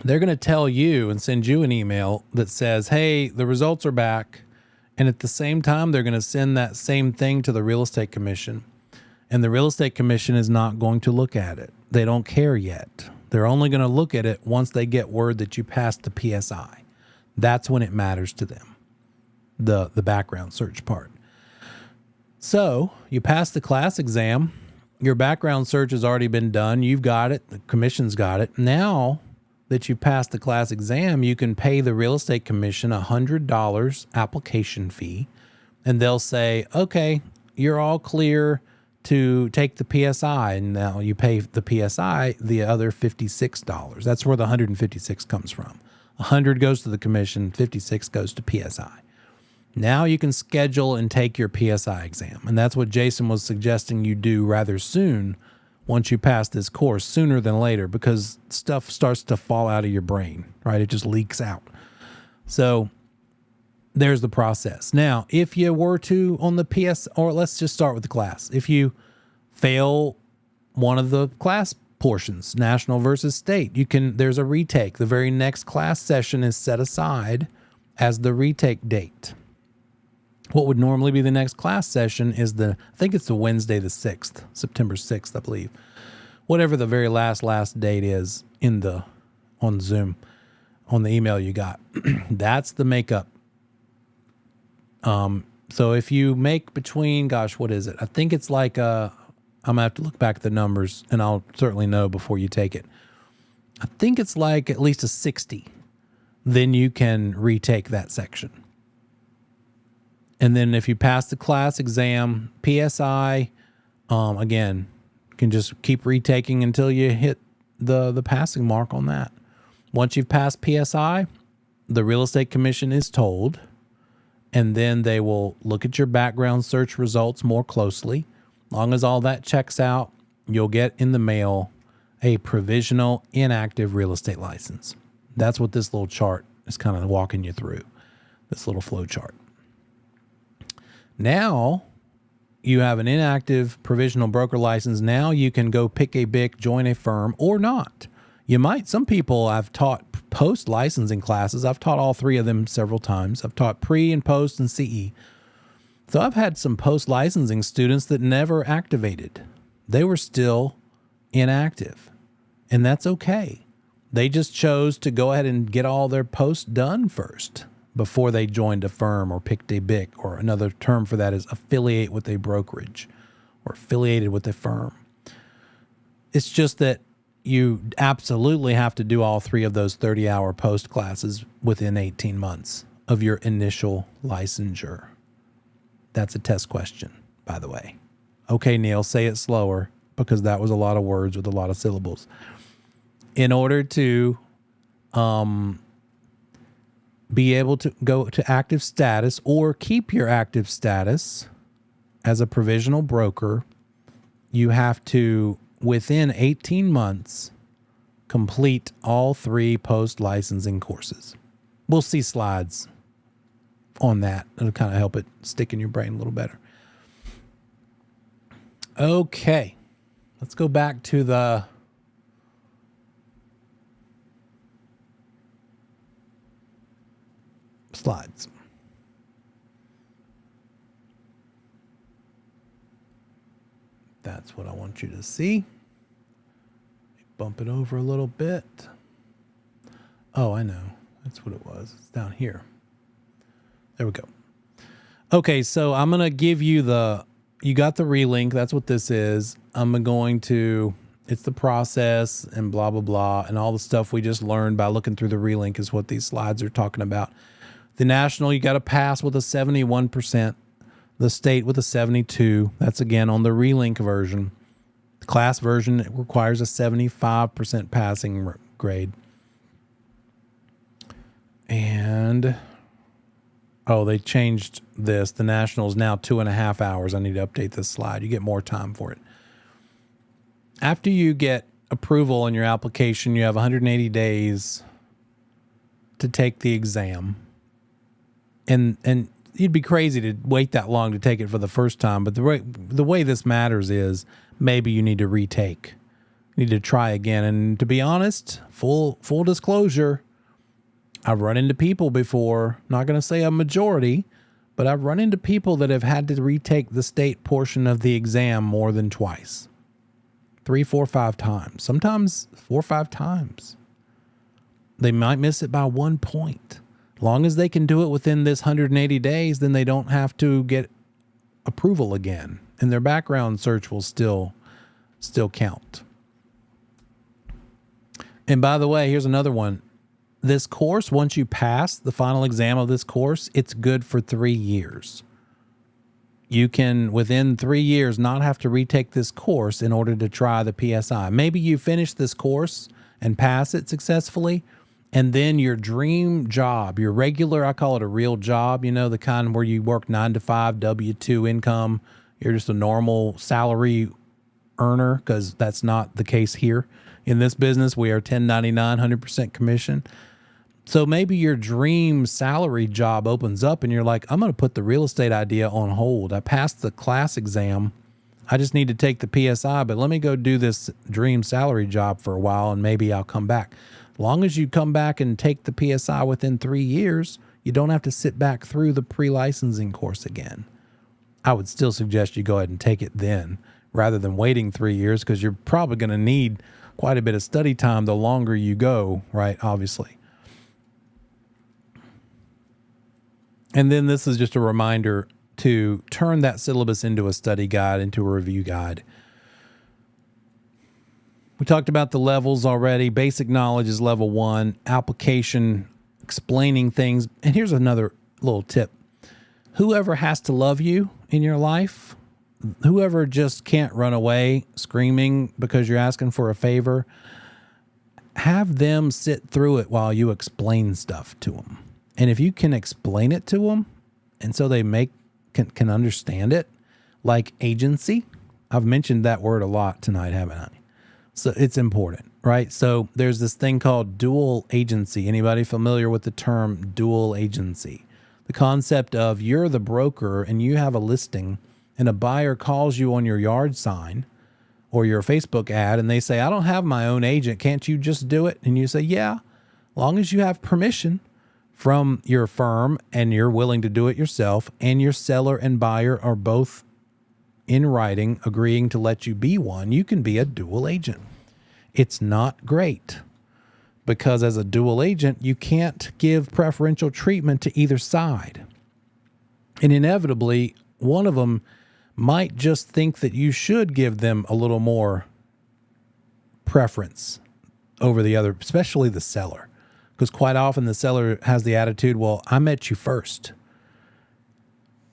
they're going to tell you and send you an email that says, hey, the results are back. And at the same time, they're going to send that same thing to the Real Estate Commission. And the Real Estate Commission is not going to look at it. They don't care yet. They're only going to look at it once they get word that you passed the PSI. That's when it matters to them, the background search part. So you pass the class exam. Your background search has already been done. You've got it. The commission's got it. Now that you passed the class exam, you can pay the Real Estate Commission $100 application fee, and they'll say, okay, you're all clear to take the PSI. And now you pay the PSI the other $56. That's where the $156 comes from. 100 goes to the commission, 56 goes to PSI. Now you can schedule and take your PSI exam. And that's what Jason was suggesting you do rather soon once you pass this course, sooner than later, because stuff starts to fall out of your brain, right? It just leaks out. So there's the process. Now, if you were to on the or let's just start with the class. If you fail one of the class portions, national versus state, there's a retake. The very next class session is set aside as the retake date. What would normally be the next class session is I think it's the Wednesday the 6th, September 6th, I believe. Whatever the very last date is on Zoom, on the email you got. That's the makeup. So if you make between, what is it? I think it's like I'm going to have to look back at the numbers, and I'll certainly know before you take it. I think it's like at least a 60. Then you can retake that section. And then if you pass the class exam, PSI, again, you can just keep retaking until you hit the passing mark on that. Once you've passed PSI, the Real Estate Commission is told, and then they will look at your background search results more closely. Long as all that checks out, you'll get in the mail a provisional inactive real estate license. That's what this little chart is kind of walking you through, this little flow chart. Now you have an inactive provisional broker license. Now you can go pick a BIC, join a firm, or not. Some people I've taught post-licensing classes. I've taught all three of them several times. I've taught pre and post and CE. So I've had some post-licensing students that never activated. They were still inactive, and that's okay. They just chose to go ahead and get all their posts done first before they joined a firm or picked a BIC, or another term for that is affiliate with a brokerage or affiliated with a firm. It's just that you absolutely have to do all three of those 30-hour post classes within 18 months of your initial licensure. That's a test question, by the way. Okay, Neil, say it slower, because that was a lot of words with a lot of syllables. In order to be able to go to active status or keep your active status as a provisional broker, you have to, within 18 months, complete all three post-licensing courses. We'll see slides on that. It'll kind of help it stick in your brain a little better. Okay, let's go back to the slides. That's what I want you to see. Bump it over a little bit. Oh, I know. That's what it was. It's down here. There we go. Okay, so I'm going to give you you got the relink. That's what this is. I'm going to, it's the process and blah, blah, blah. And all the stuff we just learned by looking through the relink is what these slides are talking about. The national, you got to pass with a 71%. The state with a 72. That's again on the relink version. The class version, it requires a 75% passing grade. And, oh, they changed this. The national is now 2.5 hours. I need to update this slide. You get more time for it. After you get approval on your application, you have 180 days to take the exam. And you'd be crazy to wait that long to take it for the first time. But the way this matters is maybe you need to retake. You need to try again. And to be honest, full disclosure, I've run into people before, not going to say a majority, but I've run into people that have had to retake the state portion of the exam more than twice. 3, 4, 5 times. Sometimes 4 or 5 times. They might miss it by 1 point. Long as they can do it within this 180 days, then they don't have to get approval again. And their background search will still count. And by the way, here's another one. This course, once you pass the final exam of this course, it's good for 3 years. You can, within 3 years, not have to retake this course in order to try the PSI. Maybe you finish this course and pass it successfully, and then your dream job, your regular, I call it a real job, you know, the kind where you work 9 to 5, W-2 income. You're just a normal salary earner, because that's not the case here. In this business, we are 1099, 100% commission. So maybe your dream salary job opens up and you're like, I'm going to put the real estate idea on hold. I passed the class exam. I just need to take the PSI, but let me go do this dream salary job for a while and maybe I'll come back. As long as you come back and take the PSI within 3 years, you don't have to sit back through the pre-licensing course again. I would still suggest you go ahead and take it then rather than waiting 3 years, because you're probably going to need quite a bit of study time the longer you go, right? Obviously. And then this is just a reminder to turn that syllabus into a study guide, into a review guide. We talked about the levels already. Basic knowledge is level 1. Application, explaining things. And here's another little tip. Whoever has to love you in your life, whoever just can't run away screaming because you're asking for a favor, have them sit through it while you explain stuff to them. And if you can explain it to them, and so they can understand it, like agency. I've mentioned that word a lot tonight, haven't I? So it's important, right? So there's this thing called dual agency. Anybody familiar with the term dual agency? The concept of you're the broker and you have a listing and a buyer calls you on your yard sign or your Facebook ad and they say, I don't have my own agent. Can't you just do it? And you say, yeah, long as you have permission from your firm and you're willing to do it yourself, and your seller and buyer are both in writing agreeing to let you be one, you can be a dual agent. It's not great because as a dual agent, you can't give preferential treatment to either side. And inevitably, one of them might just think that you should give them a little more preference over the other, especially the seller. Because quite often the seller has the attitude, well, I met you first.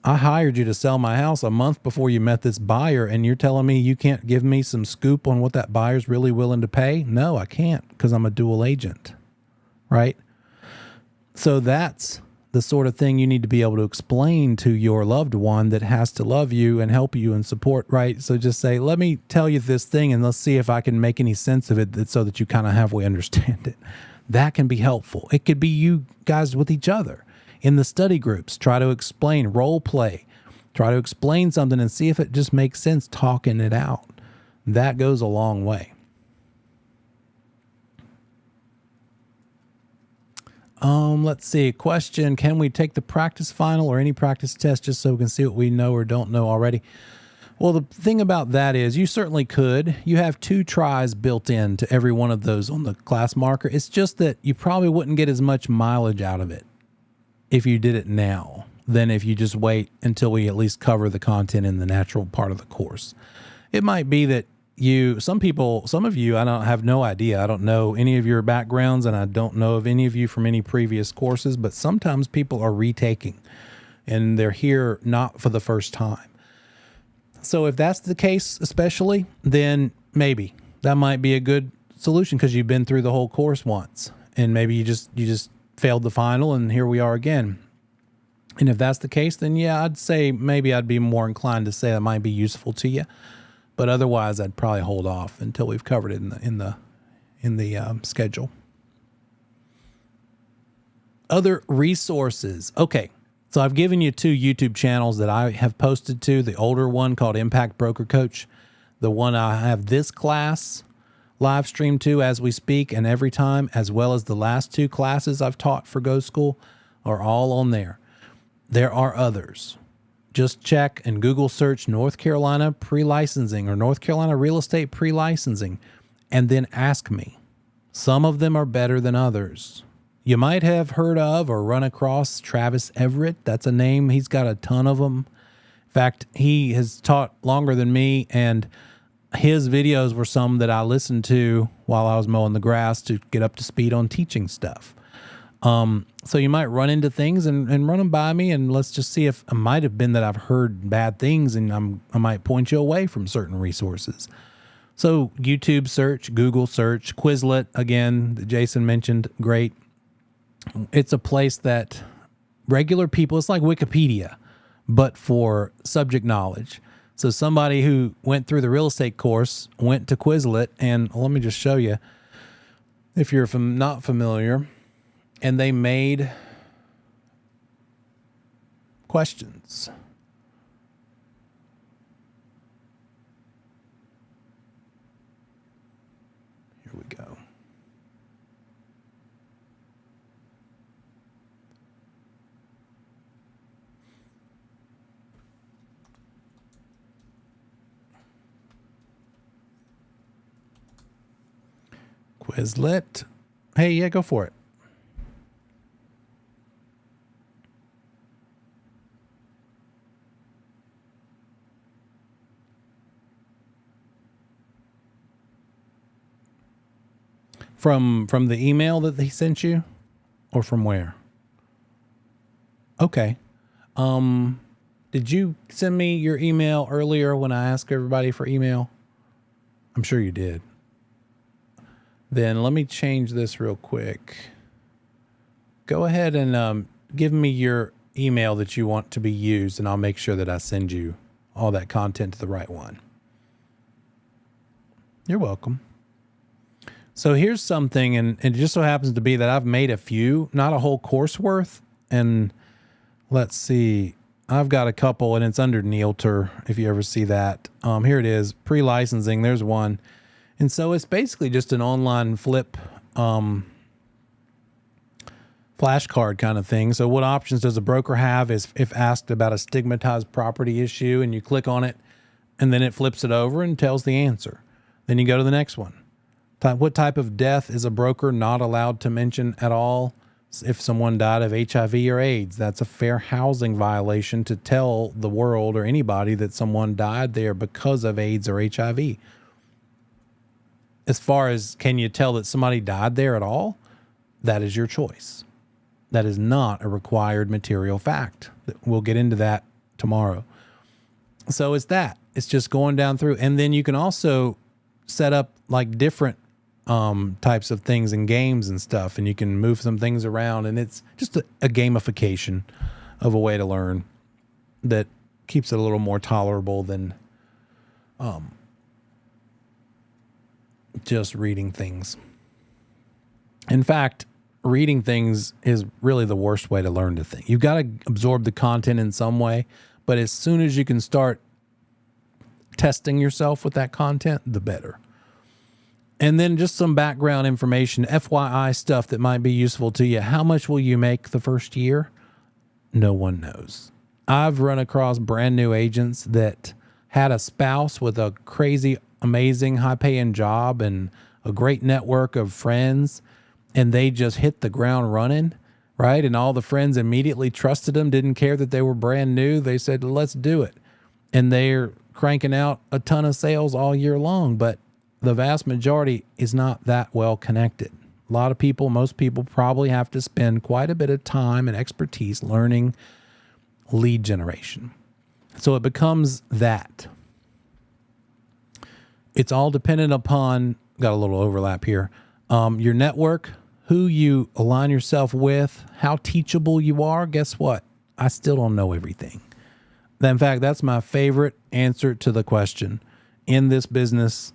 I hired you to sell my house a month before you met this buyer, and you're telling me you can't give me some scoop on what that buyer's really willing to pay? No, I can't, because I'm a dual agent, right? So that's the sort of thing you need to be able to explain to your loved one that has to love you and help you and support, right? So just say, let me tell you this thing, and let's see if I can make any sense of it so that you kind of halfway understand it. That can be helpful. It could be you guys with each other in the study groups. Try to explain, role play, try to explain something and see if it just makes sense talking it out. That goes a long way. Let's see. A question. Can we take the practice final or any practice test just so we can see what we know or don't know already? Well, the thing about that is you certainly could. You have 2 tries built into every one of those on the class marker. It's just that you probably wouldn't get as much mileage out of it if you did it now than if you just wait until we at least cover the content in the natural part of the course. It might be that some of you, I don't have no idea. I don't know any of your backgrounds, and I don't know of any of you from any previous courses, but sometimes people are retaking and they're here not for the first time. So if that's the case, especially, then maybe that might be a good solution because you've been through the whole course once, and maybe you just failed the final, and here we are again. And if that's the case, then yeah, I'd say maybe I'd be more inclined to say that might be useful to you. But otherwise, I'd probably hold off until we've covered it in the schedule. Other resources. Okay, so I've given you 2 YouTube channels that I have posted to. The older one called Impact Broker Coach, the one I have this class live stream to as we speak and every time, as well as the last 2 classes I've taught for Go School, are all on there. There are others. Just check and Google search North Carolina pre-licensing or North Carolina real estate pre-licensing, and then ask me. Some of them are better than others. You might have heard of or run across Travis Everett. That's a name. He's got a ton of them. In fact, he has taught longer than me, and his videos were some that I listened to while I was mowing the grass to get up to speed on teaching stuff. So you might run into things and run them by me, and let's just see if it might have been that I've heard bad things, and I might point you away from certain resources. So YouTube search, Google search, Quizlet, again, that Jason mentioned, great. It's a place that regular people, it's like Wikipedia, but for subject knowledge. So somebody who went through the real estate course went to Quizlet, and let me just show you, if you're not familiar, and they made questions. Here we go. Quizlet. Hey, yeah, go for it. From the email that he sent you, or from where? Okay. Did you send me your email earlier when I asked everybody for email? I'm sure you did. Then let me change this real quick. Go ahead and give me your email that you want to be used, and I'll make sure that I send you all that content to the right one. You're welcome. So here's something, and it just so happens to be that I've made a few, not a whole course worth. And let's see, I've got a couple, and it's under Neilter, if you ever see that. Here it is, pre-licensing, there's one. And so it's basically just an online flip flashcard kind of thing. So what options does a broker have is if asked about a stigmatized property issue, and you click on it, and then it flips it over and tells the answer. Then you go to the next one. What type of death is a broker not allowed to mention at all? If someone died of HIV or AIDS, that's a fair housing violation to tell the world or anybody that someone died there because of AIDS or HIV. As far as can you tell that somebody died there at all, that is your choice. That is not a required material fact. We'll get into that tomorrow. So it's that. It's just going down through. And then you can also set up like different types of things in games and stuff, and you can move some things around, and it's just a gamification of a way to learn that keeps it a little more tolerable than just reading things. In fact, reading things is really the worst way to learn to think. You've got to absorb the content in some way, but as soon as you can start testing yourself with that content, the better. And then just some background information, FYI stuff that might be useful to you. How much will you make the first year? No one knows. I've run across brand new agents that had a spouse with a crazy, amazing, high-paying job and a great network of friends, and they just hit the ground running, right? And all the friends immediately trusted them, didn't care that they were brand new. They said, let's do it. And they're cranking out a ton of sales all year long, but the vast majority is not that well connected. A lot of people, most people probably have to spend quite a bit of time and expertise learning lead generation. So it becomes that. It's all dependent upon, got a little overlap here, your network, who you align yourself with, how teachable you are. Guess what? I still don't know everything. In fact, that's my favorite answer to the question. In this business,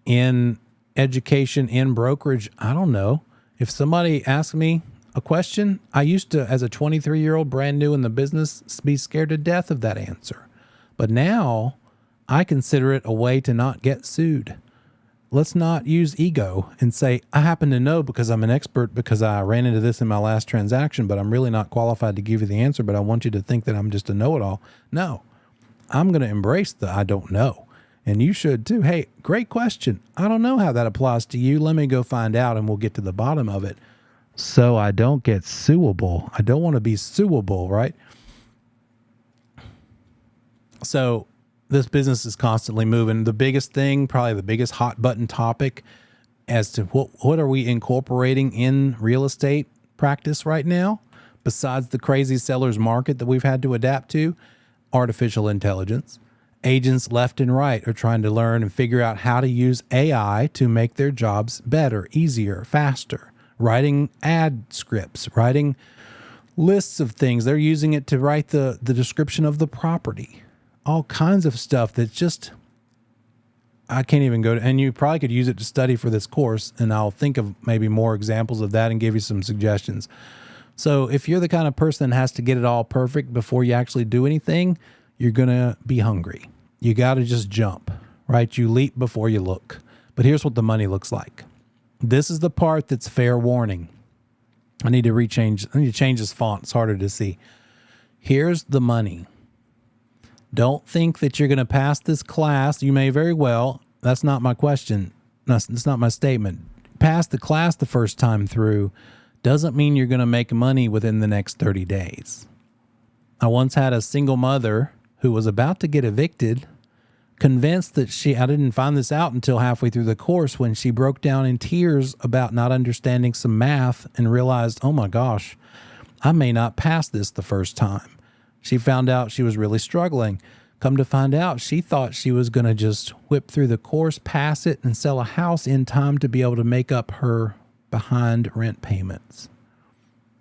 in education, in brokerage, I don't know. If somebody asks me a question, I used to, as a 23-year-old brand new in the business, be scared to death of that answer. But now I consider it a way to not get sued. Let's not use ego and say, I happen to know because I'm an expert because I ran into this in my last transaction, but I'm really not qualified to give you the answer, but I want you to think that I'm just a know-it-all. No, I'm going to embrace the I don't know. And you should too. Hey, great question. I don't know how that applies to you. Let me go find out and we'll get to the bottom of it. So I don't get suable. I don't want to be suable, right? So this business is constantly moving. The biggest thing, probably the biggest hot button topic as to what are we incorporating in real estate practice right now, besides the crazy seller's market that we've had to adapt to, artificial intelligence. Agents left and right are trying to learn and figure out how to use AI to make their jobs better, easier, faster. Writing ad scripts, writing lists of things. They're using it to write the description of the property. All kinds of stuff that's just, I can't even go to, and you probably could use it to study for this course, and I'll think of maybe more examples of that and give you some suggestions. So if you're the kind of person that has to get it all perfect before you actually do anything, you're going to be hungry. You got to just jump, right? You leap before you look. But here's what the money looks like. This is the part that's fair warning. I need to change this font. It's harder to see. Here's the money. Don't think that you're going to pass this class. You may very well. That's not my question. That's not my statement. Pass the class the first time through doesn't mean you're going to make money within the next 30 days. I once had a single mother who was about to get evicted, convinced that I didn't find this out until halfway through the course when she broke down in tears about not understanding some math and realized, oh my gosh, I may not pass this the first time. She found out she was really struggling. Come to find out, she thought she was going to just whip through the course, pass it, and sell a house in time to be able to make up her behind rent payments.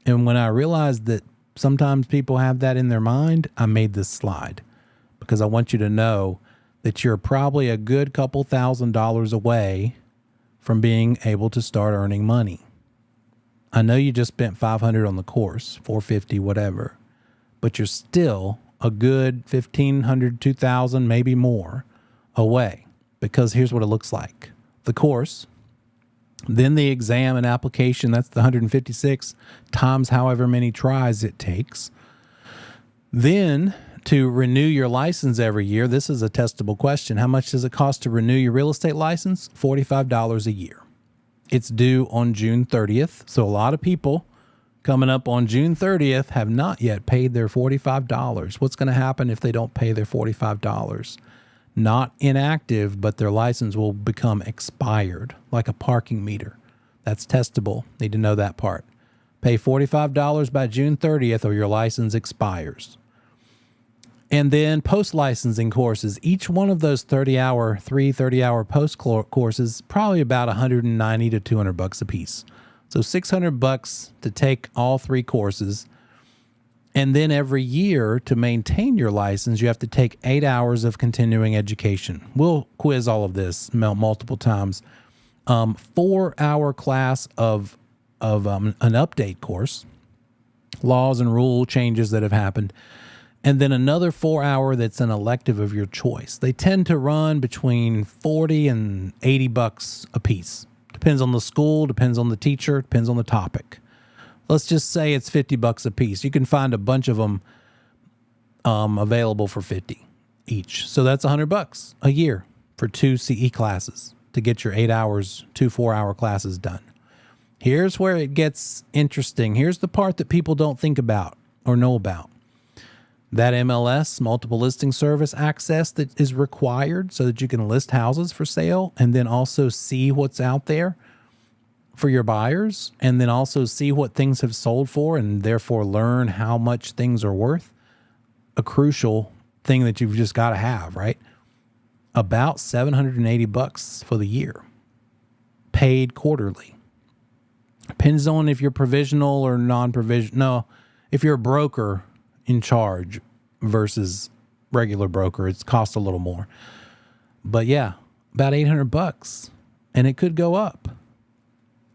And when I realized that sometimes people have that in their mind, I made this slide because I want you to know that you're probably a good couple $1,000s away from being able to start earning money. I know you just spent $500 on the course, $450, whatever, but you're still a good $1,500, $2,000, maybe more away, because here's what it looks like. The course, then the exam and application, that's the 156 times however many tries it takes. Then to renew your license every year, this is a testable question. How much does it cost to renew your real estate license? $45 a year. It's due on June 30th. So a lot of people coming up on June 30th have not yet paid their $45. What's going to happen if they don't pay their $45? Not inactive, but their license will become expired, like a parking meter. That's testable. Need to know that part. Pay $45 by June 30th or your license expires. And then post-licensing courses, each one of those 30-hour post courses, probably about $190 to $200 a piece. So $600 to take all 3 courses. And then every year to maintain your license, you have to take 8 hours of continuing education. We'll quiz all of this multiple times. 4-hour class of an update course, laws and rule changes that have happened. And then another 4-hour that's an elective of your choice. They tend to run between $40 and $80 a piece. Depends on the school, depends on the teacher, depends on the topic. Let's just say it's $50 a piece. You can find a bunch of them available for $50 each. So that's $100 a year for 2 CE classes to get your 8 hours, 2 4-hour classes done. Here's where it gets interesting. Here's the part that people don't think about or know about. That MLS, multiple listing service access, that is required so that you can list houses for sale and then also see what's out there for your buyers, and then also see what things have sold for and therefore learn how much things are worth. A crucial thing that you've just got to have, right? About $780 for the year, paid quarterly. Depends on if you're provisional or non-provisional. No, if you're a broker in charge versus regular broker, it's cost a little more. But yeah, about $800, and it could go up.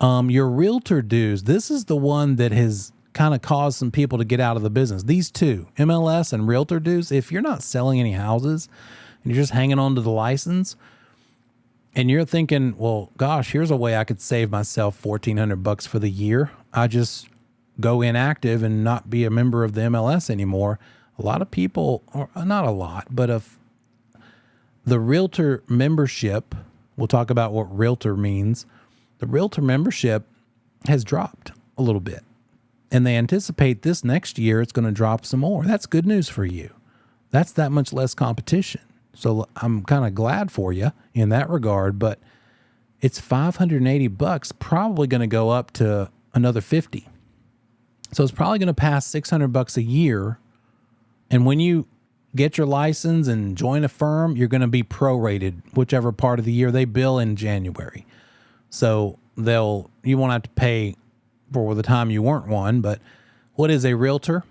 Your realtor dues, this is the one that has kind of caused some people to get out of the business. These two, MLS and realtor dues, if you're not selling any houses and you're just hanging on to the license and you're thinking, well, gosh, here's a way I could save myself $1,400 for the year. I just go inactive and not be a member of the MLS anymore. A lot of people, or not a lot, but if the realtor membership, we'll talk about what realtor means. The realtor membership has dropped a little bit, and they anticipate this next year it's going to drop some more. That's good news for you. That's that much less competition. So I'm kind of glad for you in that regard, but it's $580, probably going to go up to another $50. So it's probably going to pass $600 a year. And when you get your license and join a firm, you're going to be prorated, whichever part of the year they bill in January. So you won't have to pay for the time you weren't one. But what is a realtor?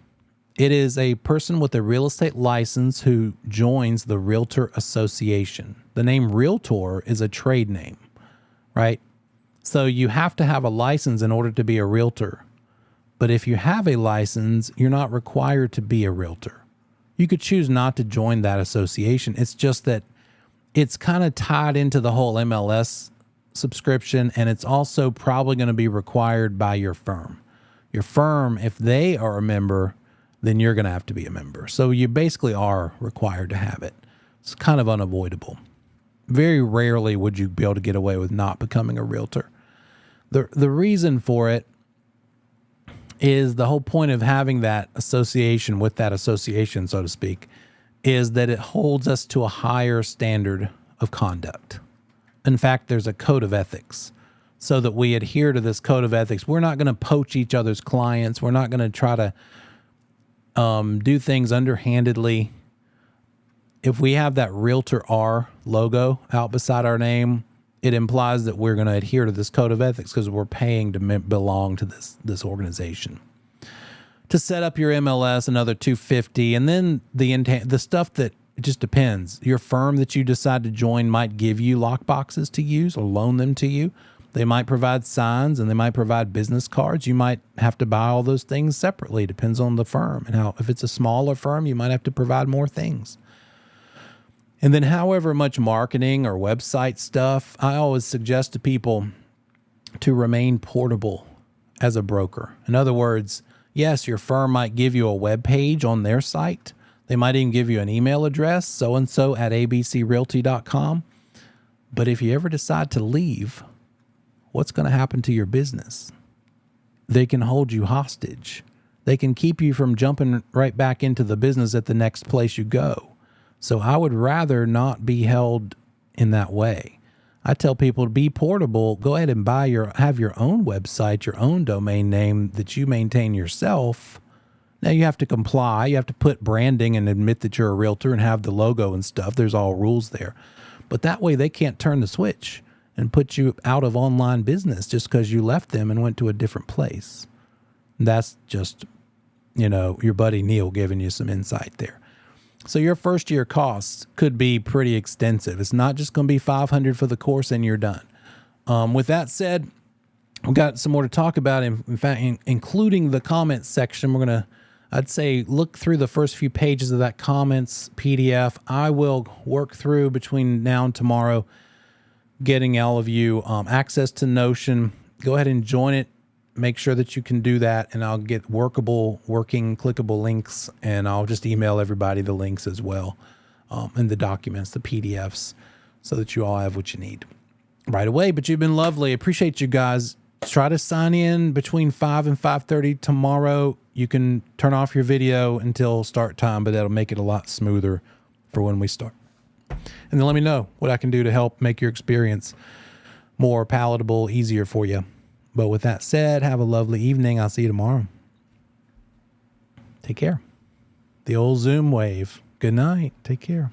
It is a person with a real estate license who joins the Realtor Association. The name realtor is a trade name, right? So you have to have a license in order to be a realtor. But if you have a license, you're not required to be a realtor. You could choose not to join that association. It's just that it's kind of tied into the whole MLS subscription, and it's also probably going to be required by your firm. Your firm, if they are a member, then you're going to have to be a member. So you basically are required to have it. It's kind of unavoidable. Very rarely would you be able to get away with not becoming a realtor. The reason for it is the whole point of having that association with that association, so to speak, is that it holds us to a higher standard of conduct. In fact, there's a code of ethics so that we adhere to this code of ethics. We're not going to poach each other's clients. We're not going to try to do things underhandedly. If we have that Realtor R logo out beside our name, it implies that we're going to adhere to this code of ethics because we're paying to belong to this organization. To set up your MLS, another $250, and then the stuff that it just depends. Your firm that you decide to join might give you lock boxes to use or loan them to you. They might provide signs and they might provide business cards. You might have to buy all those things separately. Depends on the firm and how. If it's a smaller firm, you might have to provide more things. And then however much marketing or website stuff, I always suggest to people to remain portable as a broker. In other words, yes, your firm might give you a web page on their site. They might even give you an email address, so-and-so at abcrealty.com. But if you ever decide to leave, what's going to happen to your business? They can hold you hostage. They can keep you from jumping right back into the business at the next place you go. So I would rather not be held in that way. I tell people to be portable. Go ahead and have your own website, your own domain name that you maintain yourself. Now you have to comply. You have to put branding and admit that you're a realtor and have the logo and stuff. There's all rules there. But that way they can't turn the switch and put you out of online business just because you left them and went to a different place. That's just, your buddy Neil giving you some insight there. So your first year costs could be pretty extensive. It's not just going to be $500 for the course and you're done. With that said, we've got some more to talk about. In fact, including the comments section, we're going to, I'd say, look through the first few pages of that comments PDF. I will work through between now and tomorrow, getting all of you access to Notion. Go ahead and join it. Make sure that you can do that, and I'll get working, clickable links, and I'll just email everybody the links as well, and the documents, the PDFs, so that you all have what you need right away. But you've been lovely. Appreciate you guys Try to sign in between 5 and 5:30 tomorrow. You can turn off your video until start time, but that'll make it a lot smoother for when we start. And then let me know what I can do to help make your experience more palatable, easier for you. But with that said, have a lovely evening. I'll see you tomorrow. Take care. The old Zoom wave. Good night. Take care.